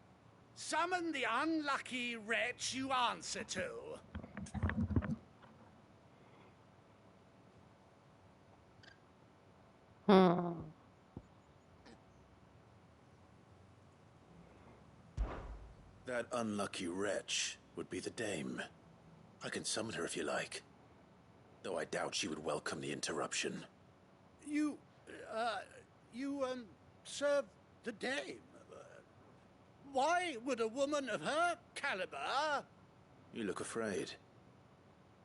Summon the unlucky wretch you answer to. That unlucky wretch would be the dame. I can summon her if you like. Though I doubt she would welcome the interruption. You serve the dame. Why would a woman of her caliber... You look afraid.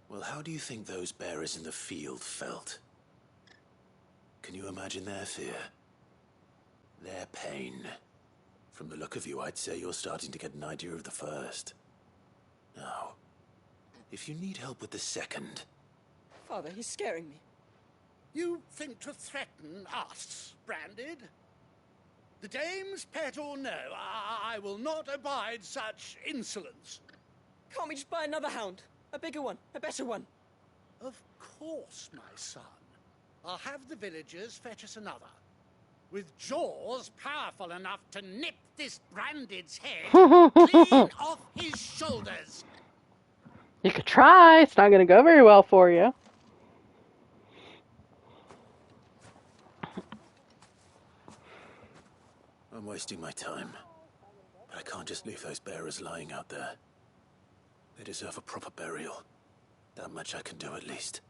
Well, how do you think those bearers in the field felt? Can you imagine their fear? Their pain? From the look of you, I'd say you're starting to get an idea of the first. Now, if you need help with the second... Father, he's scaring me. You think to threaten us, Branded? The dame's pet or no, I will not abide such insolence. Can't we just buy another hound? A bigger one, a better one. Of course, my son. I'll have the villagers fetch us another. With jaws powerful enough to nip this Branded's head clean off his shoulders. You could try. It's not going to go very well for you. I'm wasting my time. But I can't just leave those bearers lying out there. They deserve a proper burial. That much I can do at least.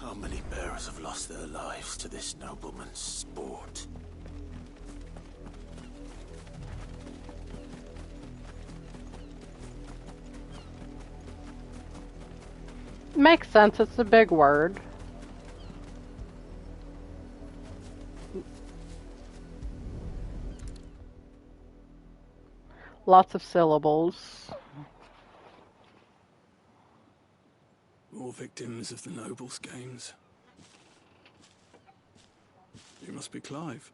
How many bearers have lost their lives to this nobleman's sport? Makes sense. It's a big word. Lots of syllables. More victims of the nobles' games. You must be Clive.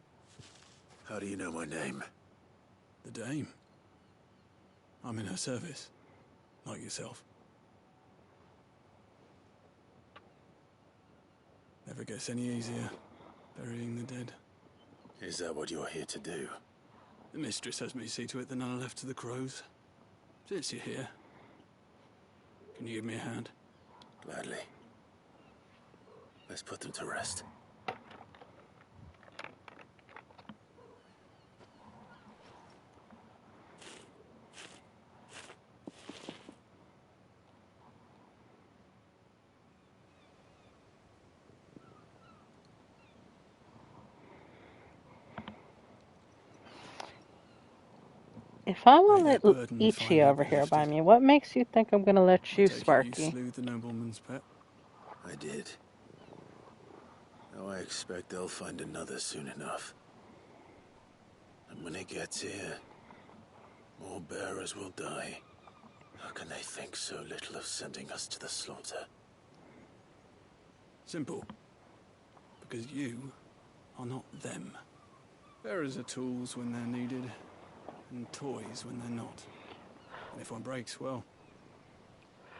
How do you know my name? The Dame. I'm in her service, like yourself. Never gets any easier, burying the dead. Is that what you're here to do? The mistress has me see to it that none are left to the crows. Since you're here, can you give me a hand? Gladly. Let's put them to rest. If I will May their let burden Ichi finally over be here by lifted. me, what makes you think I'm gonna let you, Take it you Sparky? slew the nobleman's pet. I did. Now I expect they'll find another soon enough. And when it gets here, more bearers will die. How can they think so little of sending us to the slaughter? Simple. Because you are not them. Bearers are tools when they're needed, and toys when they're not. And if one breaks, well,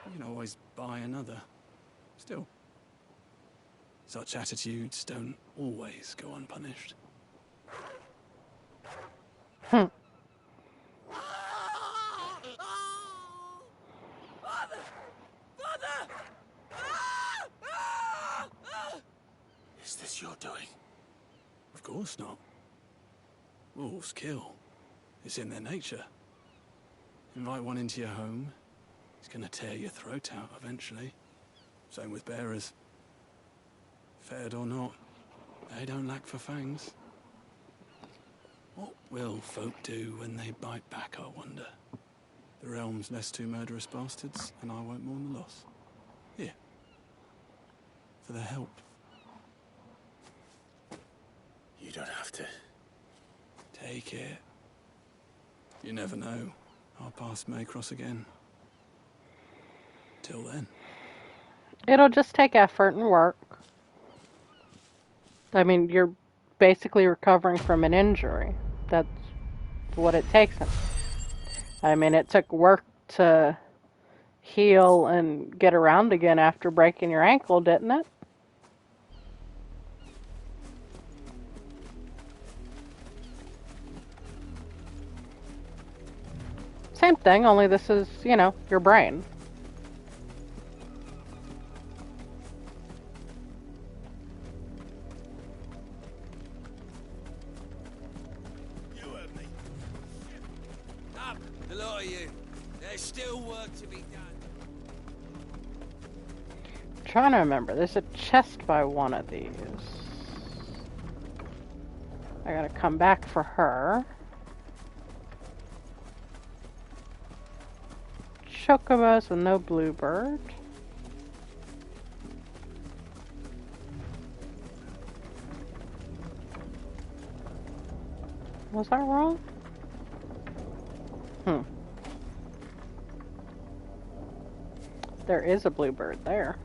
you can always buy another. Still, such attitudes don't always go unpunished. Hmm. Father! Father! Is this your doing? Of course not. Wolves kill. It's in their nature. Invite one into your home, he's gonna tear your throat out eventually. Same with bearers. Fed or not, they don't lack for fangs. What will folk do when they bite back, I wonder? The realm's less two murderous bastards, and I won't mourn the loss. Here. For their help. You don't have to. Take it. You never know. Our paths may cross again. Till then. It'll just take effort and work. I mean, you're basically recovering from an injury. That's what it takes. I mean, it took work to heal and get around again after breaking your ankle, didn't it? Same thing, only this is, you know, your brain. Up, a lot of you. There's still work to be done. I'm trying to remember. There's a chest by one of these. I gotta come back for her. Chocobos and no bluebird. Was I wrong? There is a bluebird there.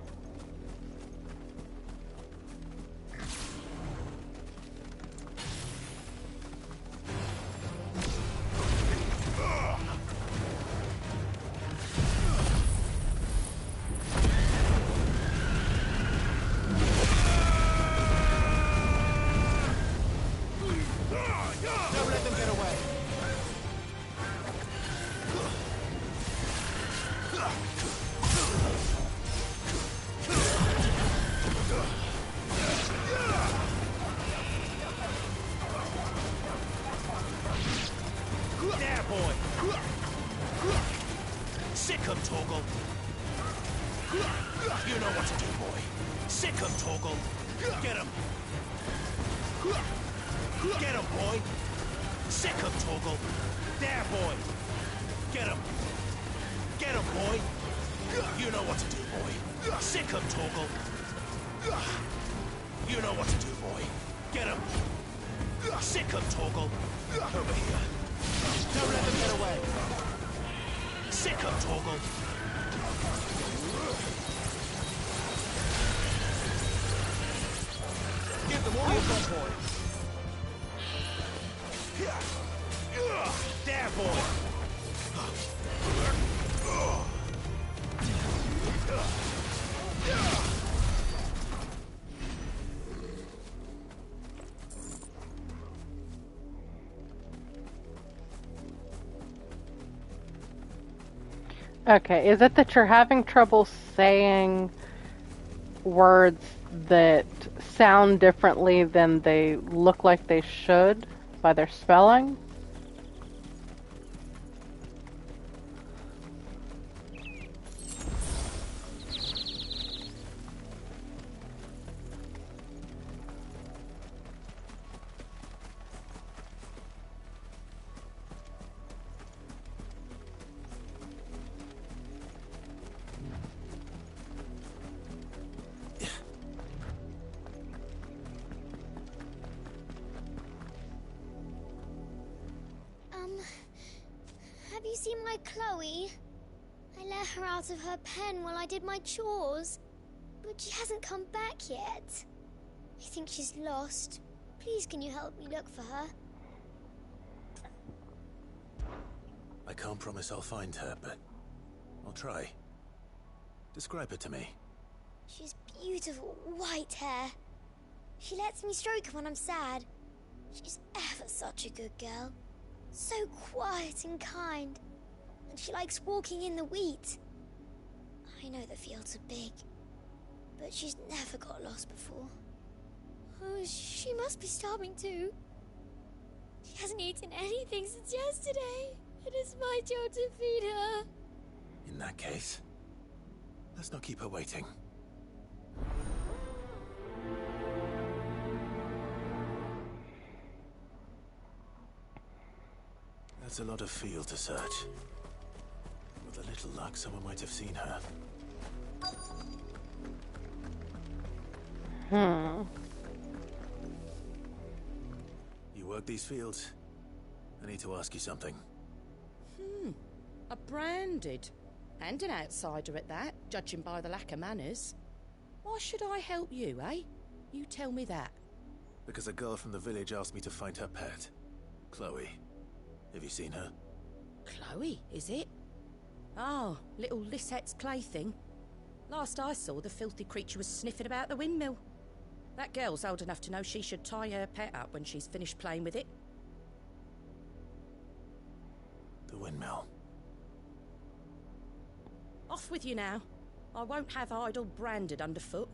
Don't let them get away. There, boy. Sick 'em, Torgal. You know what to do, boy. Sick 'em, Torgal. Get 'em. Get 'em, boy. Sick 'em, Torgal. There, boy. Get 'em. Get 'em, boy. You know what to do, boy. Sick 'em, Torgal. You know what to do, boy. Get 'em. Sick 'em, Torgal. Over here. Don't let them get away. Sick 'em, Torgal. Give them all you've got, boy. There, boy. Okay, is it that you're having trouble saying words that sound differently than they look like they should by their spelling? Have you seen my Chloe? I let her out of her pen while I did my chores, but she hasn't come back yet. I think she's lost. Please, can you help me look for her? I can't promise I'll find her, but I'll try. Describe her to me. She's beautiful white hair. She lets me stroke her when I'm sad. She's ever such a good girl. So quiet and kind. And she likes walking in the wheat. I know the fields are big, but she's never got lost before. Oh, she must be starving too. She hasn't eaten anything since yesterday. It is my job to feed her. In that case, let's not keep her waiting. That's a lot of field to search. With a little luck, someone might have seen her. You work these fields? I need to ask you something. A branded. And an outsider at that, judging by the lack of manners. Why should I help you, eh? You tell me that. Because a girl from the village asked me to find her pet. Chloe. Have you seen her? Chloe, is it? Oh, little Lisette's plaything. Last I saw, the filthy creature was sniffing about the windmill. That girl's old enough to know she should tie her pet up when she's finished playing with it. The windmill. Off with you now. I won't have idle branded underfoot.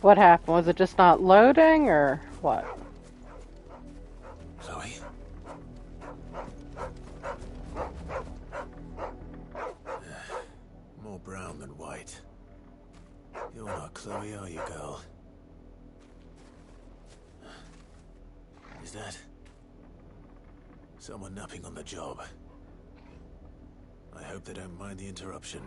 What happened? Was it just not loading, or what? Chloe? More brown than white. You're not Chloe, are you, girl? Is that someone napping on the job? I hope they don't mind the interruption.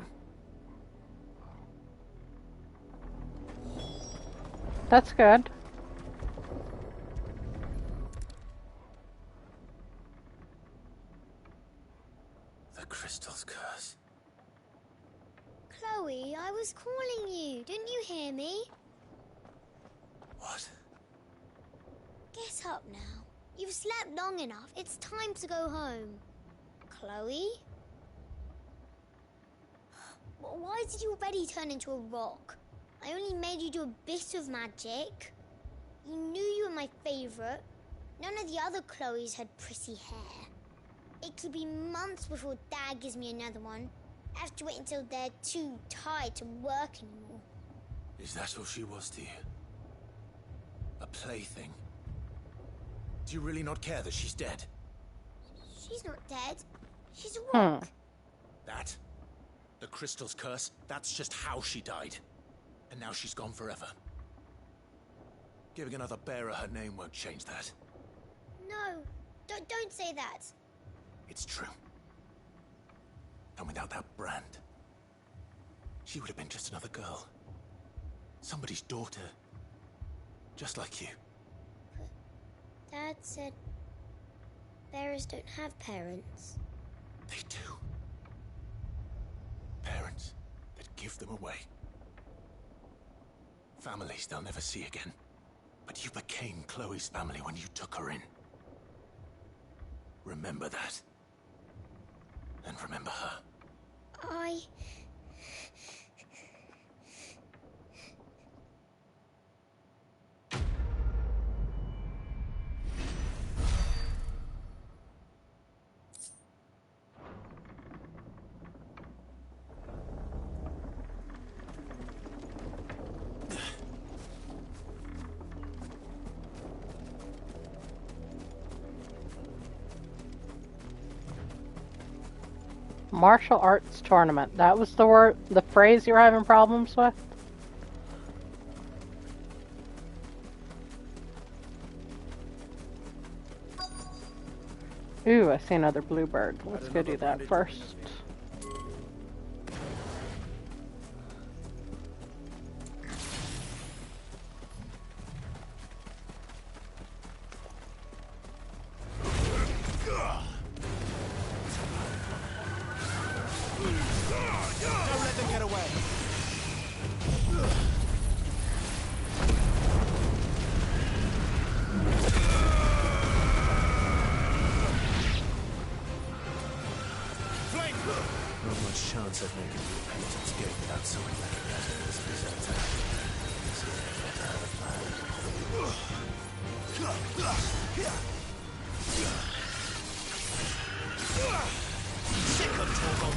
That's good. The crystal's curse. Chloe, I was calling you. Didn't you hear me? What? Get up now. You've slept long enough. It's time to go home. Chloe? Why did you already turn into a rock? I only made you do a bit of magic. You knew you were my favourite. None of the other Chloes had pretty hair. It could be months before Dad gives me another one. I have to wait until they're too tired to work anymore. Is that all she was to you? A plaything? Do you really not care that she's dead? She's not dead. She's a rock. That? The crystal's curse? That's just how she died. And now she's gone forever. Giving another bearer her name won't change that. No, don't say that. It's true. And without that brand, she would have been just another girl. Somebody's daughter. Just like you. But Dad said bearers don't have parents. They do. Parents that give them away. Families they'll never see again. But you became Chloe's family when you took her in. Remember that. And remember her. Martial arts tournament. That was the phrase you were having problems with? Ooh, I see another bluebird. Let's go do that first. Don't let them get away. Not much chance I'd make it to the Patriots gate without someone recognizing this result. So I better have a plan. Sick of Torgal.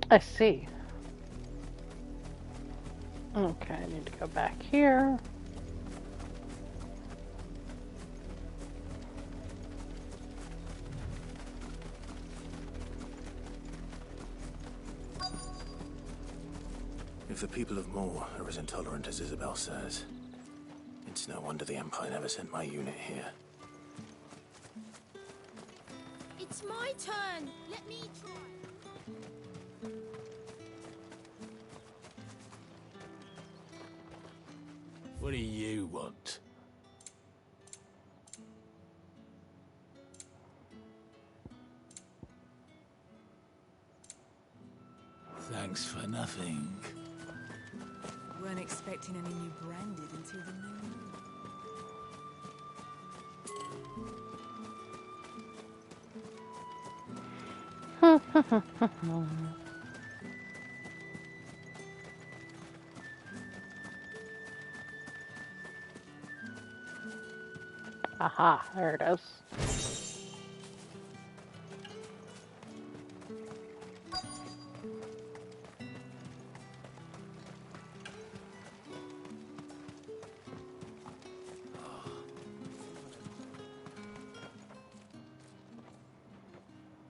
I see. Okay, I need to go back here. If the people of Moor are as intolerant as Isabel says, it's no wonder the Empire never sent my unit here. It's my turn. Let me try. What do you want? Thanks for nothing. Weren't expecting any new branded until the new moon. Aha, there it is.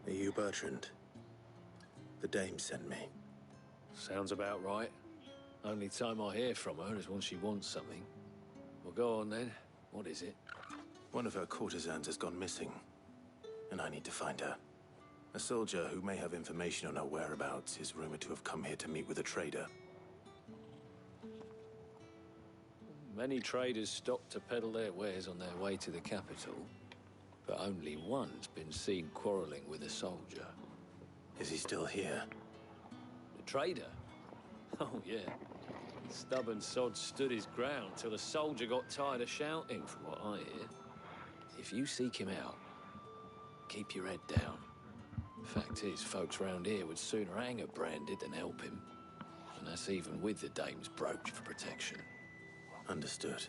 Are you Bertrand? The dame sent me. Sounds about right. Only time I hear from her is when she wants something. Well, go on then. What is it? One of her courtesans has gone missing, and I need to find her. A soldier who may have information on her whereabouts is rumored to have come here to meet with a trader. Many traders stop to peddle their wares on their way to the capital, but only one's been seen quarreling with a soldier. Is he still here? The trader? Oh, yeah. Stubborn sod stood his ground till the soldier got tired of shouting, from what I hear. If you seek him out, keep your head down. Fact is, folks round here would sooner hang a branded than help him. And that's even with the dame's brooch for protection. Understood.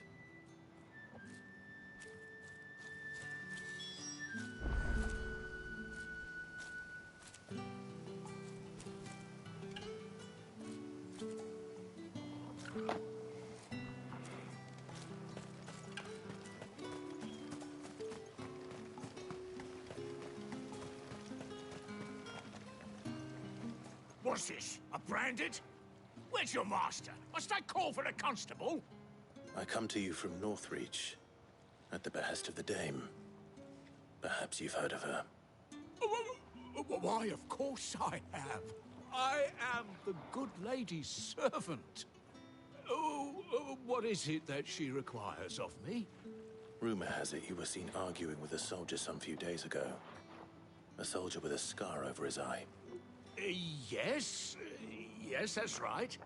What's this? A branded? Where's your master? Must I call for the constable? I come to you from Northreach, at the behest of the dame. Perhaps you've heard of her. Why, of course I have. I am the good lady's servant. What is it that she requires of me? Rumor has it you were seen arguing with a soldier some few days ago. A soldier with a scar over his eye. Yes, that's right.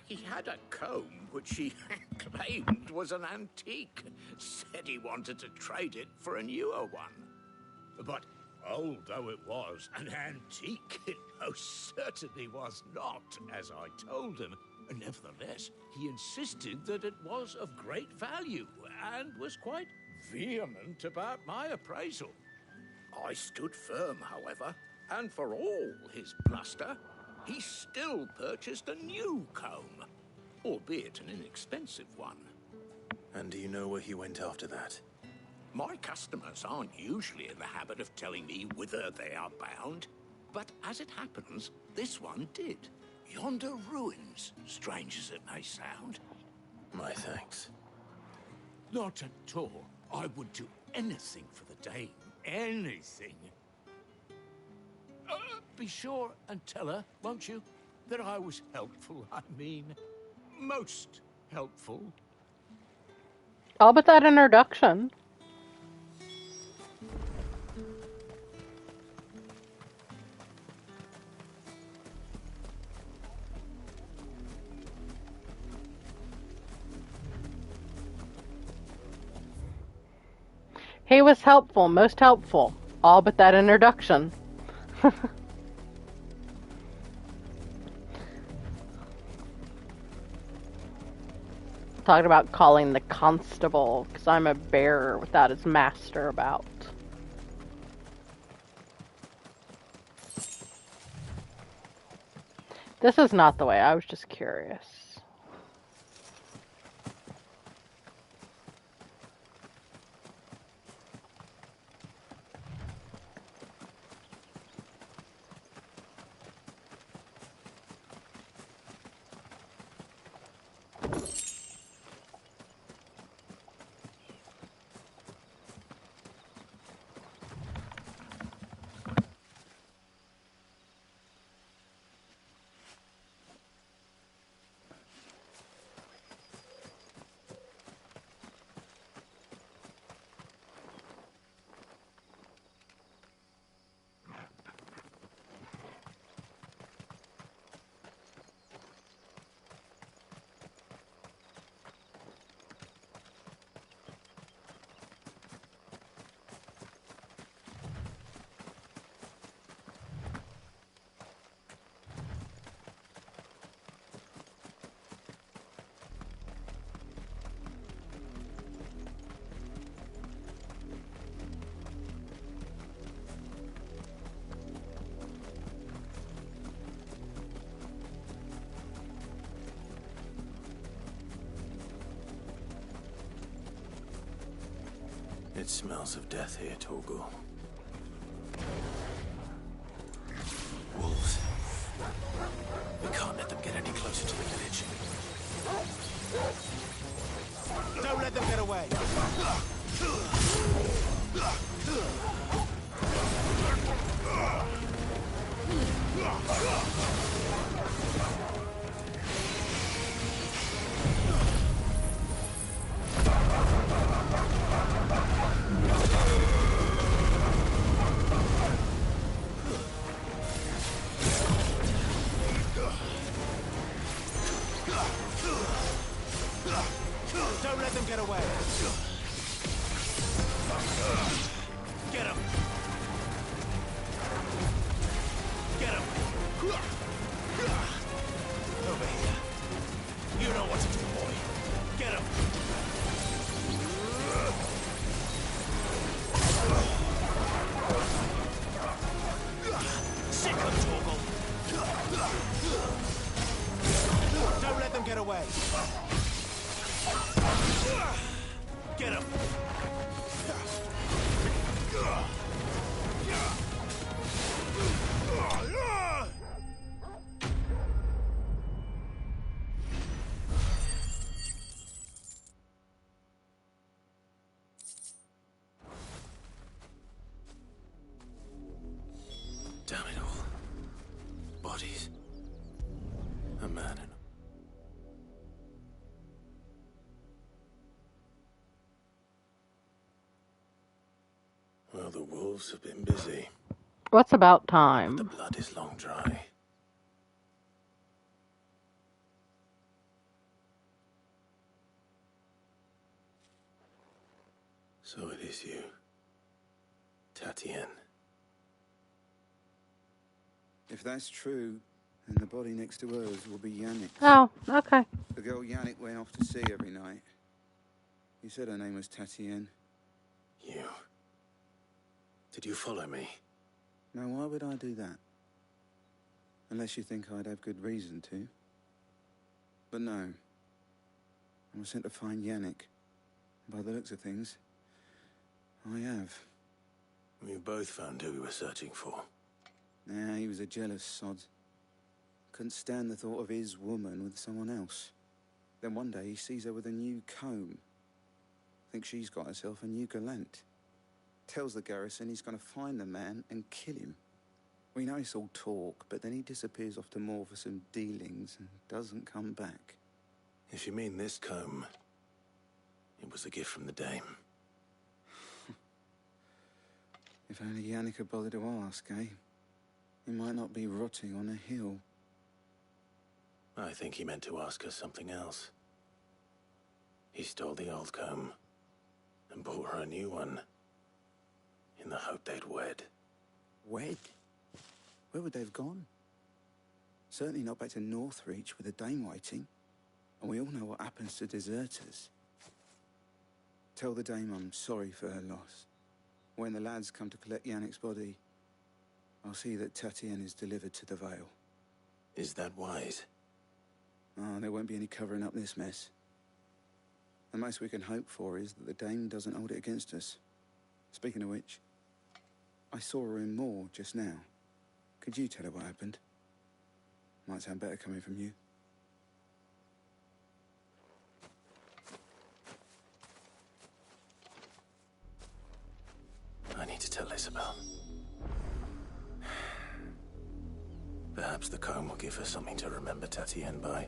He had a comb which he claimed was an antique. Said he wanted to trade it for a newer one. But old though it was, an antique it most certainly was not, as I told him. Nevertheless, he insisted that it was of great value and was quite vehement about my appraisal. I stood firm, however, and for all his bluster, he still purchased a new comb, albeit an inexpensive one. And do you know where he went after that? My customers aren't usually in the habit of telling me whither they are bound, but as it happens, this one did. Yonder ruins, strange as it may sound. My thanks. Not at all. I would do anything for the dame. Anything. be sure and tell her, won't you, that I was helpful. I mean, most helpful. All but that introduction. He was helpful, most helpful. All but that introduction. Talking about calling the constable, because I'm a bearer without his master about. This is not the way, I was just curious. It smells of death here, Torgal. Wolves. We can't let them get any closer to the village. Don't let them get away. Don't let them get away. Get him. Get him. Over here. You know what to do, boy. Get him. Sick of Torgal. Don't let them get away. Get him! Damn it all. Bodies. A man and well, the wolves have been busy. What's about The time? blood is long dry. So it is you, Tatienne. If that's true, then the body next to hers will be Yannick's. Oh, okay. The girl Yannick went off to sea every night. He said her name was Tatienne. You. Did you follow me? Now, why would I do that? Unless you think I'd have good reason to. But no. I was sent to find Yannick. By the looks of things, I have. We both found who we were searching for. Nah, he was a jealous sod. Couldn't stand the thought of his woman with someone else. Then one day he sees her with a new comb. Thinks she's got herself a new gallant. Tells the garrison he's going to find the man and kill him. We know it's all talk, but then he disappears off to more for some dealings and doesn't come back. If you mean this comb, it was a gift from the dame. If only Yannick had bothered to ask, eh? He might not be rotting on a hill. I think he meant to ask her something else. He stole the old comb and bought her a new one in the hope they'd wed. Wed? Where would they have gone? Certainly not back to Northreach with a dame waiting. And we all know what happens to deserters. Tell the dame I'm sorry for her loss. When the lads come to collect Yannick's body, I'll see that Tatienne is delivered to the Vale. Is that wise? Oh, there won't be any covering up this mess. The most we can hope for is that the dame doesn't hold it against us. Speaking of which, I saw her in Moor just now. Could you tell her what happened? Might sound better coming from you. I need to tell Isabel. Perhaps the comb will give her something to remember Tatienne by.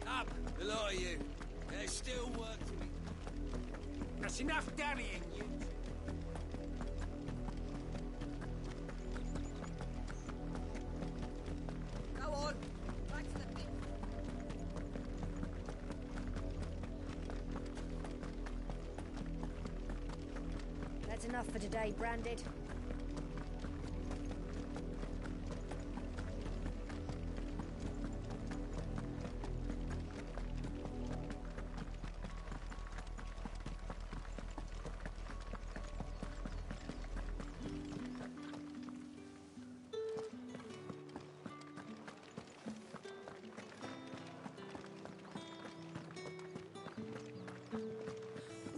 Up, the lot of you. There's still work to be. That's enough damning, you. Go on. Back to the pit. That's enough for today, Branded.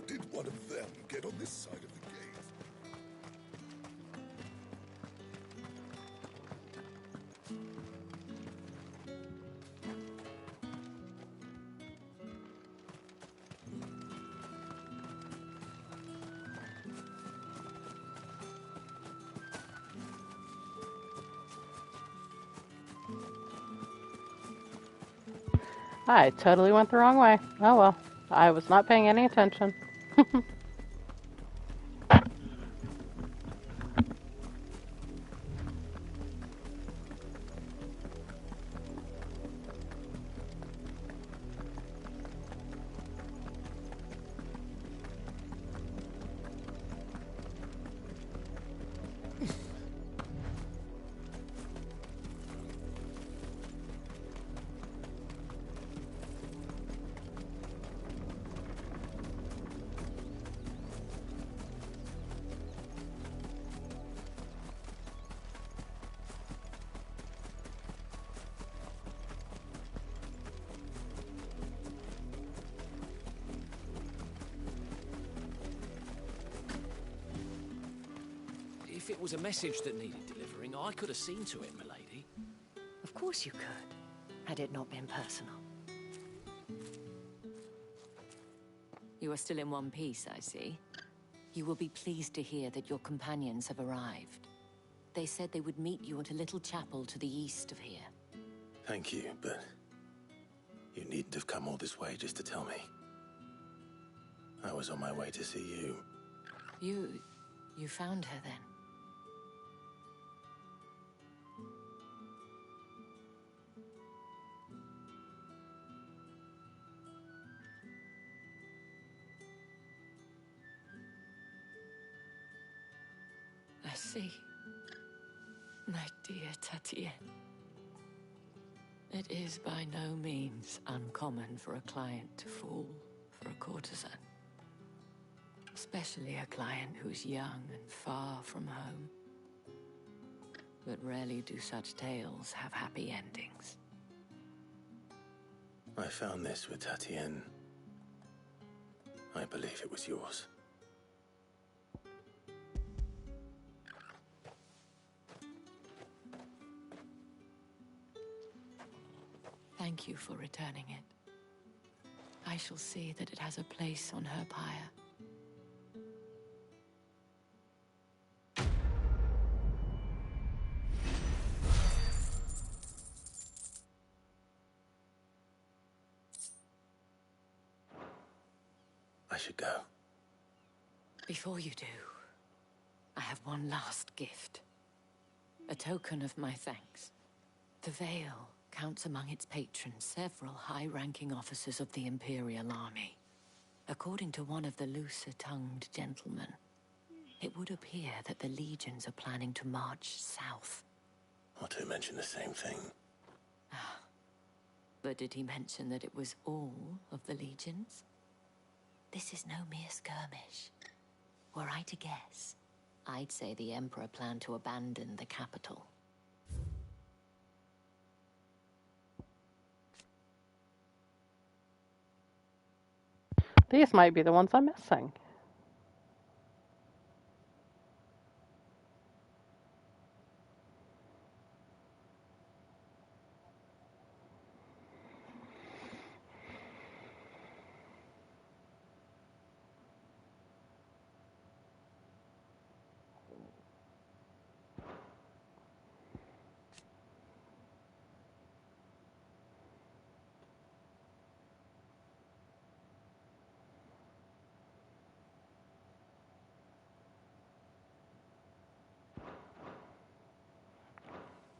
Did one of them get on this side of the gate? I totally went the wrong way. Oh well. I was not paying any attention. If it was a message that needed delivering, I could have seen to it, milady. Of course you could, had it not been personal. You are still in one piece, I see. You will be pleased to hear that your companions have arrived. They said they would meet you at a little chapel to the east of here. Thank you, but you needn't have come all this way just to tell me. I was on my way to see you. You found her then? I see. My dear Tatienne. It is by no means uncommon for a client to fall for a courtesan. Especially a client who's young and far from home. but rarely do such tales have happy endings. I found this with Tatienne. I believe it was yours. Thank you for returning it. I shall see that it has a place on her pyre. I should go. Before you do, I have one last gift. A token of my thanks. The Vale counts among its patrons several high-ranking officers of the Imperial Army. According to one of the looser-tongued gentlemen, it would appear that the legions are planning to march south. Otto mentioned the same thing. But did he mention that it was all of the legions? This is no mere skirmish. Were I to guess, I'd say the Emperor planned to abandon the capital. These might be the ones I'm missing.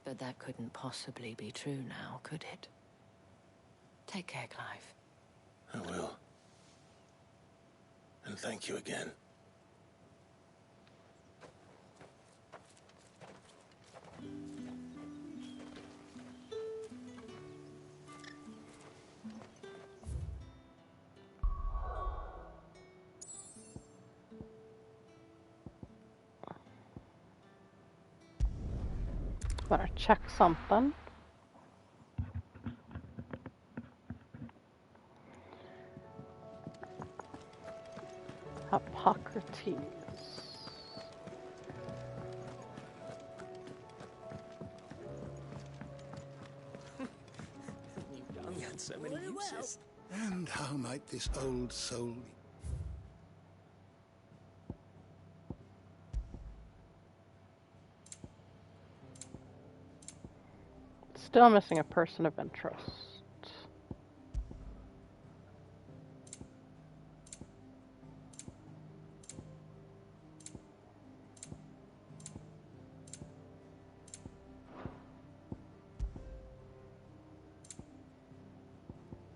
But that couldn't possibly be true now, could it? Take care, Clive. I will. And thank you again. Better check something. Hippocrates. You had so many uses. And how might this old soul... Still missing a person of interest.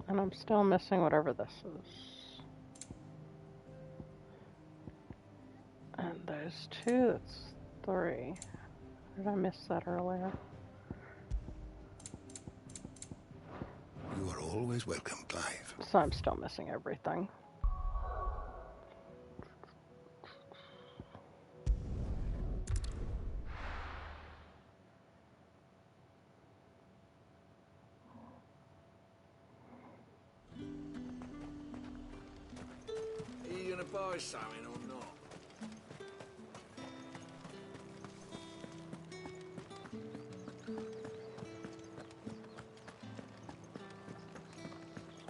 And I'm still missing whatever this is. And there's two, that's three. Did I miss that earlier? You are always welcome, Clive. So I'm still missing everything. Are you gonna buy something or not?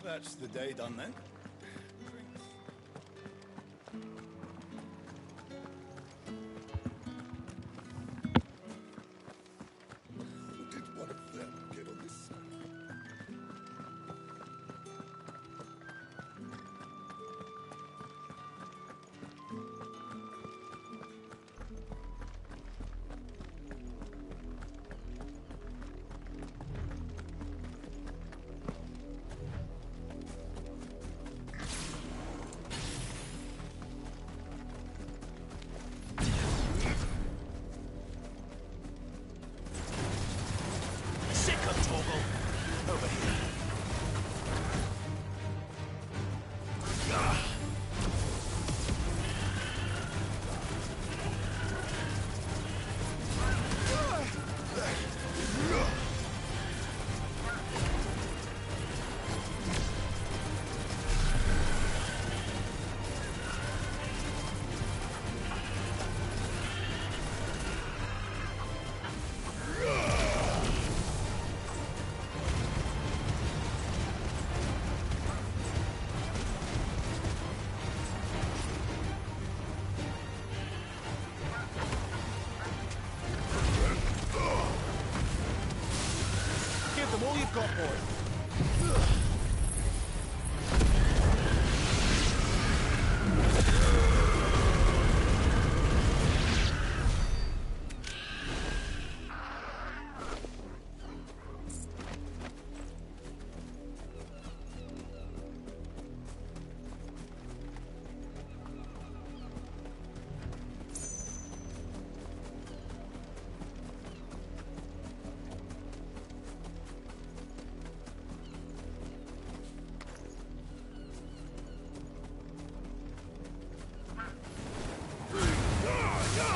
That's the day done then. Did one of them get on this side? them all you've got, boy.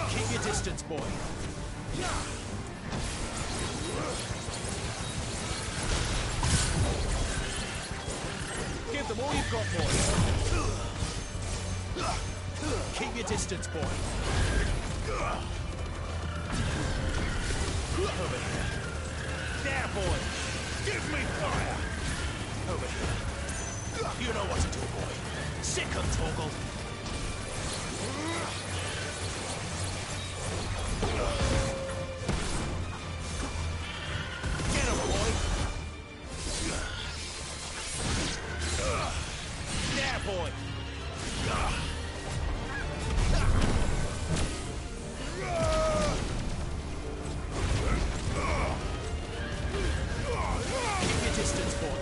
Keep your distance, boy. Give them all you've got, boy. Keep your distance, boy. Over here. There, boy. Give me fire. Over here. You know what to do, boy. Sick 'em, Torgal. Get him, boy! There, boy! Keep your distance, boy.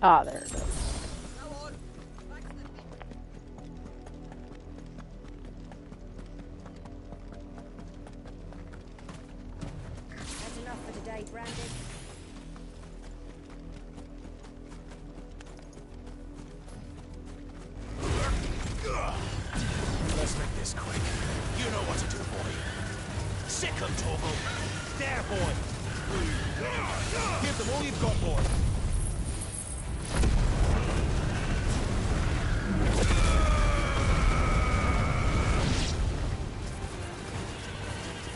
Ah, there it is. That's enough for today, Brandon. Let's make this quick. You know what to do, boy. Sick 'em, Torgal. There, boy. Give them all you've got, boy.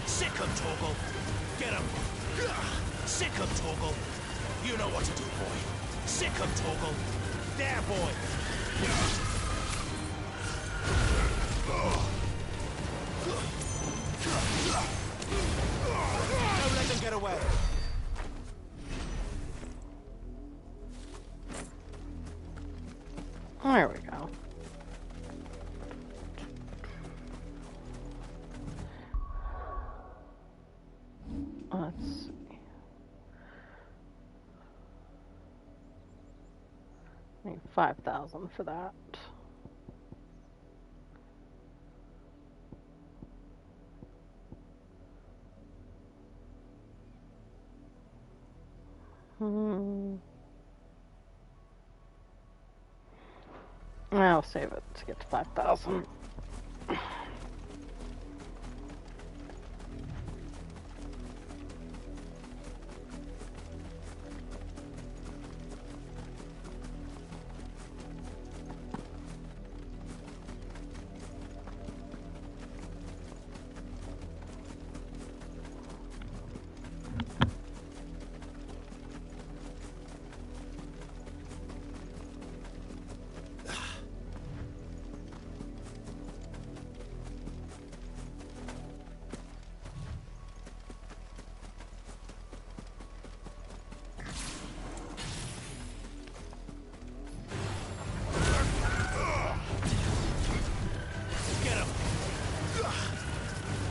Sick 'em, Torgal. Get 'em. Sick 'em, Torgal. You know what to do, boy. Sick 'em, Torgal. There, boy. Don't let them get away. There we go. Let's see. I need 5,000 for that. I'll save it to get to 5,000.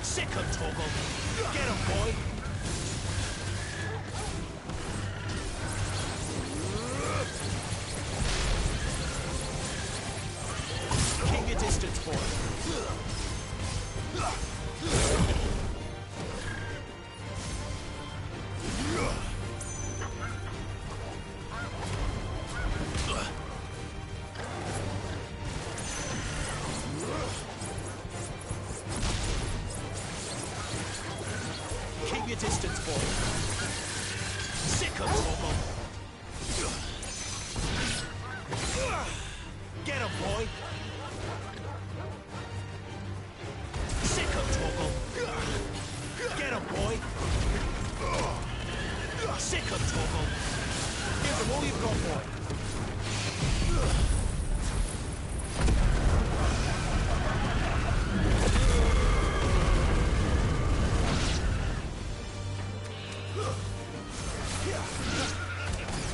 Sick 'em, Torgal. Get 'em, boy. Keep your distance, boy. Keep your distance, boy. Sick of trouble. Get him, boy. Sick of trouble. Get him, boy. Sick of trouble. Give him all you've got, boy.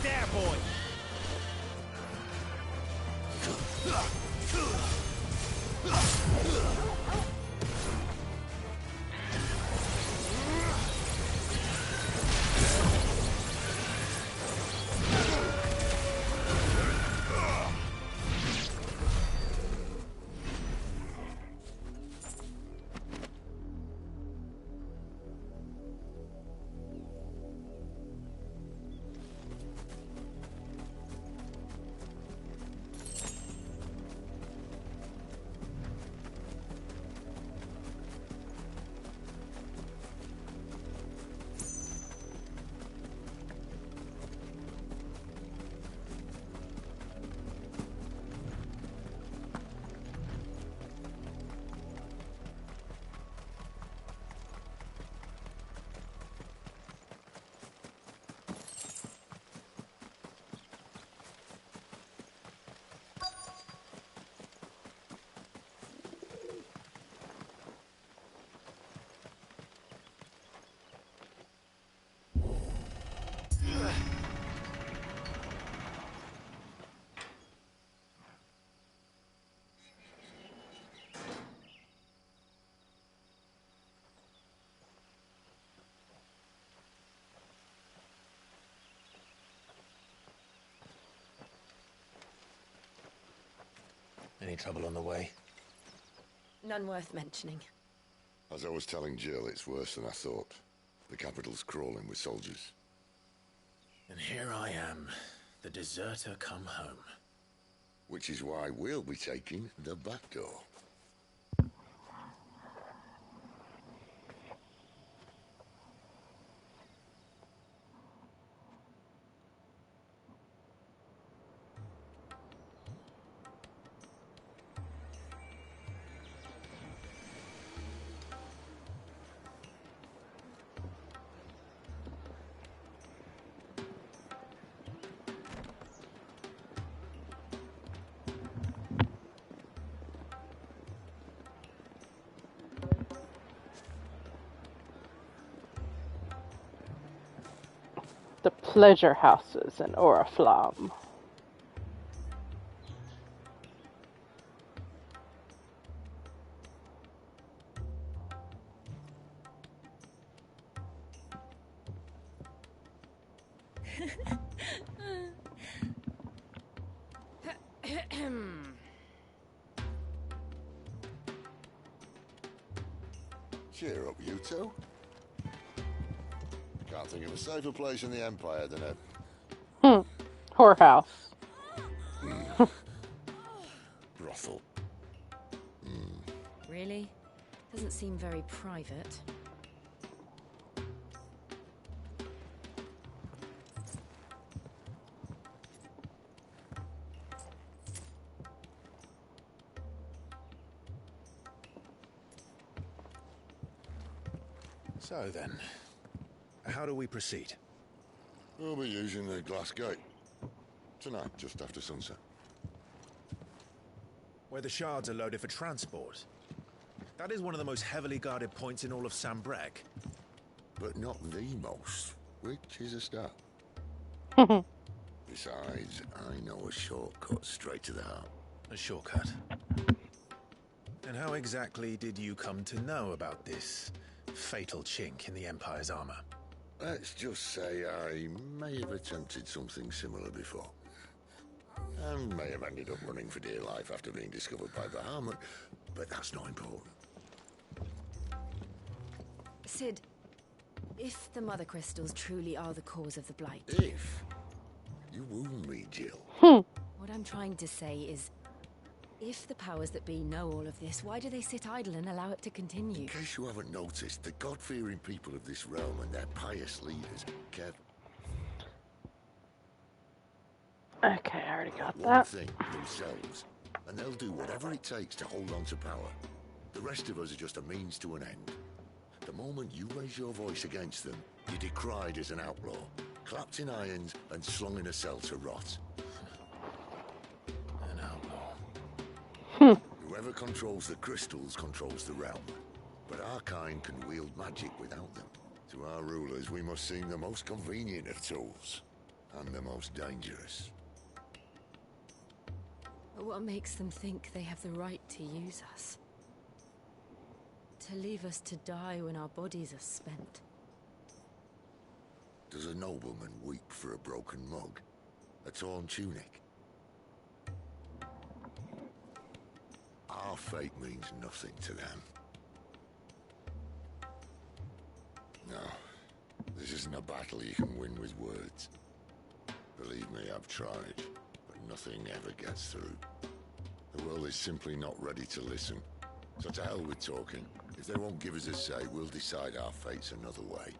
There, boy. Any trouble on the way? None worth mentioning. As I was telling Jill, it's worse than I thought. The capital's crawling with soldiers. And here I am, the deserter come home. Which is why we'll be taking the back door. The pleasure houses in Oriflamme. Cheer up, you two. Can't think of a safer place in the Empire than a... Whorehouse. brothel. Really? Doesn't seem very private. So then, how do we proceed? We'll be using the glass gate. Tonight, just after sunset. Where the shards are loaded for transport. That is one of the most heavily guarded points in all of Sambrec. But not the most, which is a start. Besides, I know a shortcut straight to the heart. A shortcut? And how exactly did you come to know about this fatal chink in the Empire's armor? Let's just say I may have attempted something similar before. And may have ended up running for dear life after being discovered by Bahamut, but that's not important. Sid, if the Mother Crystals truly are the cause of the Blight... If? You wound me, Jill. What I'm trying to say is, If the powers that be know all of this, why do they sit idle and allow it to continue? In case you haven't noticed, the God-fearing people of this realm and their pious leaders care Okay, I already got one that. thing, themselves, and they'll do whatever it takes to hold on to power. The rest of us are just a means to an end. The moment you raise your voice against them, you're decried as an outlaw, clapped in irons and slung in a cell to rot. An outlaw. Whoever controls the crystals controls the realm, but our kind can wield magic without them. To our rulers, we must seem the most convenient of tools, and the most dangerous. What makes them think they have the right to use us? To leave us to die when our bodies are spent? Does a nobleman weep for a broken mug? A torn tunic? Our fate means nothing to them. No, this isn't a battle you can win with words. Believe me, I've tried, but nothing ever gets through. The world is simply not ready to listen. So to hell with talking. If they won't give us a say, we'll decide our fates another way.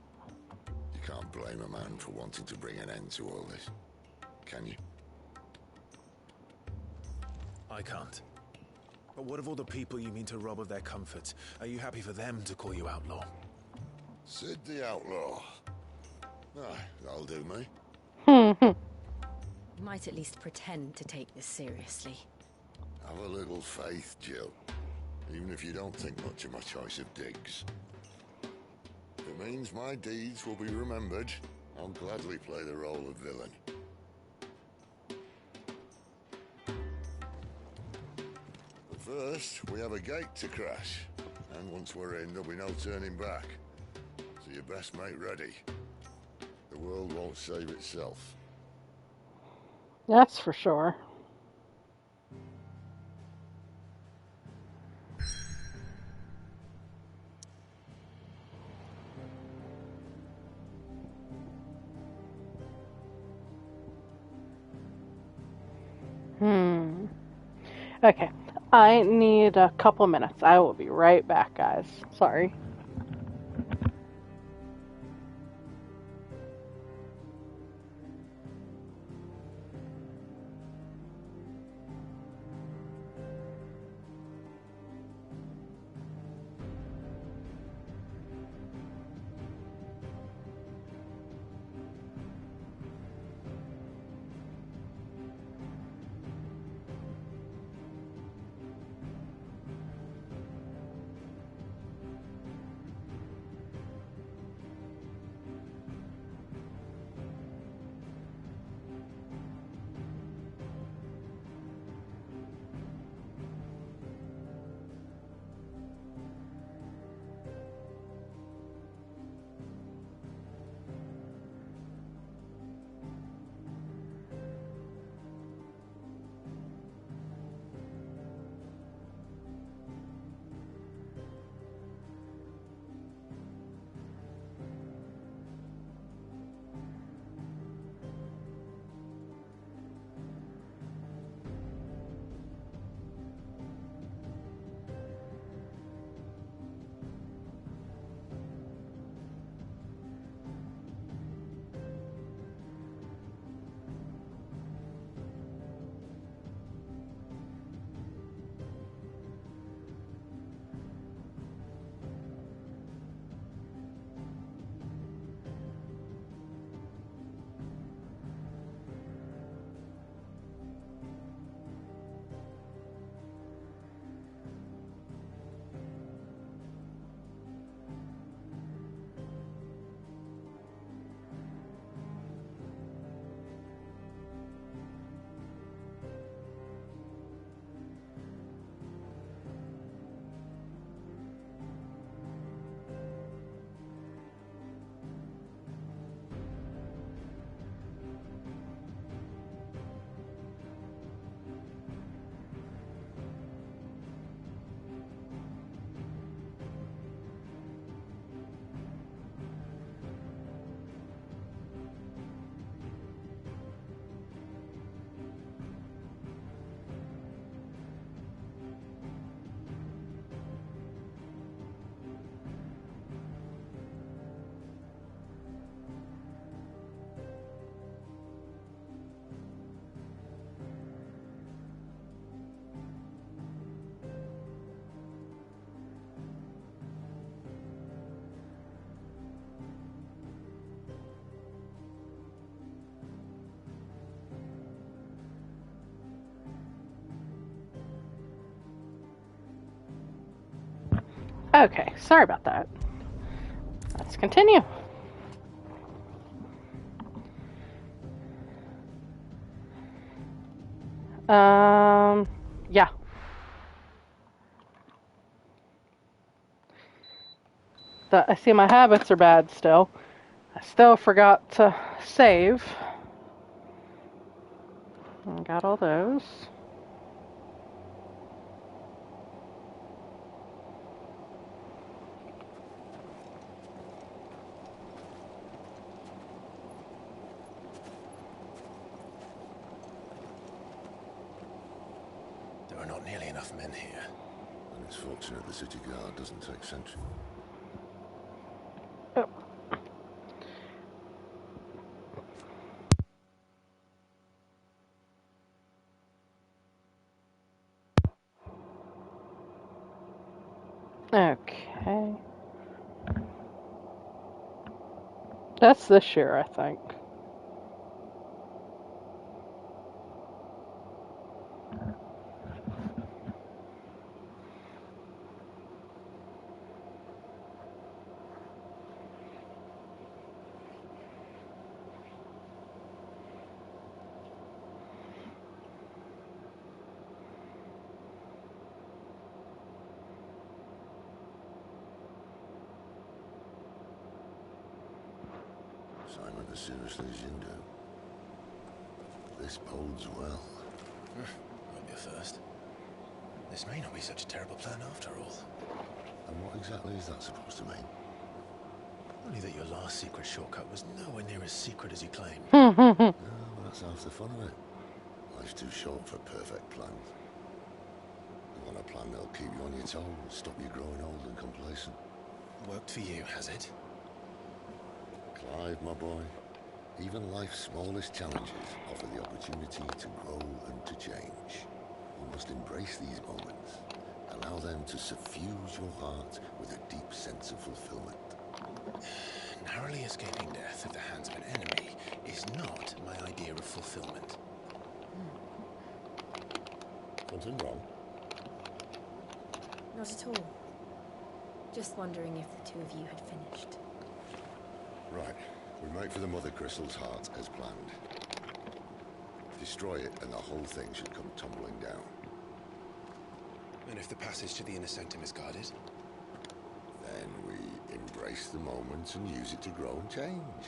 You can't blame a man for wanting to bring an end to all this, can you? I can't. But what of all the people you mean to rob of their comfort? Are you happy for them to call you outlaw? Sid the Outlaw. Ah, that'll do me. Might at least pretend to take this seriously. Have a little faith, Jill. Even if you don't think much of my choice of digs. If it means my deeds will be remembered, I'll gladly play the role of villain. But first, we have a gate to crash. And once we're in, there'll be no turning back. So you best make ready. The world won't save itself. That's for sure. Okay. I need a couple minutes. I will be right back, guys. Sorry. Okay, sorry about that. Let's continue. Yeah. I see my habits are bad still. I still forgot to save. I got all those. There are not nearly enough men here. And it's fortunate the city guard doesn't take sentry. Oh. Okay. That's this year, I think. Simon as seriously as Ng. This bodes well. Won't be a first. This may not be such a terrible plan after all. And what exactly is that supposed to mean? Only that your last secret shortcut was nowhere near as secret as you claim. Well, that's half the fun of it. Life's too short for perfect plans. You want a plan that'll keep you on your toes, stop you growing old and complacent. Worked for you, has it? Clive, my boy, even life's smallest challenges offer the opportunity to grow and to change. You must embrace these moments. Allow them to suffuse your heart with a deep sense of fulfillment. Narrowly escaping death at the hands of an enemy is not my idea of fulfillment. Something wrong? Not at all. Just wondering if the two of you had finished. Right. We make for the Mother Crystal's heart as planned. Destroy it and the whole thing should come tumbling down. And if the passage to the inner sanctum is guarded? Then we embrace the moment and use it to grow and change.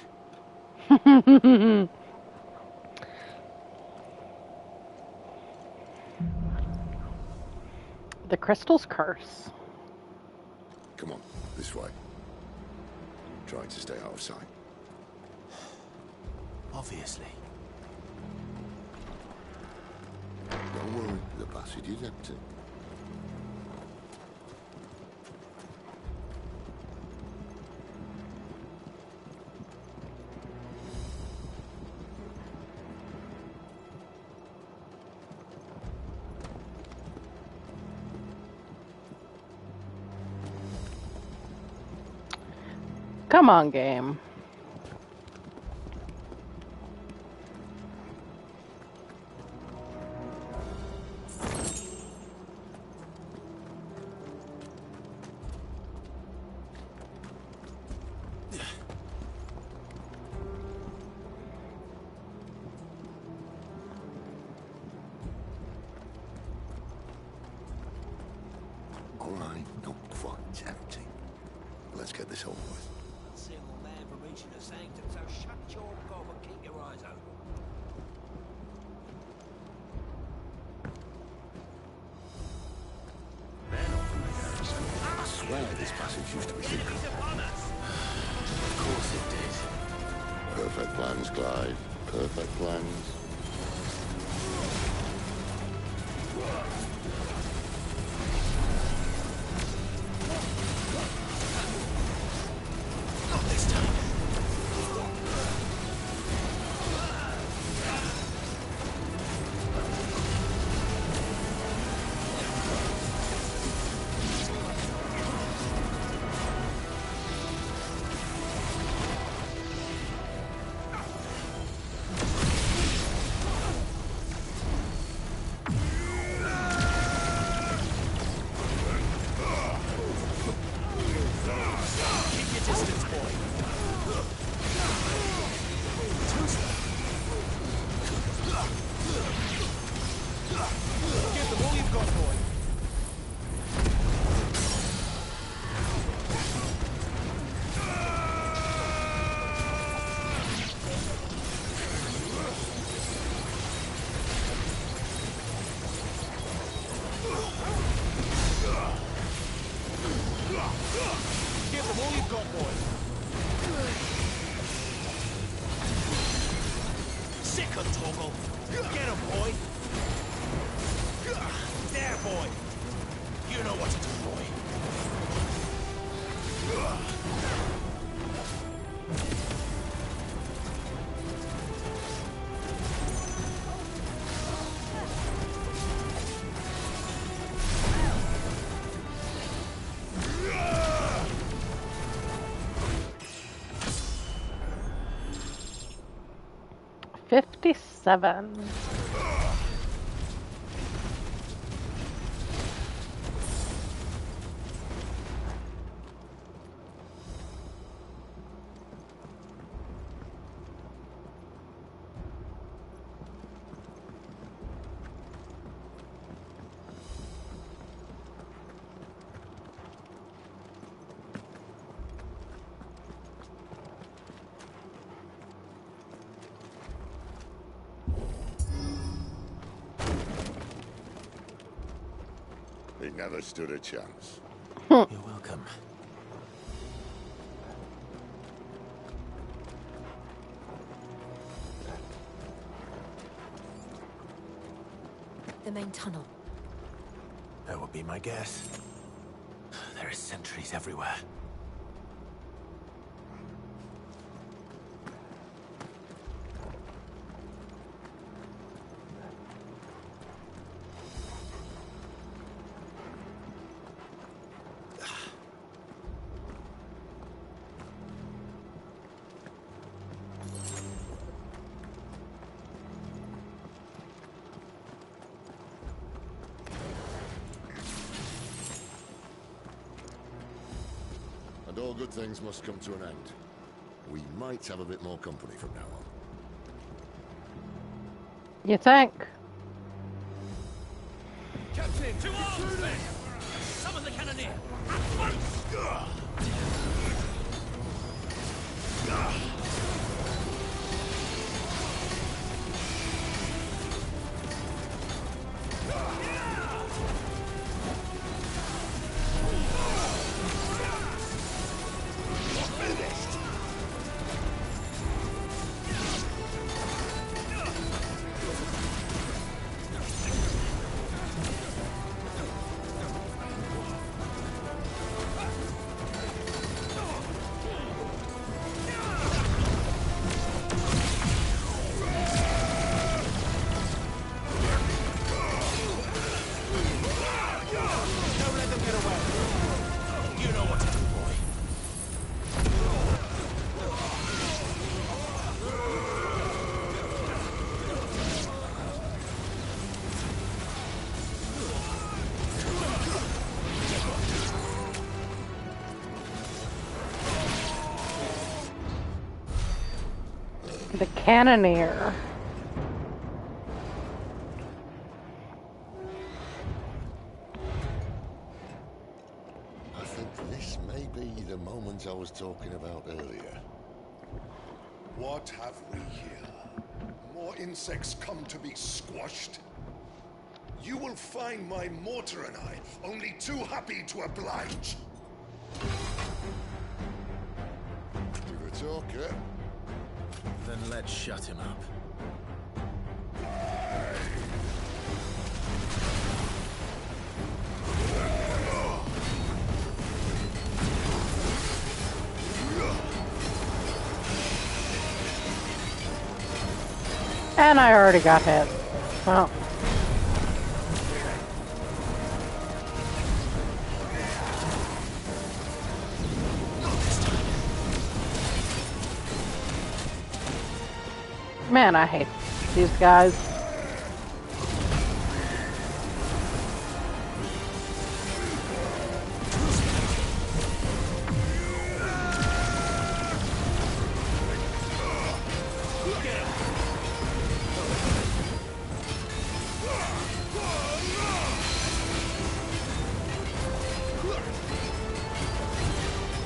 The crystal's curse. Come on, this way. Trying to stay out of sight. Obviously. Don't worry, the passage is empty. Come on, game. All right, not quite empty. Let's get this over with. Single man for reaching the sanctum, so shut your gob and keep your eyes open. I swear this passage used to be secret. Of course it did. Perfect plans, Clive. Perfect plans. Not this time. Give them all you've got, boy. Sick of Torgal. Get him, boy. There, boy. You know what to do, boy. $57. He never stood a chance. You're welcome. The main tunnel. That would be my guess. There are sentries everywhere. And all good things must come to an end. We might have a bit more company from now on. You think? Captain, to arms, men! Summon the cannoneer! At once! The cannoneer. I think this may be the moment I was talking about earlier. What have we here? More insects come to be squashed? You will find my mortar and I only too happy to oblige. Give a talk, eh? Then let's shut him up. And I already got hit. Well. Man, I hate these guys.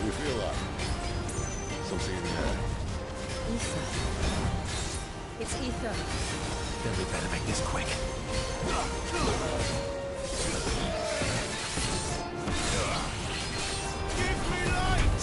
You feel that? Something in the air. Ether. It's ether. Then we better make this quick. Give me light!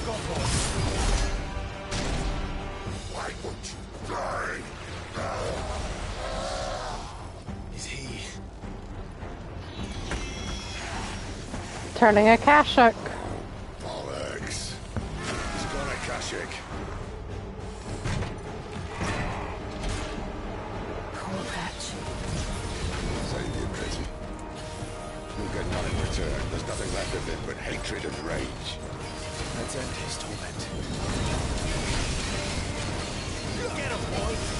got, boy? Why won't you die? Is he? Turning a Kashuk. Bollocks. He's got a Kashik. Poor Patch. Save you, Crazy. You'll get none in return. There's nothing left of him but hatred and rage. Let's end his torment. Get him, boy!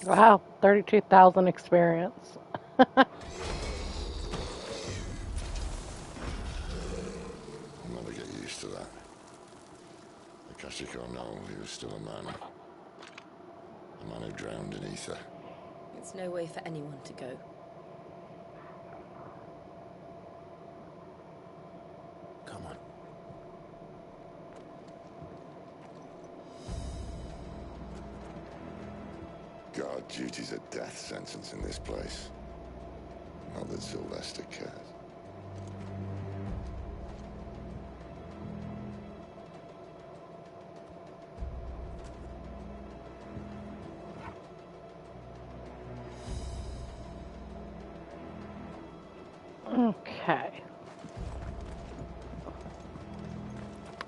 Wow, 32,000 experience. I'll never get used to that. Akashic or no, he was still a man. A man who drowned in ether. It's no way for anyone to go. Come on. Guard duty's a death sentence in this place. Not that Sylvester cares. Okay.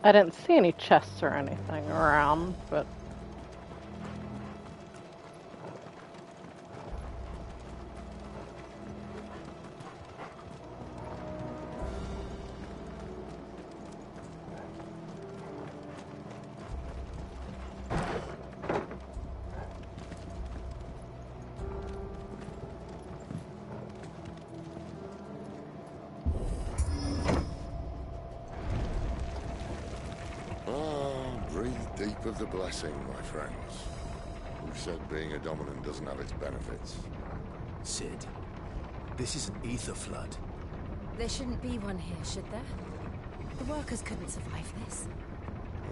I didn't see any chests or anything around, but... Deep of the blessing, my friends. Who said being a dominant doesn't have its benefits? Sid, this is an ether flood. There shouldn't be one here, should there? The workers couldn't survive this.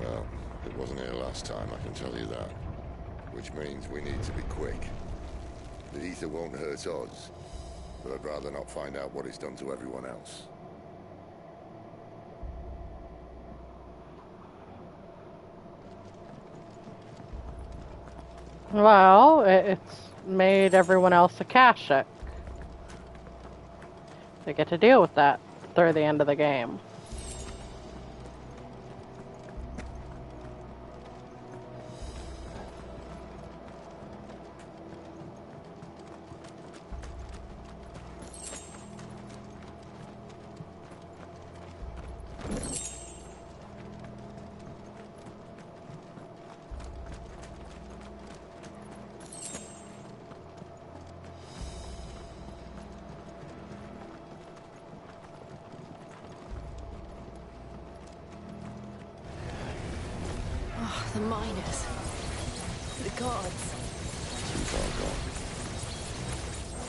Well, it wasn't here last time, I can tell you that. Which means we need to be quick. The ether won't hurt us, but I'd rather not find out what it's done to everyone else. Well, it's made everyone else Akashic. They get to deal with that through the end of the game. The miners. The guards. Too far gone.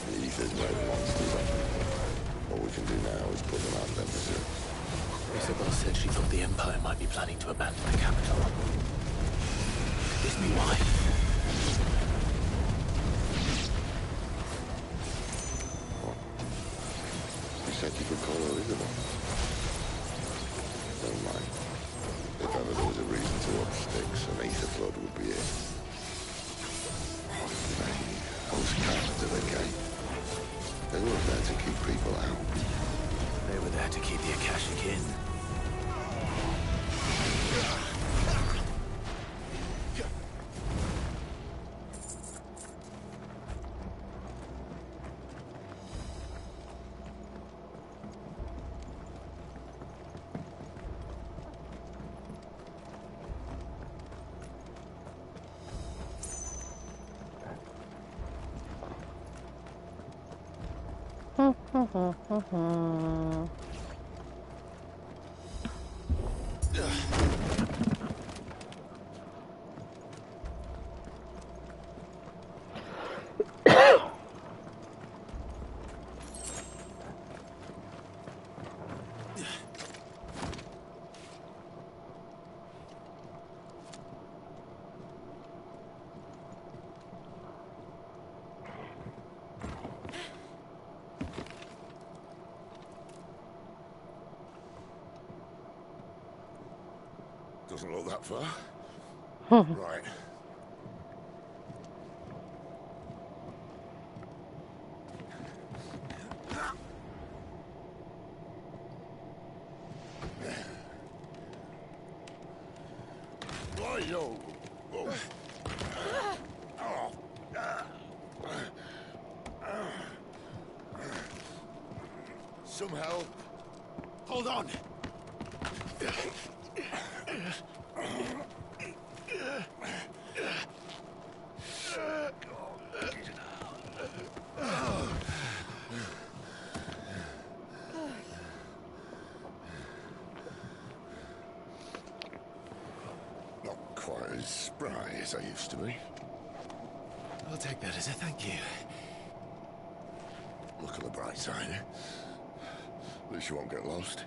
The ether's made monsters of them. What we can do now is put them out of their misery. Isabel said she thought the Empire might be planning to abandon the capital. Could this be why? What? You said you could call her Isabel. Don't mind. If ever there was a reason to up sticks, an ether flood would be it. Those cats at the gate. They weren't there to keep people out. They were there to keep the Akashic in. Doesn't look that far. Right. Yo. Some help. Hold on. as spry as I used to be. I'll take that as a thank you. Look at the bright side, eh? At least you won't get lost.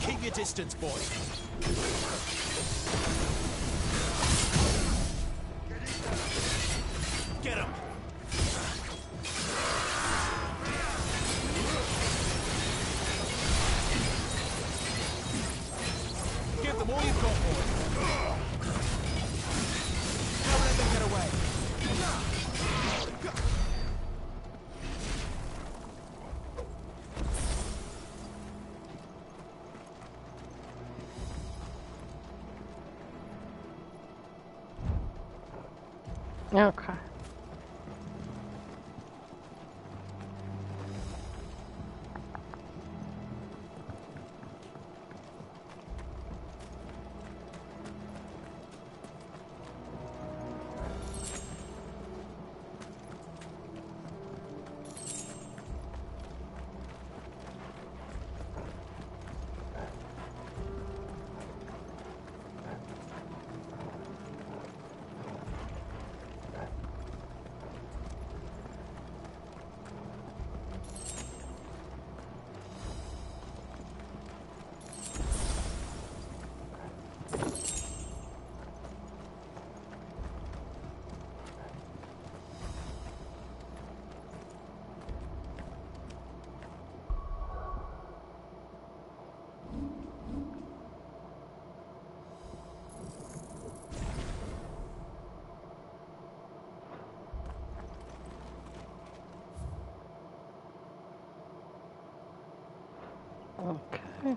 Keep your distance, boy. Get him! Give them all you've got, boy. Don't let them get away. Okay. Okay.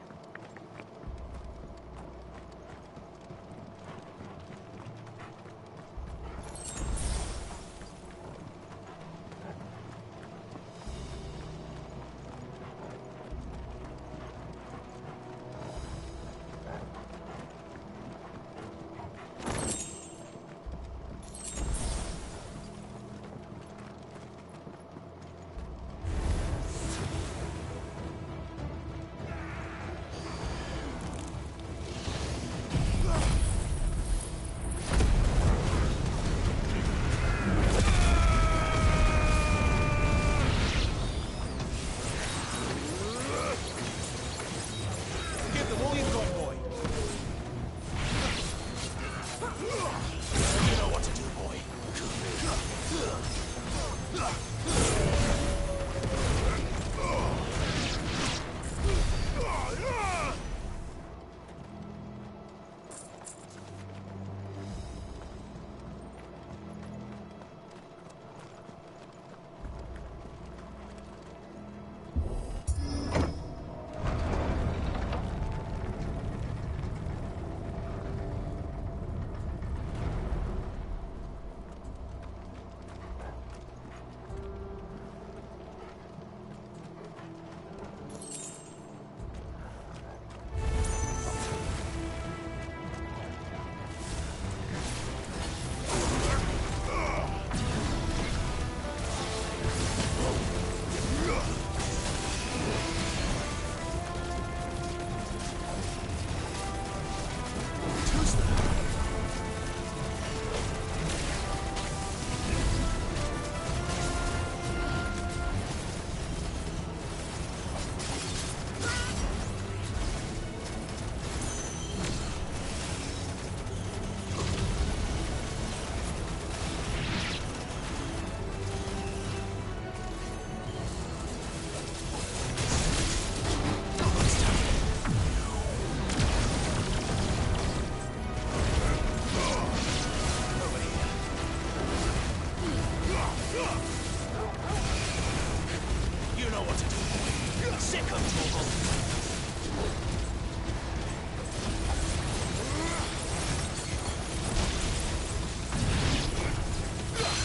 You know what to do, boy. Sick of trouble.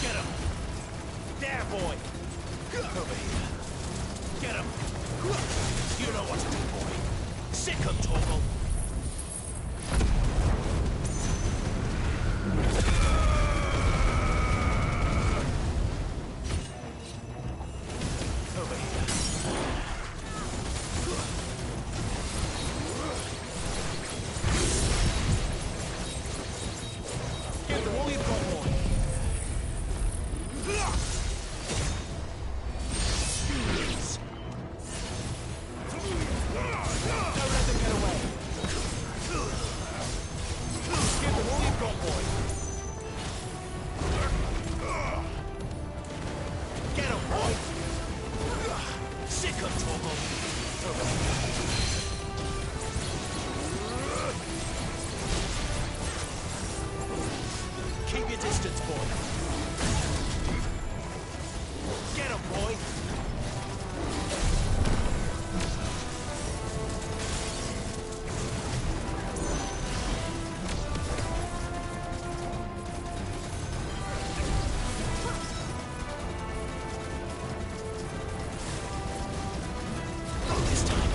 Get him. There, boy. Over here. Get him. You know what to do, boy. Sick of trouble. Keep your distance, boy. Get him, boy. This time.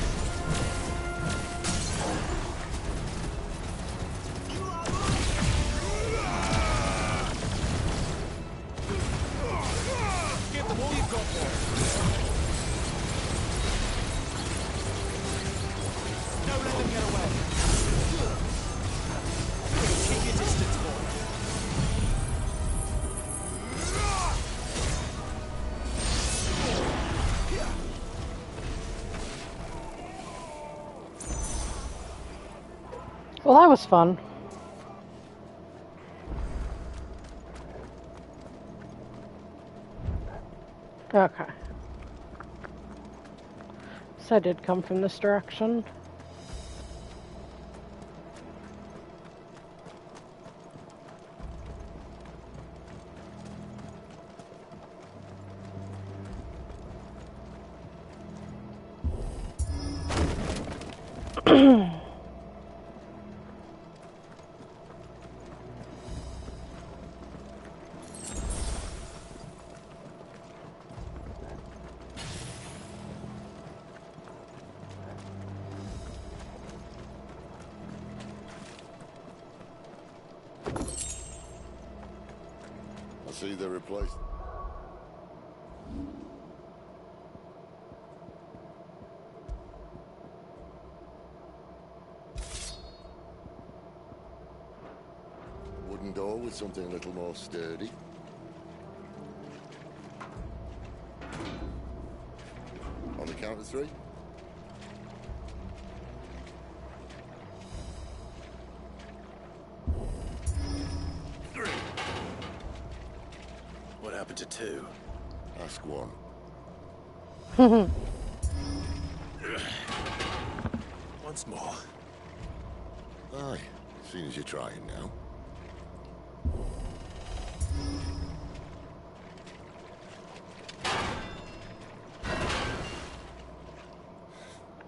Give them all you've got, boy. Don't let them get away. Keep your distance, boy. Well, that was fun. Okay. So I did come from this direction. I see they're replaced. Wooden door with something a little more sturdy. On the count of three. What happened to two? Ask one. Once more. Aye, seeing as you're trying now.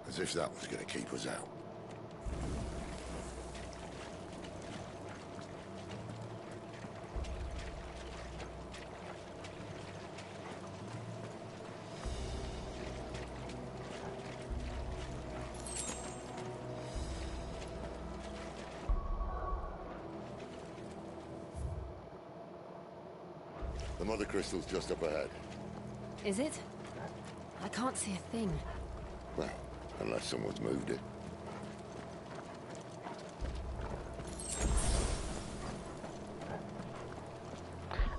As if that was going to keep us out. The mother crystal's just up ahead. Is it? I can't see a thing. Well, unless someone's moved it.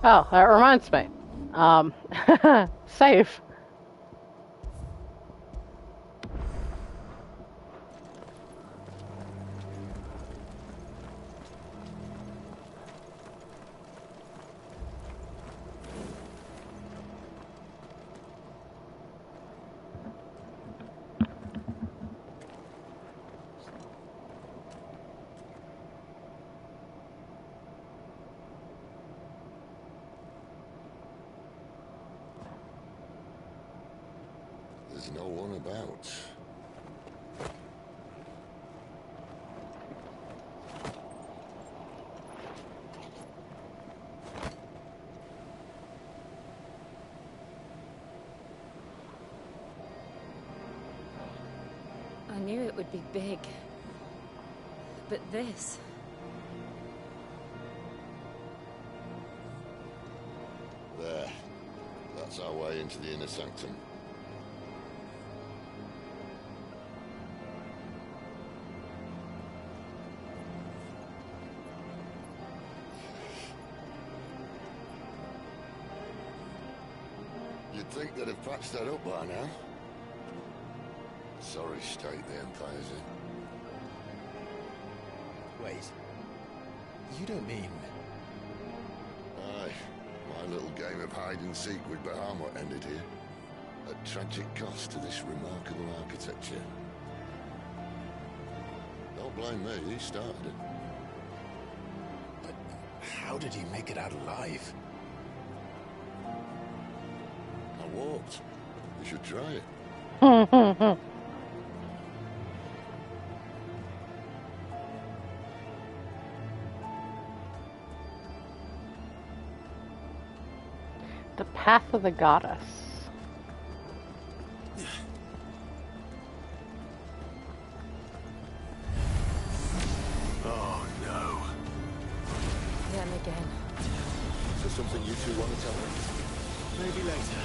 Oh, that reminds me. Save. There's no one about. I knew it would be big. But this... There. That's our way into the inner sanctum. You'd think they'd have patched that up by now. Sorry state the Empire's in. Wait. You don't mean... Aye. My little game of hide-and-seek with Bahamut ended here. At tragic cost to this remarkable architecture. Don't blame me, he started it. But how did he make it out alive? I walked. You should try it. The Path of the Goddess. Oh no. Them again. Is there something you two want to tell me? Maybe later.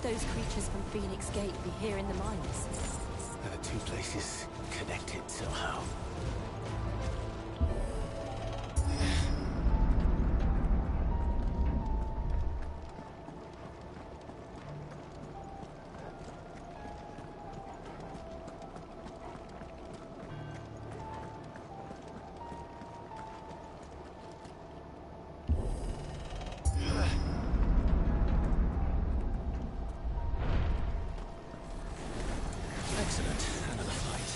Those creatures from Phoenix Gate be here in the mines? Are the two places connected somehow? Excellent. Another fight.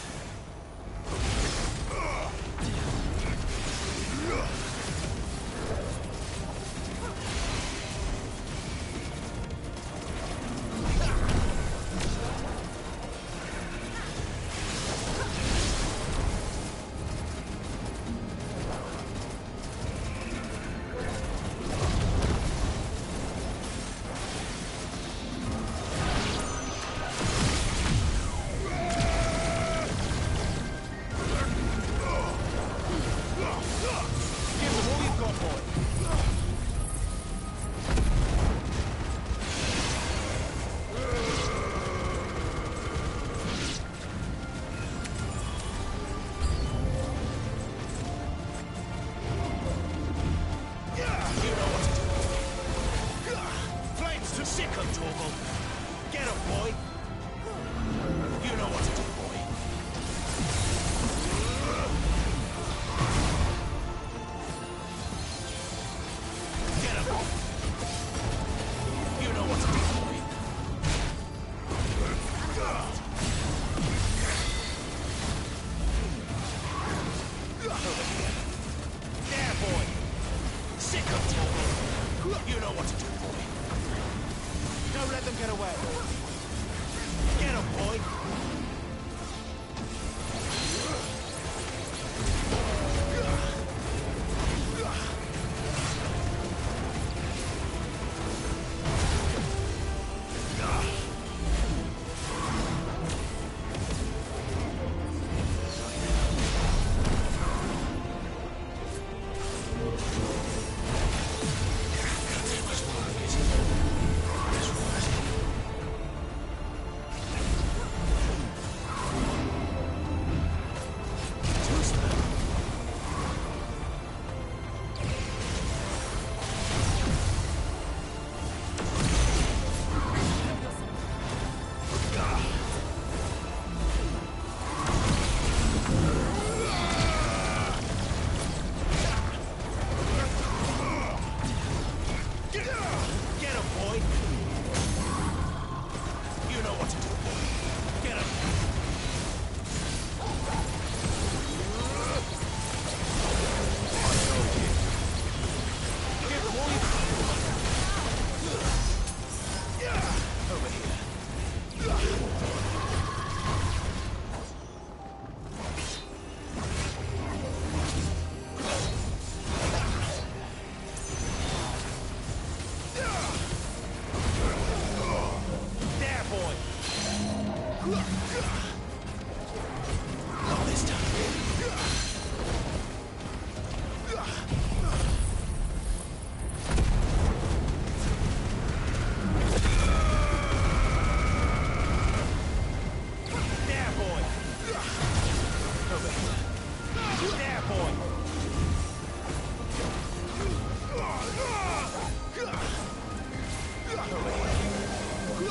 There, boy!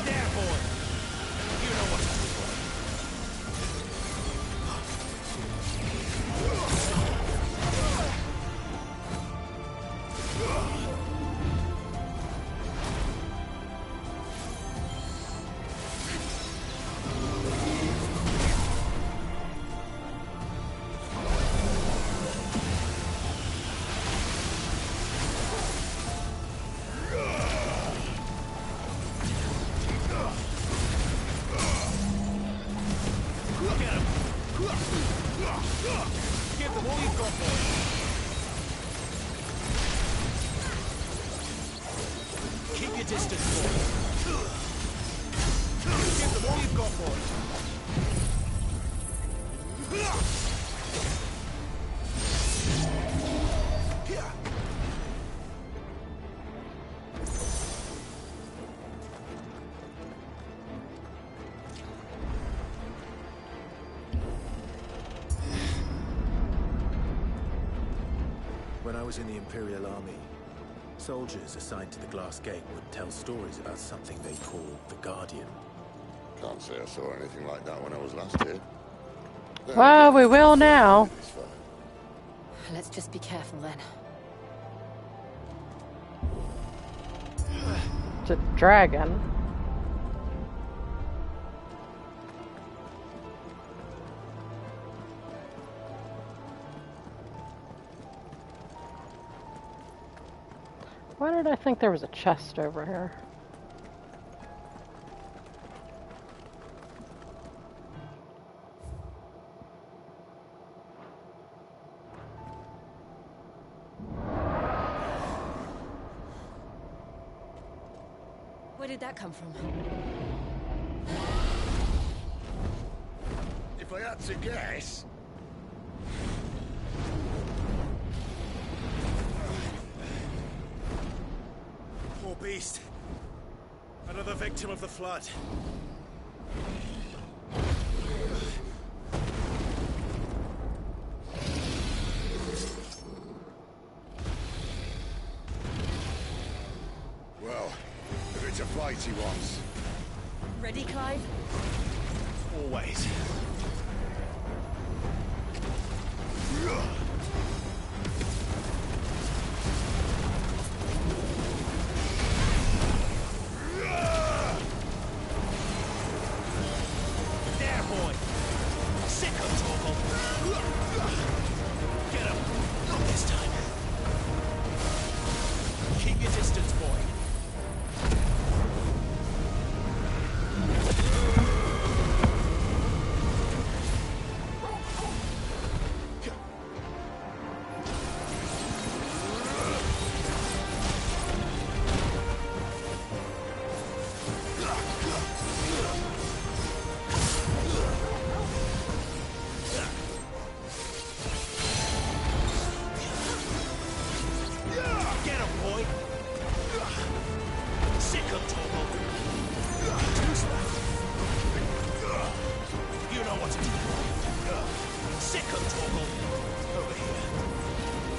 There, boy! You know what to do, boy. Give them all you've got, boy. Keep your distance, boy. Give them all you've got, boy. When I was in the Imperial Army, soldiers assigned to the Glass Gate would tell stories about something they called the Guardian. Can't say I saw anything like that when I was last here. Well, we will now. Let's just be careful then. It's a dragon. Why did I think there was a chest over here? Where did that come from? If I had to guess... Poor beast. Another victim of the flood. Well, if it's a fight he wants. Ready, Clive? Always. There, boy! Sick of Torgal! Get him! Not this time. Keep your distance, boy. Get him, boy! Sick of Torgal! Two's left. You know what to do. Sick of Torgal! Over here.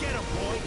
Get him, boy!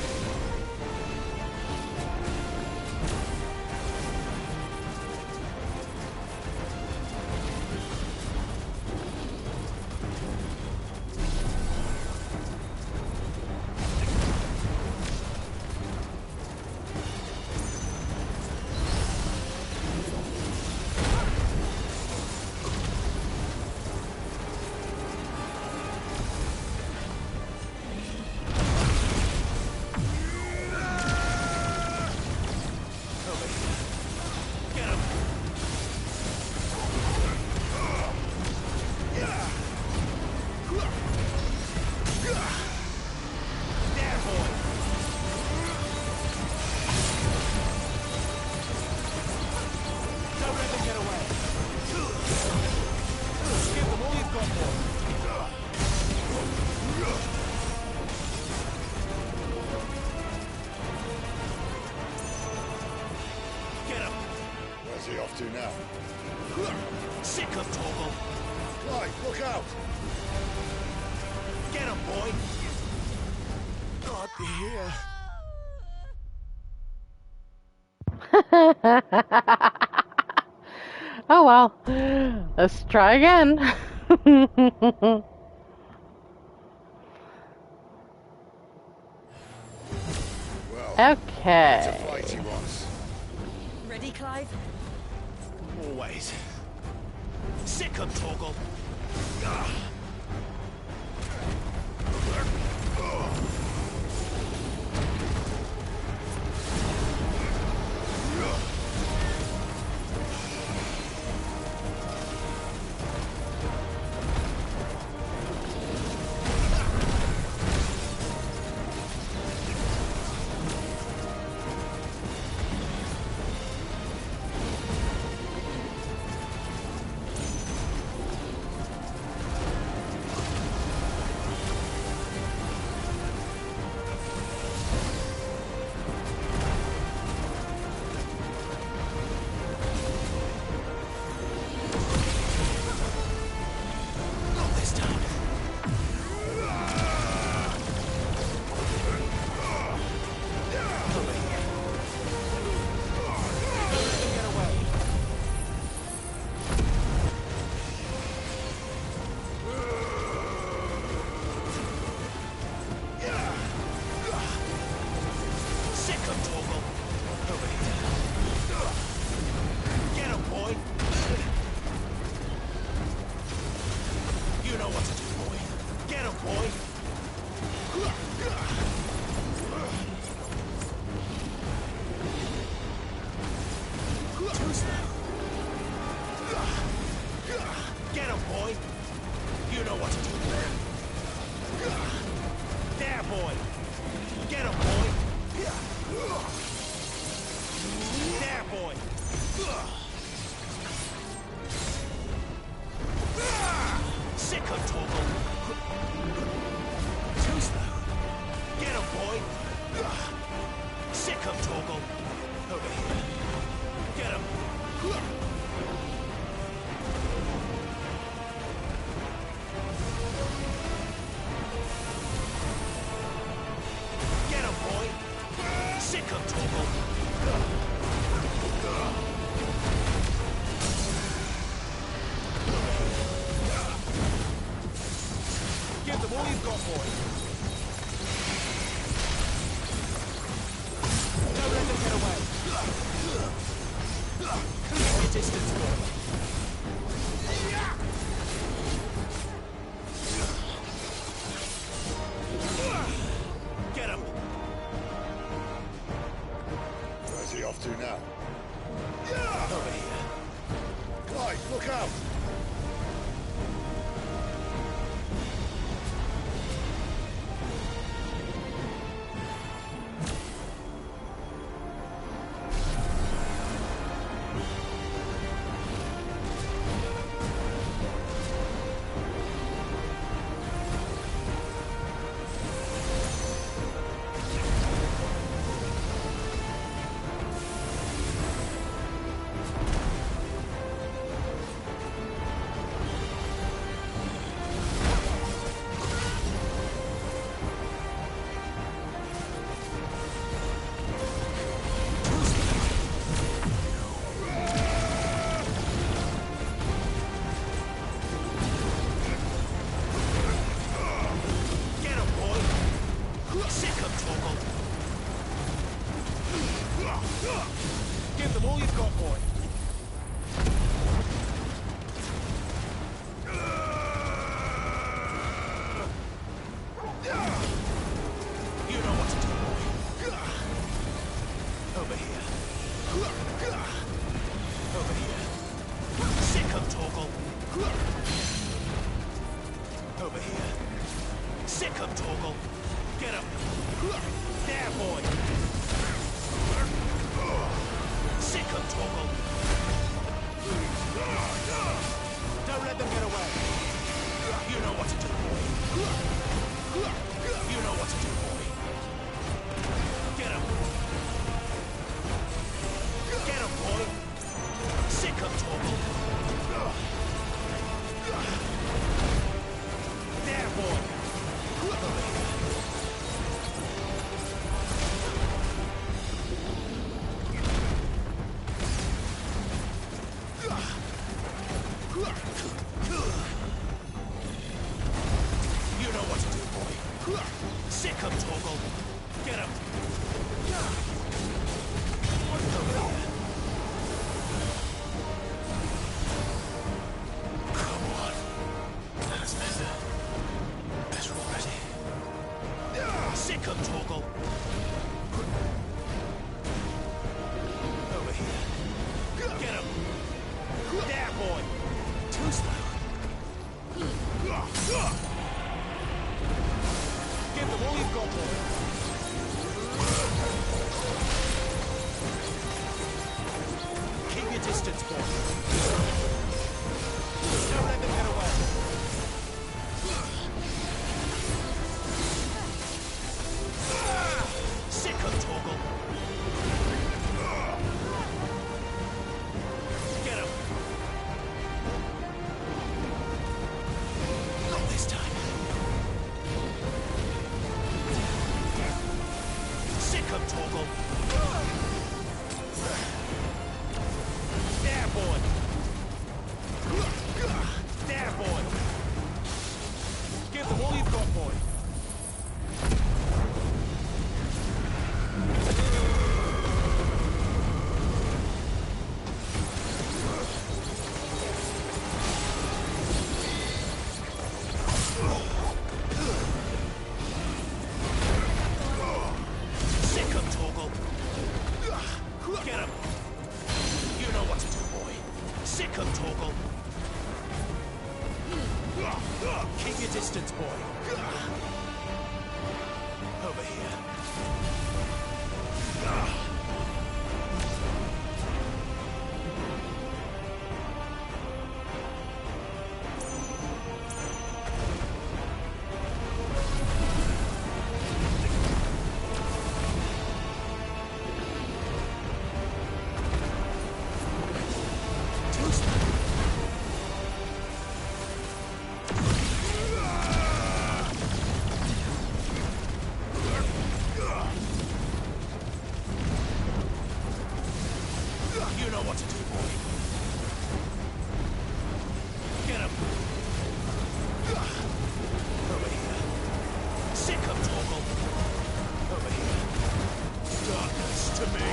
Where's he off to now? Sick of Torgal! Right, look out! Get him, boy! Here. Oh well. Let's try again. Well, Okay. to fight he was. Ready, Clive? Always. Sick 'em, Torgal. Not this time. Get away. Sick 'em, Torgal. Over here. Get 'em, boy. You know what to do, boy. Get 'em, boy. Too slow. Get 'em, boy. You know what to do. There, boy. Get 'em, boy. There, boy. Sick 'em, Torgal. Too slow. Get 'em, boy. Sick 'em, Torgal. Over here. Get 'em. Get 'em, boy. Sick 'em, Torgal. Give them all you've got, boy. Don't let them get away. Keep your distance, boy. Get him. Where's he off to now? Over here. Clive, look out! Get him, boy. Sick 'em, Torgal. Give them all you've got, boy. You know what to do, boy. Over here. Over here. Sick 'em, Torgal. Over here. Sick 'em, Torgal. Get 'em. There, boy. Sick 'em, Torgal. Don't let them get away. You know what to do, boy. You know what to do, boy. Get 'em. Get 'em, boy. Sick 'em, Torgal. There, boy. Over here. Sick him, Torgal. Get him. Come on. That's better. Better already. Sick him, Torgal. Over here. Get him. There, boy. Too slow. Give them all you've got, boy. Keep your distance, boy. Don't let them get away. Sick of Torgal. Get him. Not this time. Sick of Torgal. There, boy. There, boy. Give them all you've got, boy. Sick of Torgal. Get him. You know what to do, boy. Sick of Torgal. Keep your distance, boy. Over here. You know what to do, boy. Get him. Over here. Sick of Torgal. Over here. Darkness to me.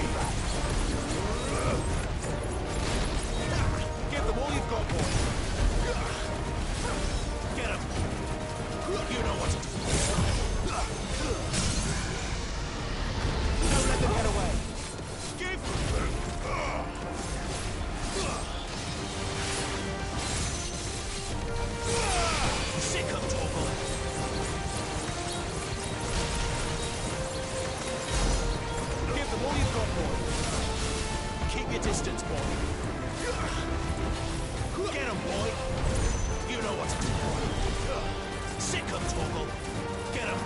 Give them all you've got, boy. Get him. You know what to do. Don't let them get away. Give them. Sick of Torgal. Give them all you've got, boy. Keep your distance, boy. Get him, boy. You know what to do, boy. Sick of Torgal. Get him.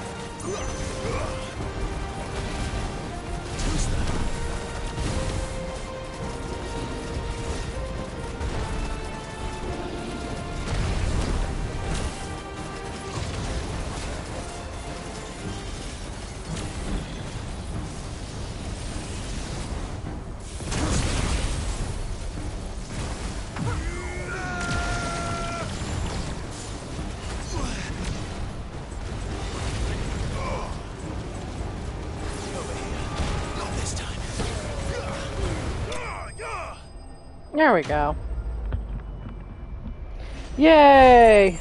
Too slow. There we go. Yay!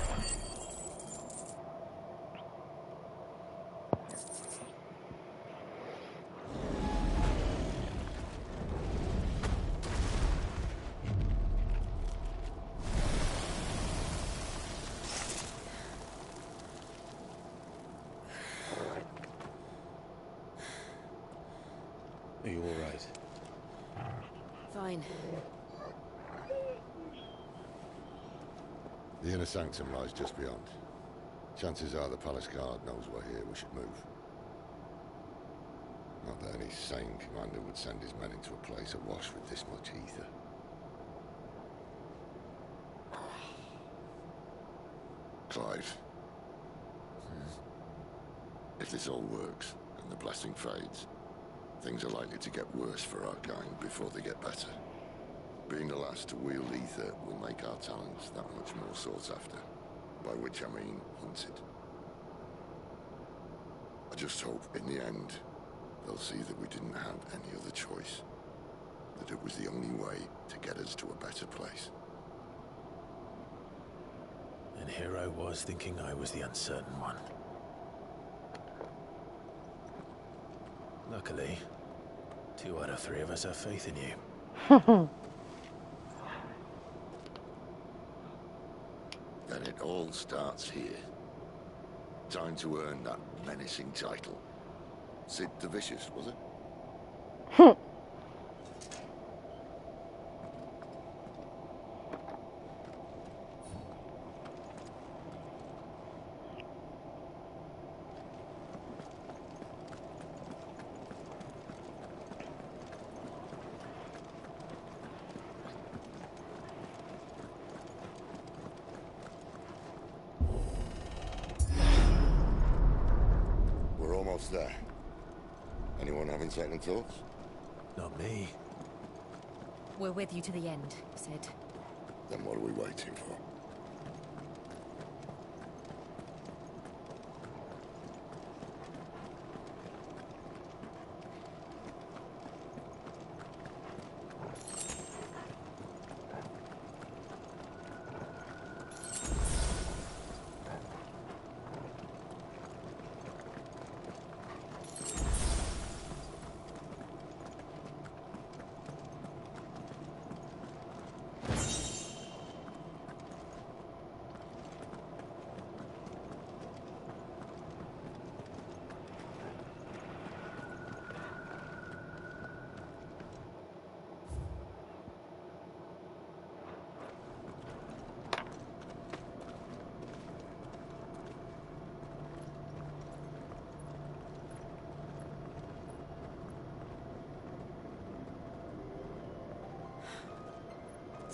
Are you all right? Fine. The inner sanctum lies just beyond. Chances are the palace guard knows we're here. We should move. Not that any sane commander would send his men into a place awash with this much ether. Clive. If this all works, and the blessing fades, things are likely to get worse for our kind before they get better. Being the last to wield ether will make our talents that much more sought after. By which I mean hunted. I just hope in the end they'll see that we didn't have any other choice. That it was the only way to get us to a better place. And here I was thinking I was the uncertain one. Luckily, 2 out of 3 of us have faith in you. Then it all starts here. Time to earn that menacing title. Sid the Vicious, was it? We're almost there. Anyone having second thoughts? Not me. We're with you to the end, Sid. Then what are we waiting for?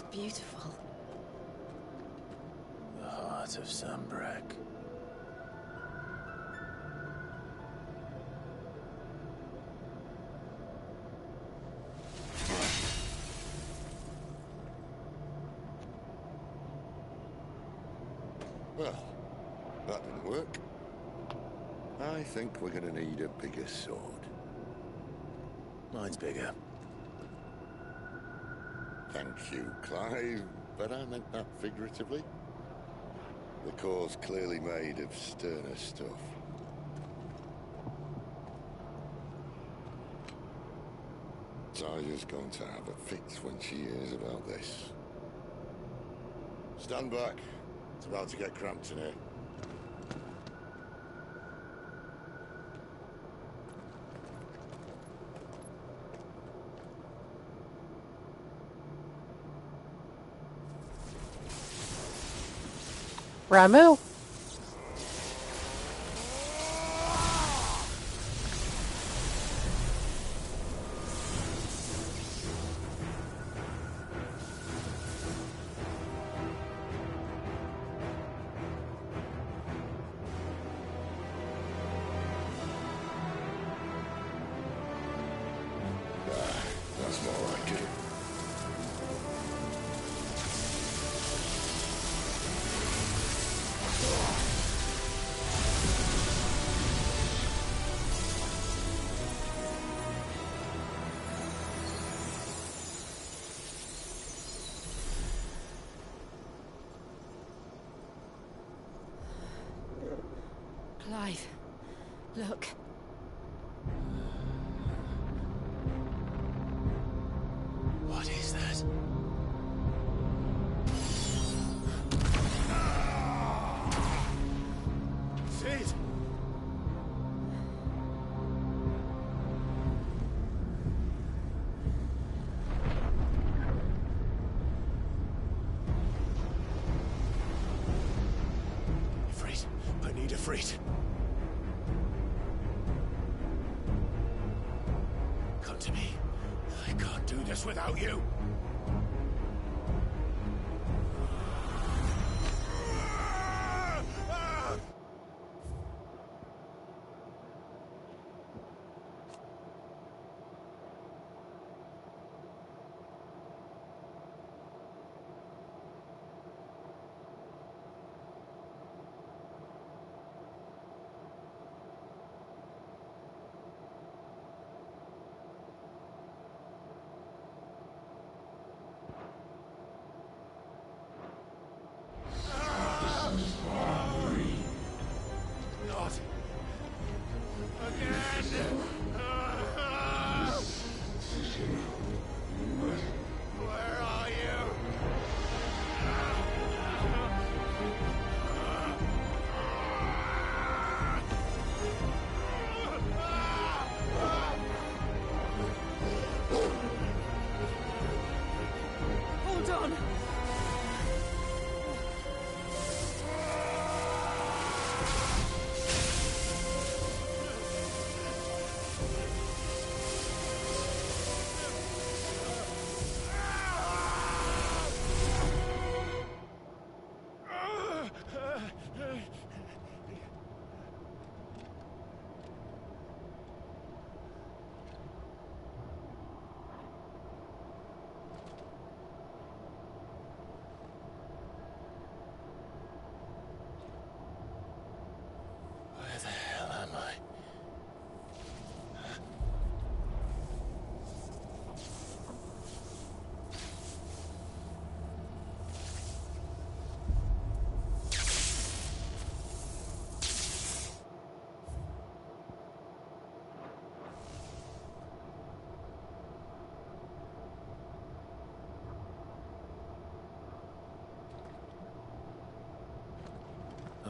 It's beautiful. The heart of Sambrek. Well, that didn't work. I think we're gonna need a bigger sword. Mine's bigger. Thank you, Clive, but I meant that figuratively. The core's clearly made of sterner stuff. Taya's going to have a fit when she hears about this. Stand back. It's about to get cramped in here. Ramu. That's more like it. Clive, look. What is that? Sid! Ifrit, I need Ifrit. Come to me. I can't do this without you. Again! Where are you? Hold on! Where the hell am I?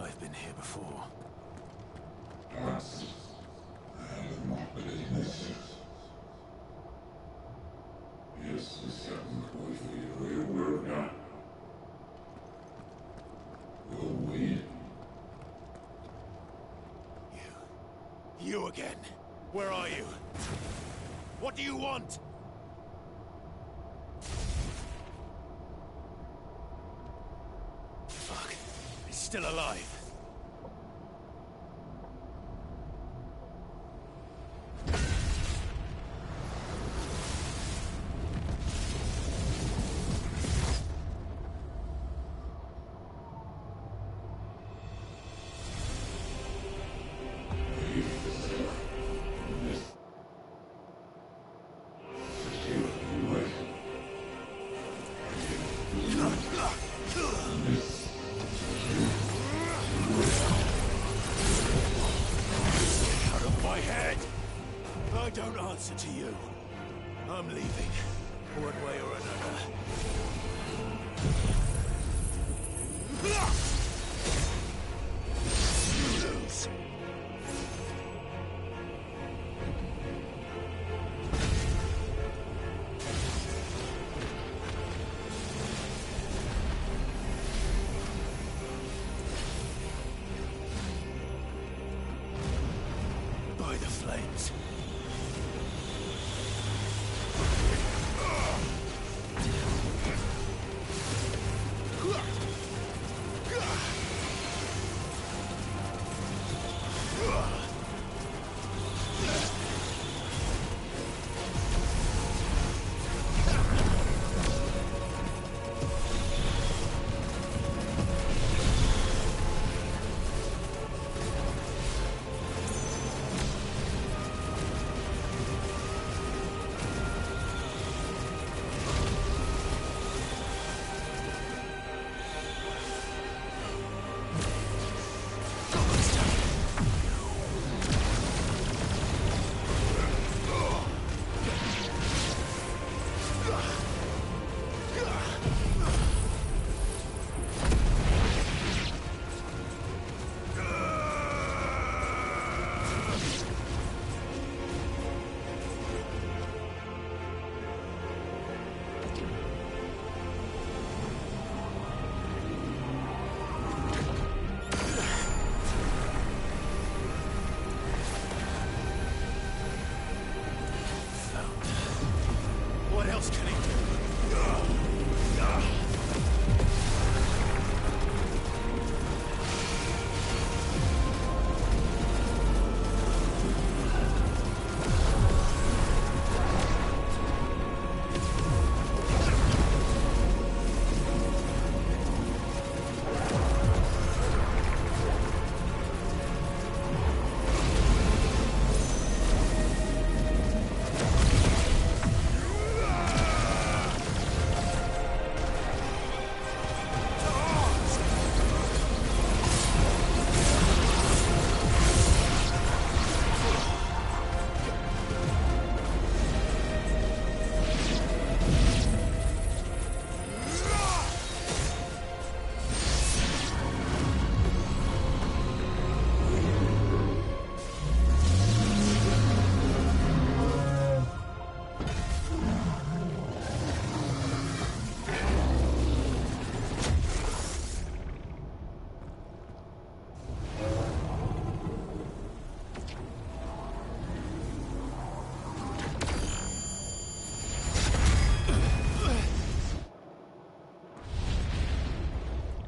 I've been here before. You again. Where are you? What do you want? Fuck. He's still alive. Out of my head! I don't answer to you. I'm leaving, one way or another. You lose. By the flames.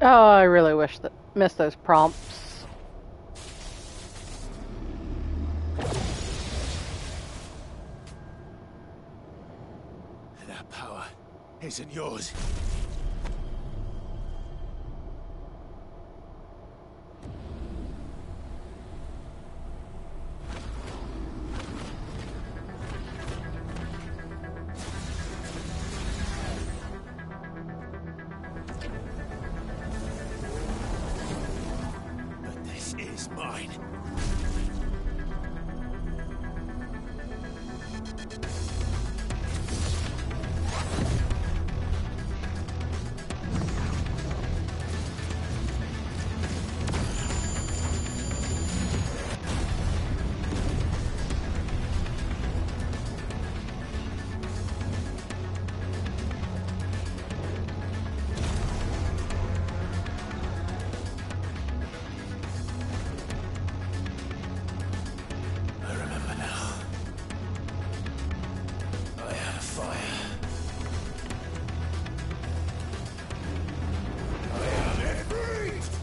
Oh, I really wish that missed those prompts. That power isn't yours. But this is mine. I remember now. I had a fire. I am it breathed!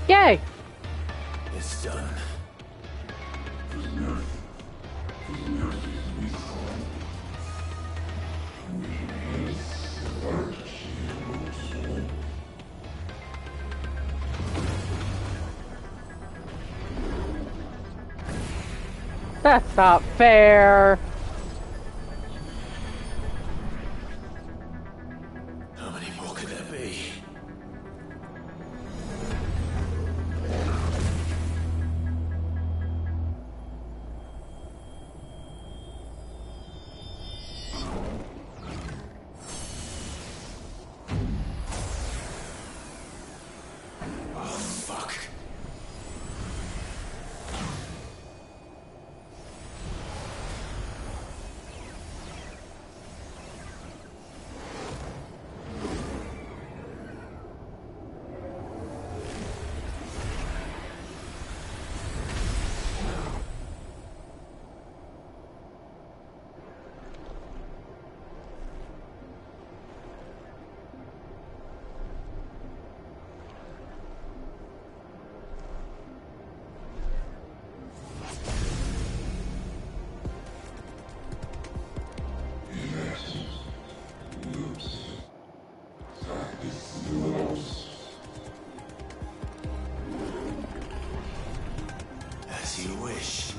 Yay! It's done. That's not fair. How many more could there be? As you wish.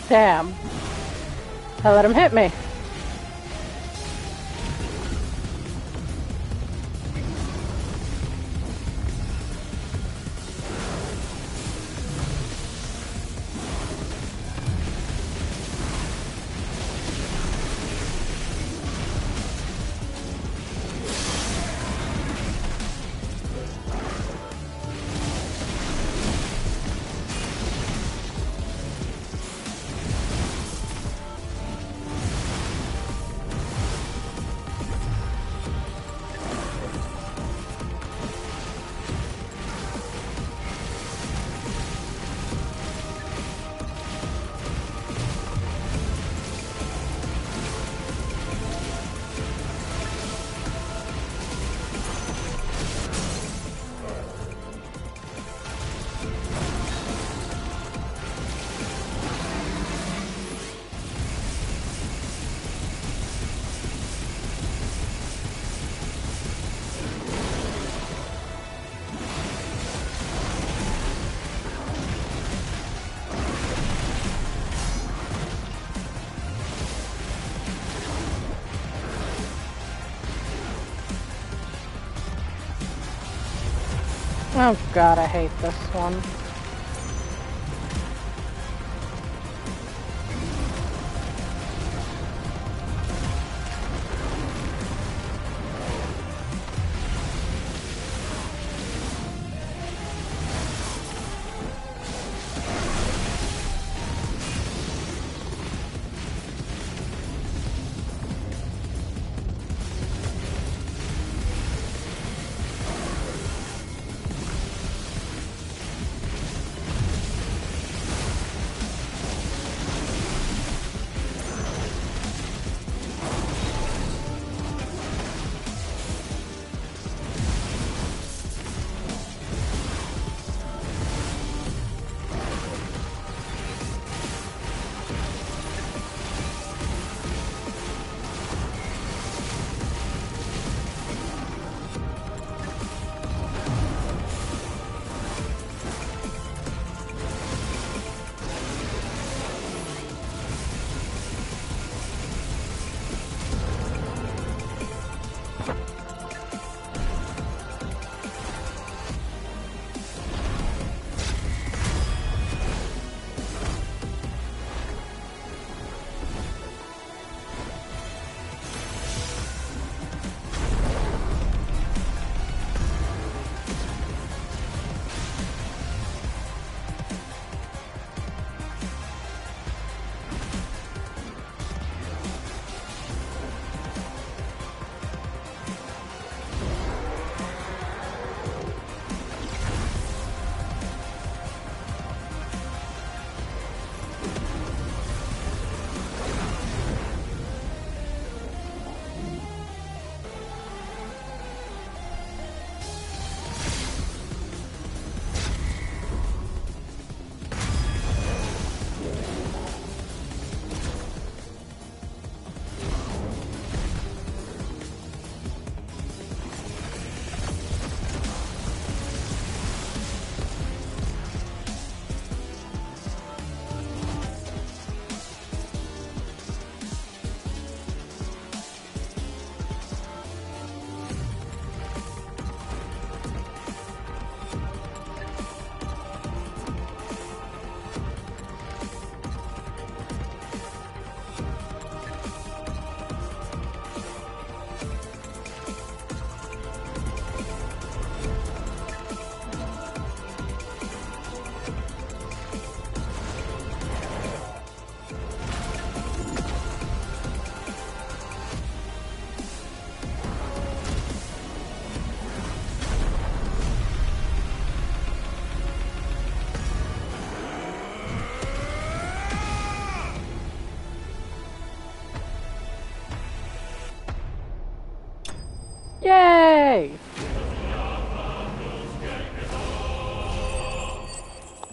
Damn. I let him hit me. Oh god, I hate this one.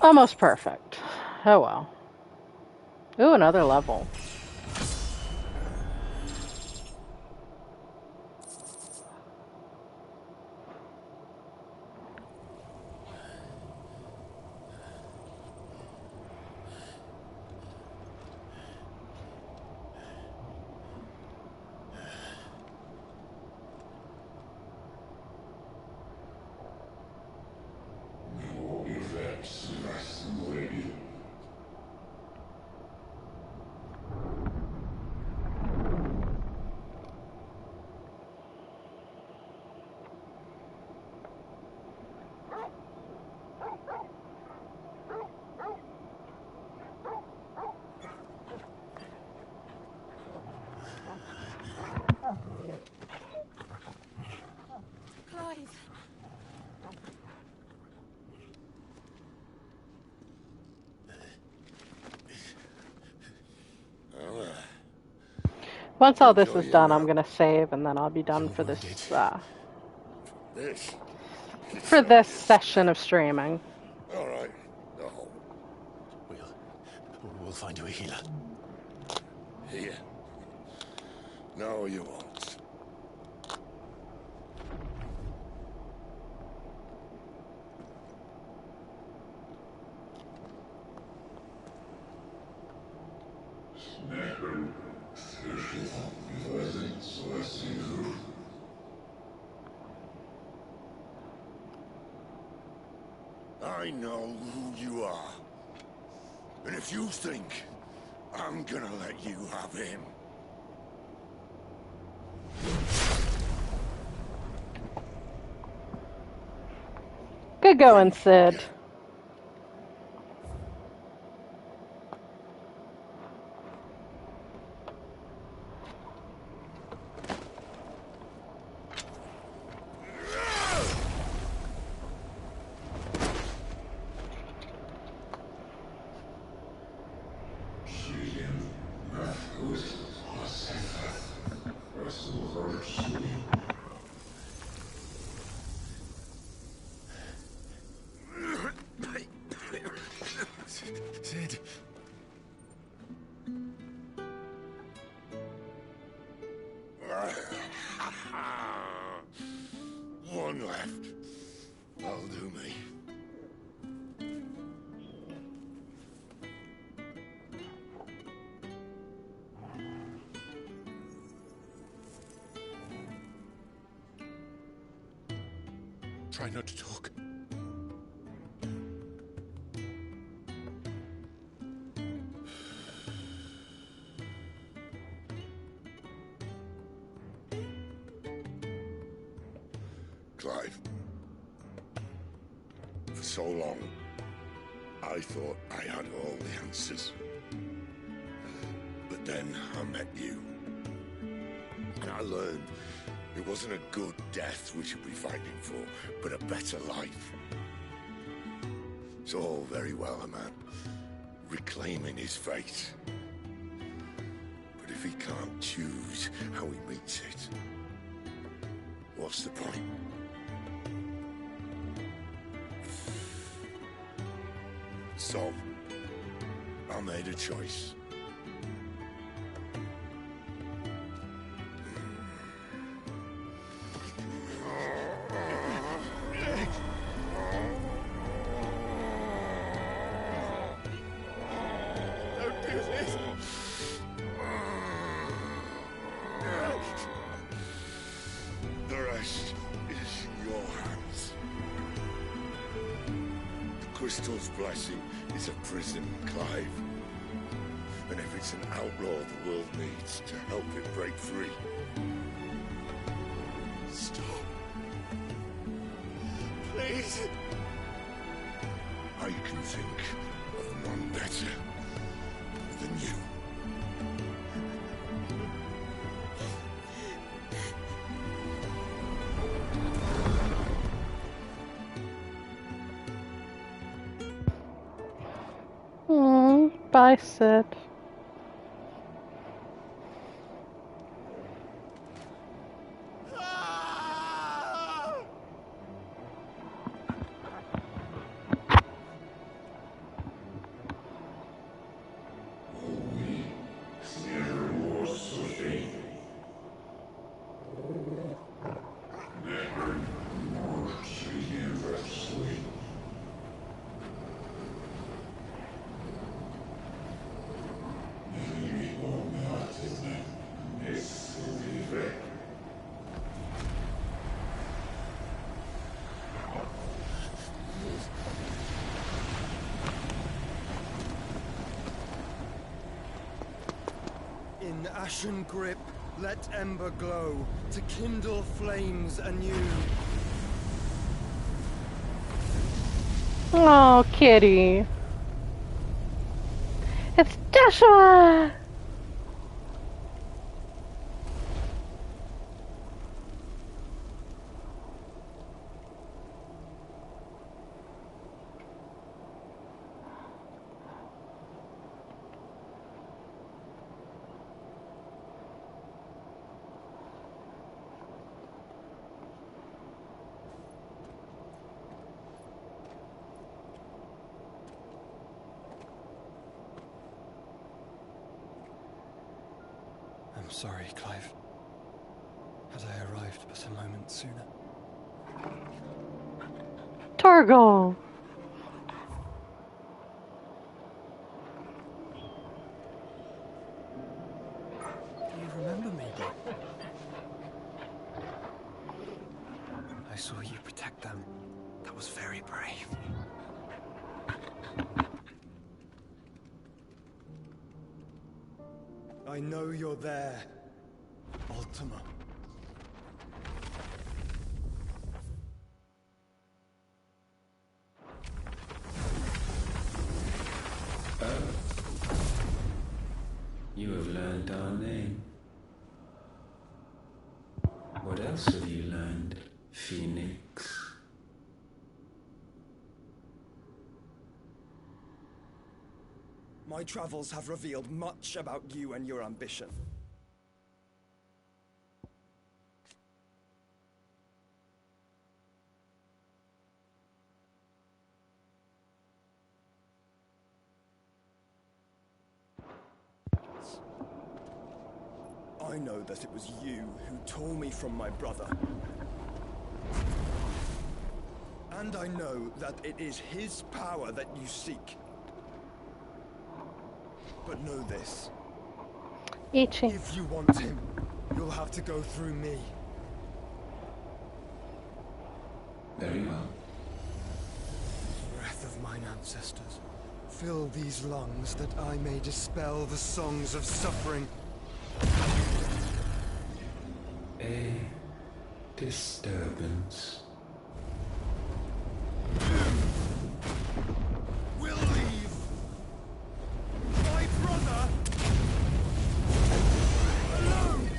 Almost perfect. Oh well. Ooh, another level. Clive. Once all this is done, I'm gonna save, and then I'll be done for this This? for this session of streaming. All right. No. We'll find you a healer. Here. No, you won't. I know who you are. And if you think I'm gonna let you have him... Good going, Sid. Sid. One left. That'll do me. Try not to talk. Clive. For so long, I thought I had all the answers. But then I met you. And I learned it wasn't a good death we should be fighting for, but a better life. It's all very well a man reclaiming his fate. But if he can't choose how he meets it, what's the point? So, I made a choice. Don't do this. The rest is in your hands. The crystal's blessing is a prison, Clive. And if it's an outlaw the world needs to help it break free. Stop. Please. I can think of one better than you. Bye, Sid. In ashen grip, let ember glow, to kindle flames anew. Oh, kitty. It's Joshua! I'm sorry, Clive. Had I arrived but a moment sooner. Torgal! Do you remember me, Bob? I saw you protect them. That was very brave. I know you're there, Ultima. You have learned our name. What else have you learned, Phoenix? My travels have revealed much about you and your ambition. I know that it was you who tore me from my brother. And I know that it is his power that you seek. But know this. Itchy. If you want him, you'll have to go through me. Very well. Breath of mine ancestors, fill these lungs that I may dispel the songs of suffering. A disturbance. We'll leave. My brother alone.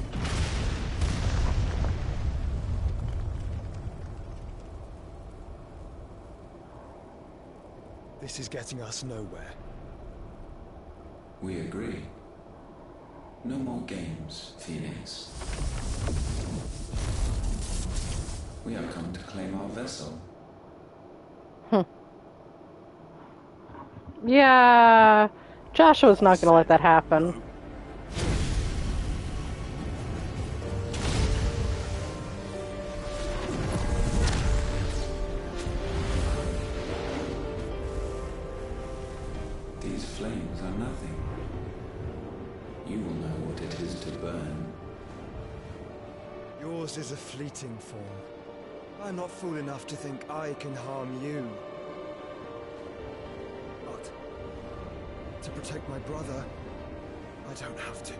This is getting us nowhere. We agree. No more games, Phoenix. We have come to claim our vessel. Yeah, Joshua's not gonna let that happen. These flames are nothing. You will know what it is to burn. Yours is a fleeting form. I'm not fool enough to think I can harm you. But to protect my brother, I don't have to.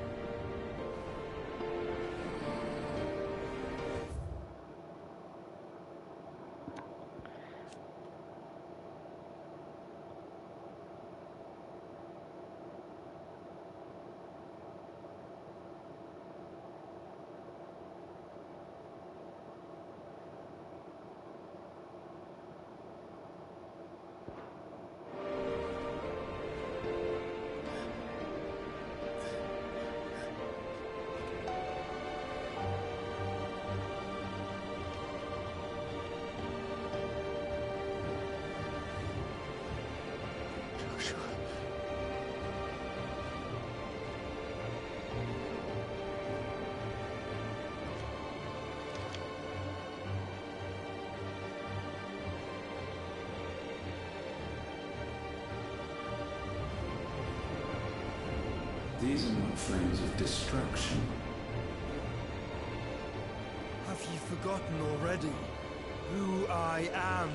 These are not flames of destruction. Have you forgotten already who I am?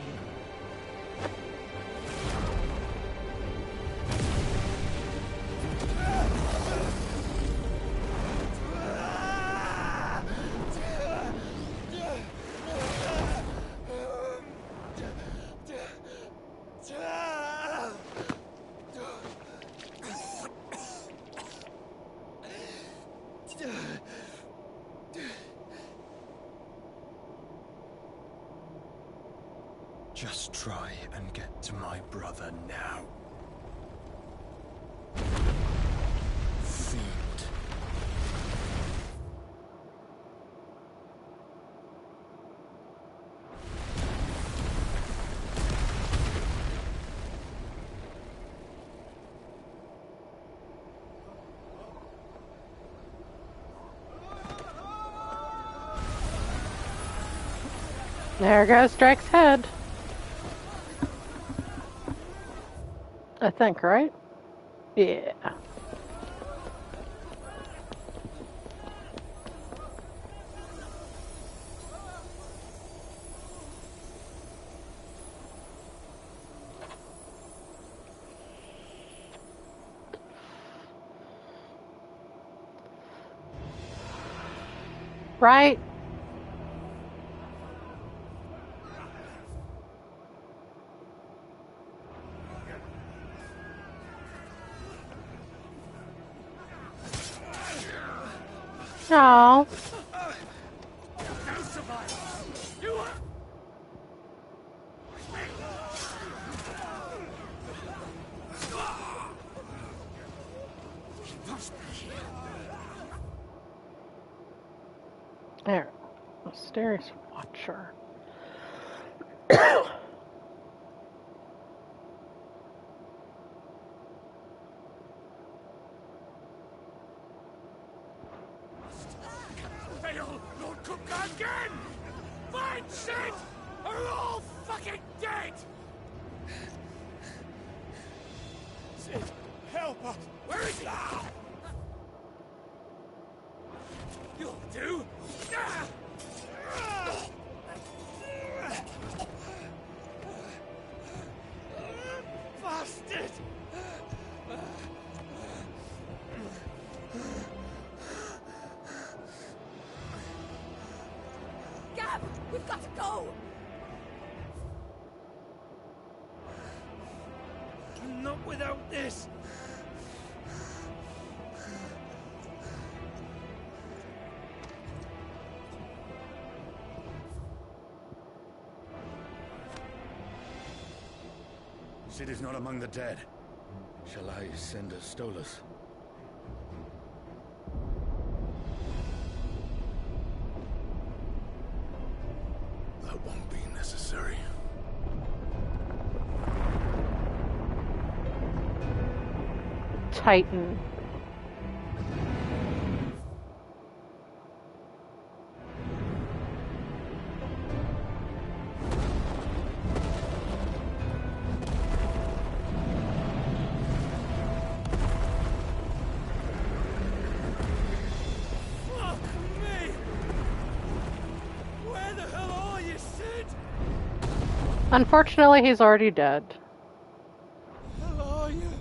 Just try and get to my brother now. Fiend. There goes Drake's head. I think, right? Yeah. Right? No. There. Mysterious Watcher. Fail, Lord Cookman again! Find Sid! Are all fucking dead! Sid, help us! Where is he? You'll do! Bastard! Gab, we've got to go! Not without this! Sid is not among the dead. Shall I send a Stolas? That won't be necessary. Titan. Fuck me! Where the hell are you, Sid? Unfortunately, he's already dead. Where are you?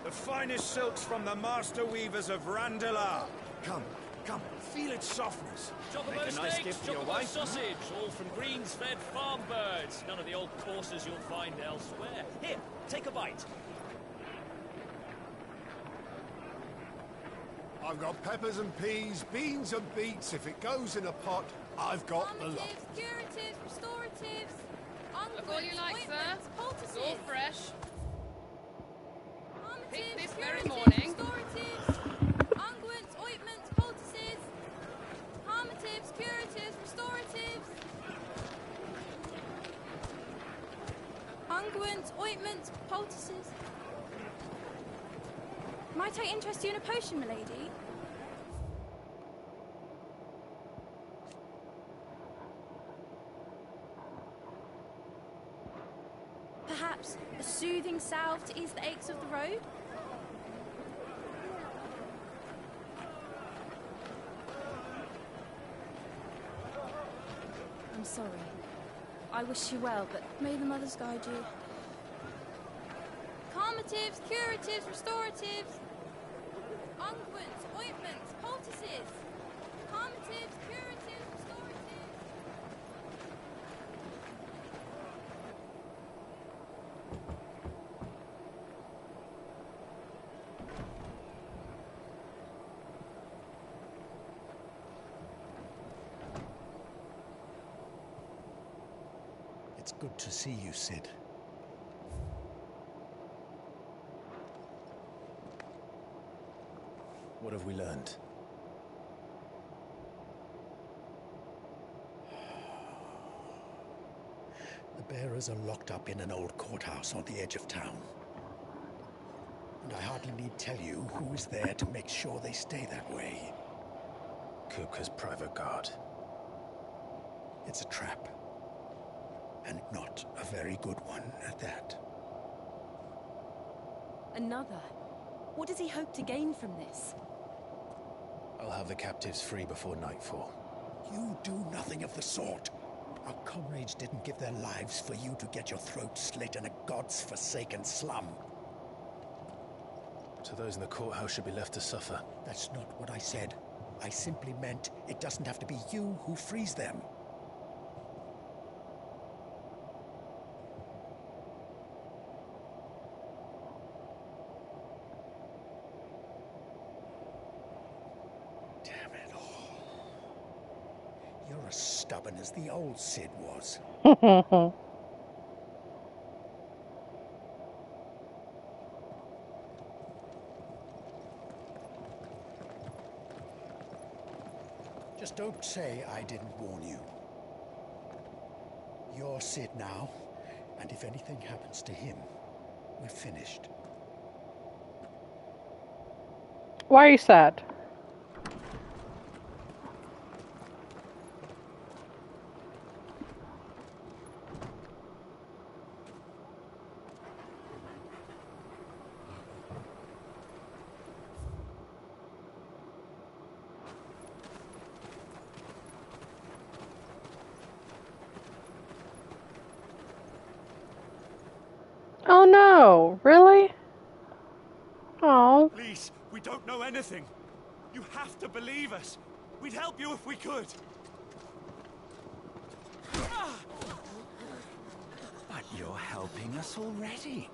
The finest silks from the master weavers of Randalar. Come, come, feel its softness. Chocobo Make a nice steaks, gift for your chocobo wife. sausage, all from greens-fed farm birds. None of the old courses you'll find elsewhere. Here, take a bite. I've got peppers and peas, beans and beets. If it goes in a pot, I've got the lot. Curatives, restoratives, Look all you like, sir. It's all fresh. Picked this very morning. unguents, ointments, poultices, harmatives, curatives, restoratives, unguents, ointments, poultices. Might I interest you in a potion, milady? Perhaps a soothing salve to ease the aches of the road? I'm sorry. I wish you well, but may the mothers guide you. Calmatives, curatives, restoratives. unguents, ointments, poultices, calmatives, curatives, restoratives. It's good to see you, Sid. What have we learned? The bearers are locked up in an old courthouse on the edge of town. And I hardly need tell you who is there to make sure they stay that way. Kupka's private guard. It's a trap. And not a very good one at that. Another? What does he hope to gain from this? I'll have the captives free before nightfall. You do nothing of the sort. Our comrades didn't give their lives for you to get your throat slit in a god's forsaken slum. So those in the courthouse should be left to suffer. That's not what I said. I simply meant it doesn't have to be you who frees them. Damn it all. You're as stubborn as the old Sid was. Just don't say I didn't warn you. You're Sid now, and if anything happens to him, we're finished. Why are you sad? Oh no, really? Oh. Please, we don't know anything. You have to believe us. We'd help you if we could. But you're helping us already.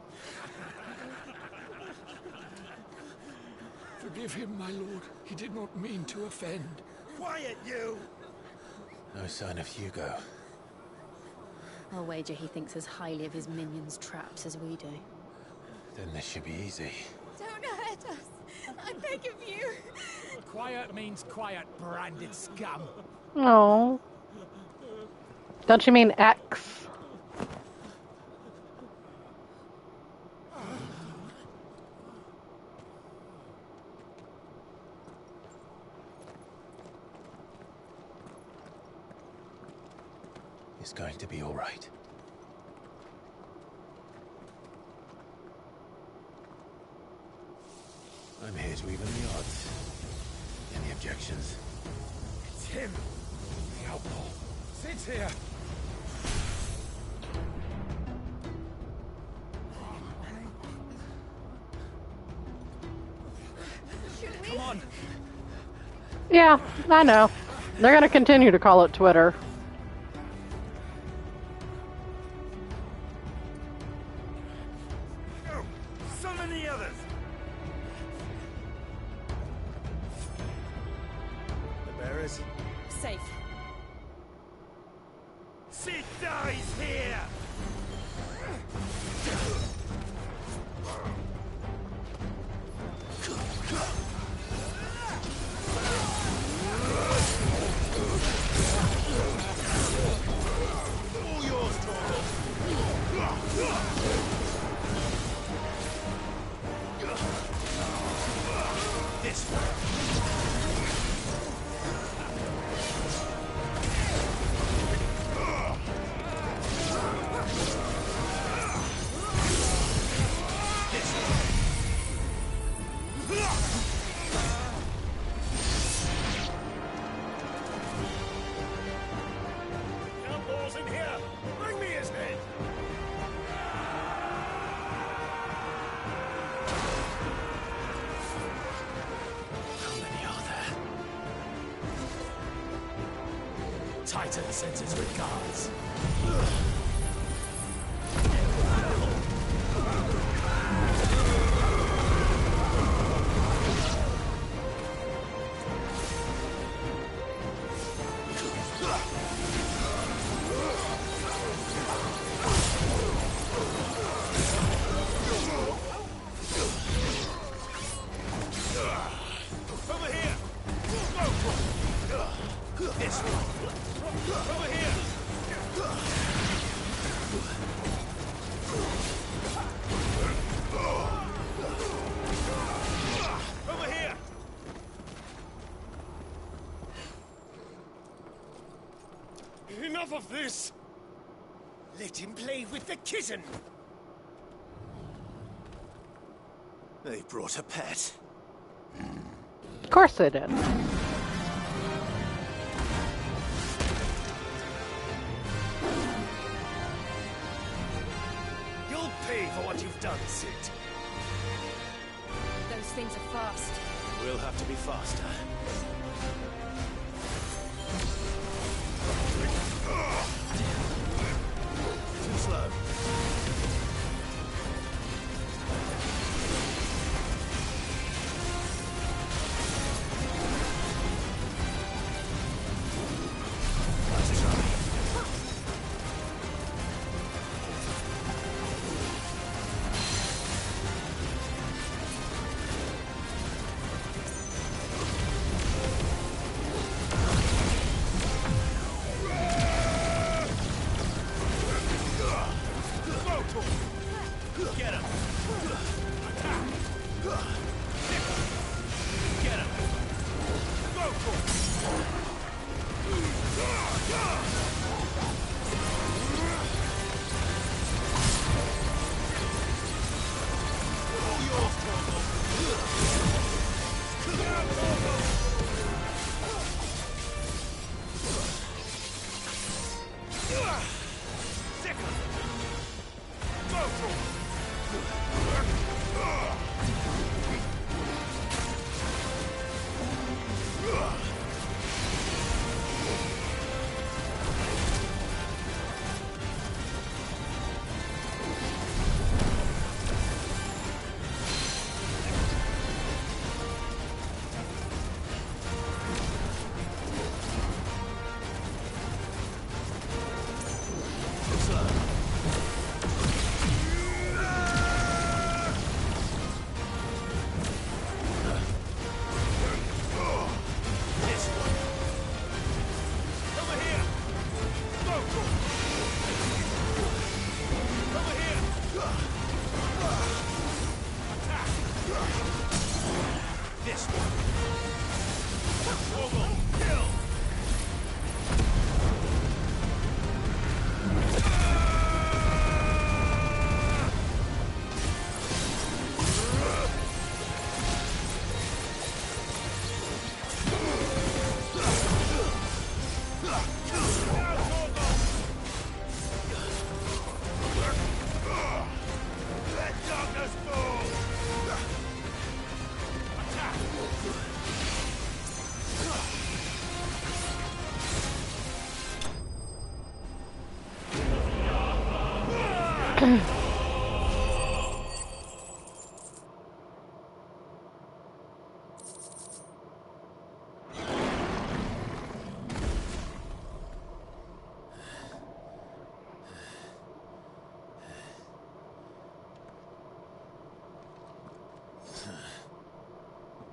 Forgive him, my lord. He did not mean to offend. Quiet, you! No sign of Hugo. I'll wager he thinks as highly of his minions' traps as we do. Then this should be easy. Don't hurt us. I beg of you. Quiet means quiet, branded scum. Oh. Don't you mean X? It's going to be all right. I'm here to even the odds. Any objections? It's him! The outlaw. Sid's here! Come on! Yeah, I know. They're gonna continue to call it Twitter. Go! Summon the others! The bearers? Safe. Sid dies here! All yours, Torgal. This way. Titan sends its regards. Over here! This one! Over here! Over here! Enough of this! Let him play with the kitten! They brought a pet. Of course they did. You'll pay for what you've done, Sid. Those things are fast. We'll have to be faster. Too slow. Let's try. Get him! Get him! Go for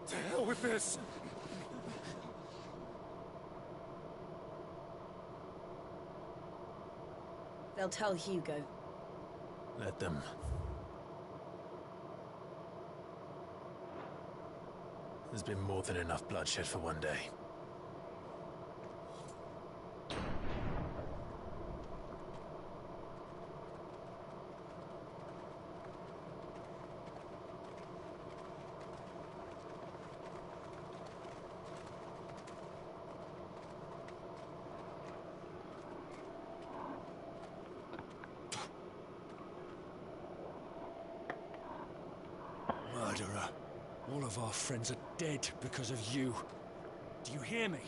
To hell with this! They'll tell Hugo. Let them. There's been more than enough bloodshed for one day. Murderer. All of our friends are dead because of you. Do you hear me?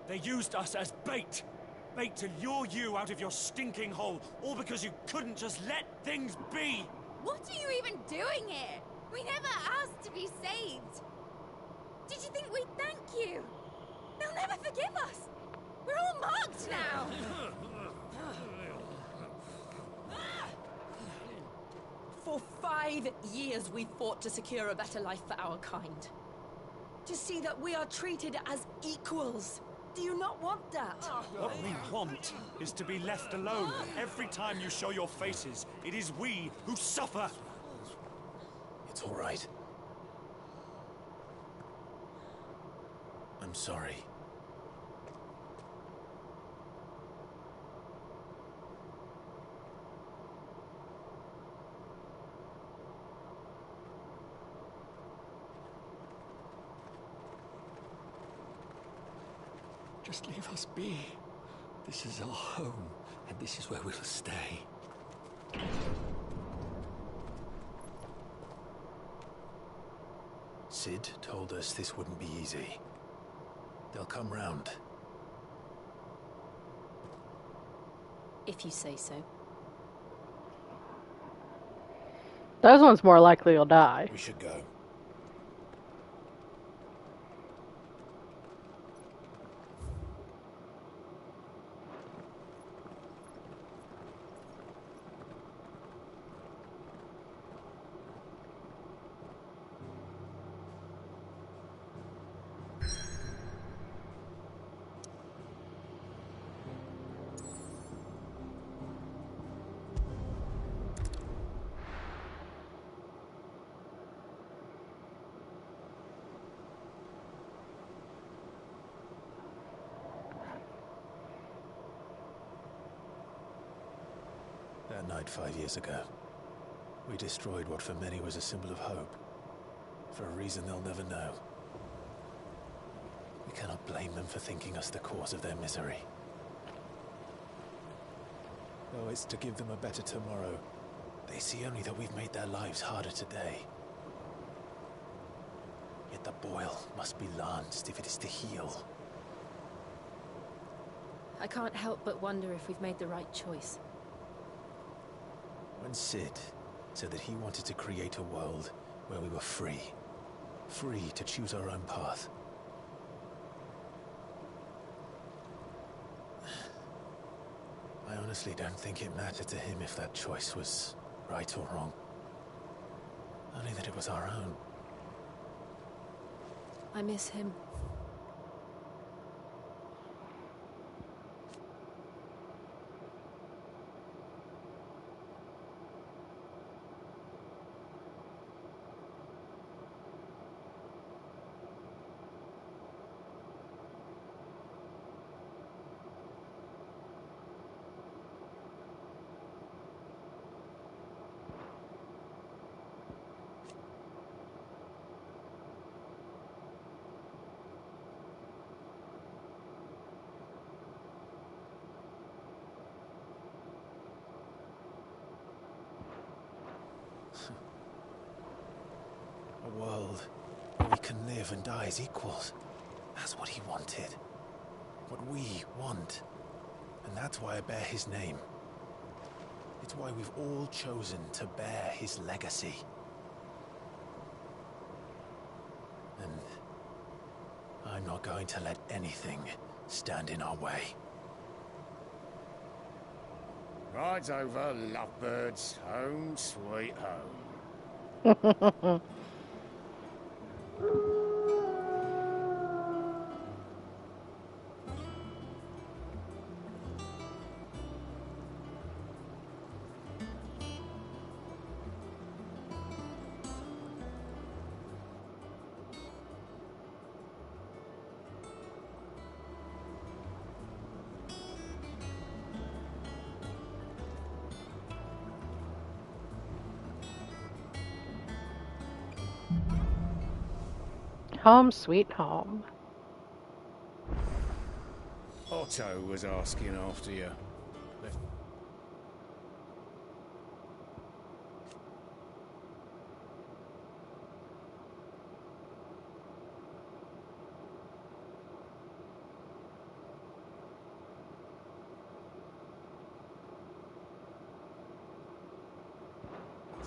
They used us as bait. bait to lure you out of your stinking hole, all because you couldn't just let things be! What are you even doing here? We never asked to be saved. Did you think we'd thank you? They'll never forgive us. We're all marked now. For 5 years we fought to secure a better life for our kind. To see that we are treated as equals. Do you not want that? What we want is to be left alone. Every time you show your faces, it is we who suffer. It's all right. I'm sorry. Just leave us be. This is our home, and this is where we'll stay. Sid told us this wouldn't be easy. They'll come round. If you say so. Those ones more likely will die. We should go. That night 5 years ago, we destroyed what for many was a symbol of hope. For a reason they'll never know. We cannot blame them for thinking us the cause of their misery. Though it's to give them a better tomorrow, they see only that we've made their lives harder today. Yet the boil must be lanced if it is to heal. I can't help but wonder if we've made the right choice. When Sid said that he wanted to create a world where we were free. Free to choose our own path. I honestly don't think it mattered to him if that choice was right or wrong. Only that it was our own. I miss him. A world where we can live and die as equals. That's what he wanted. What we want. And that's why I bear his name. It's why we've all chosen to bear his legacy. And I'm not going to let anything stand in our way. Rides over, lovebirds, home sweet home. Home sweet home. Otto was asking after you.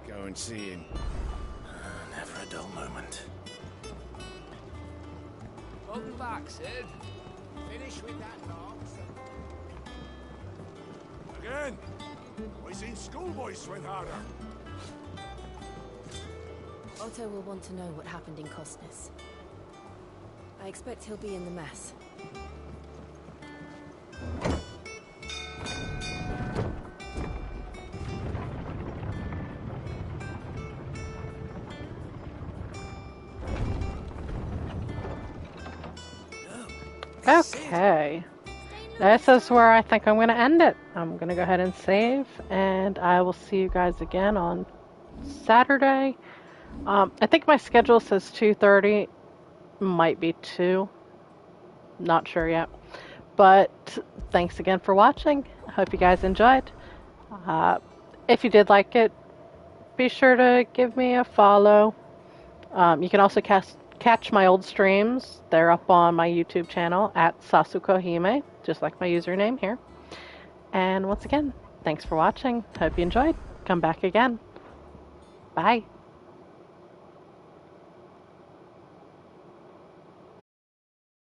go and see him. Never a dull moment. Welcome back, Sid. Finish with that box. Again? I seen schoolboys swing harder. Otto will want to know what happened in Costness. I expect he'll be in the mess. Okay. This is where I think I'm going to end it. I'm going to go ahead and save, and I will see you guys again on Saturday. I think my schedule says 2:30. Might be 2. Not sure yet. But thanks again for watching. I hope you guys enjoyed. If you did like it, be sure to give me a follow. You can also catch my old streams. They're up on my YouTube channel at Ffxvi Ng, just like my username here. And once again, thanks for watching. Hope you enjoyed. Come back again. Bye.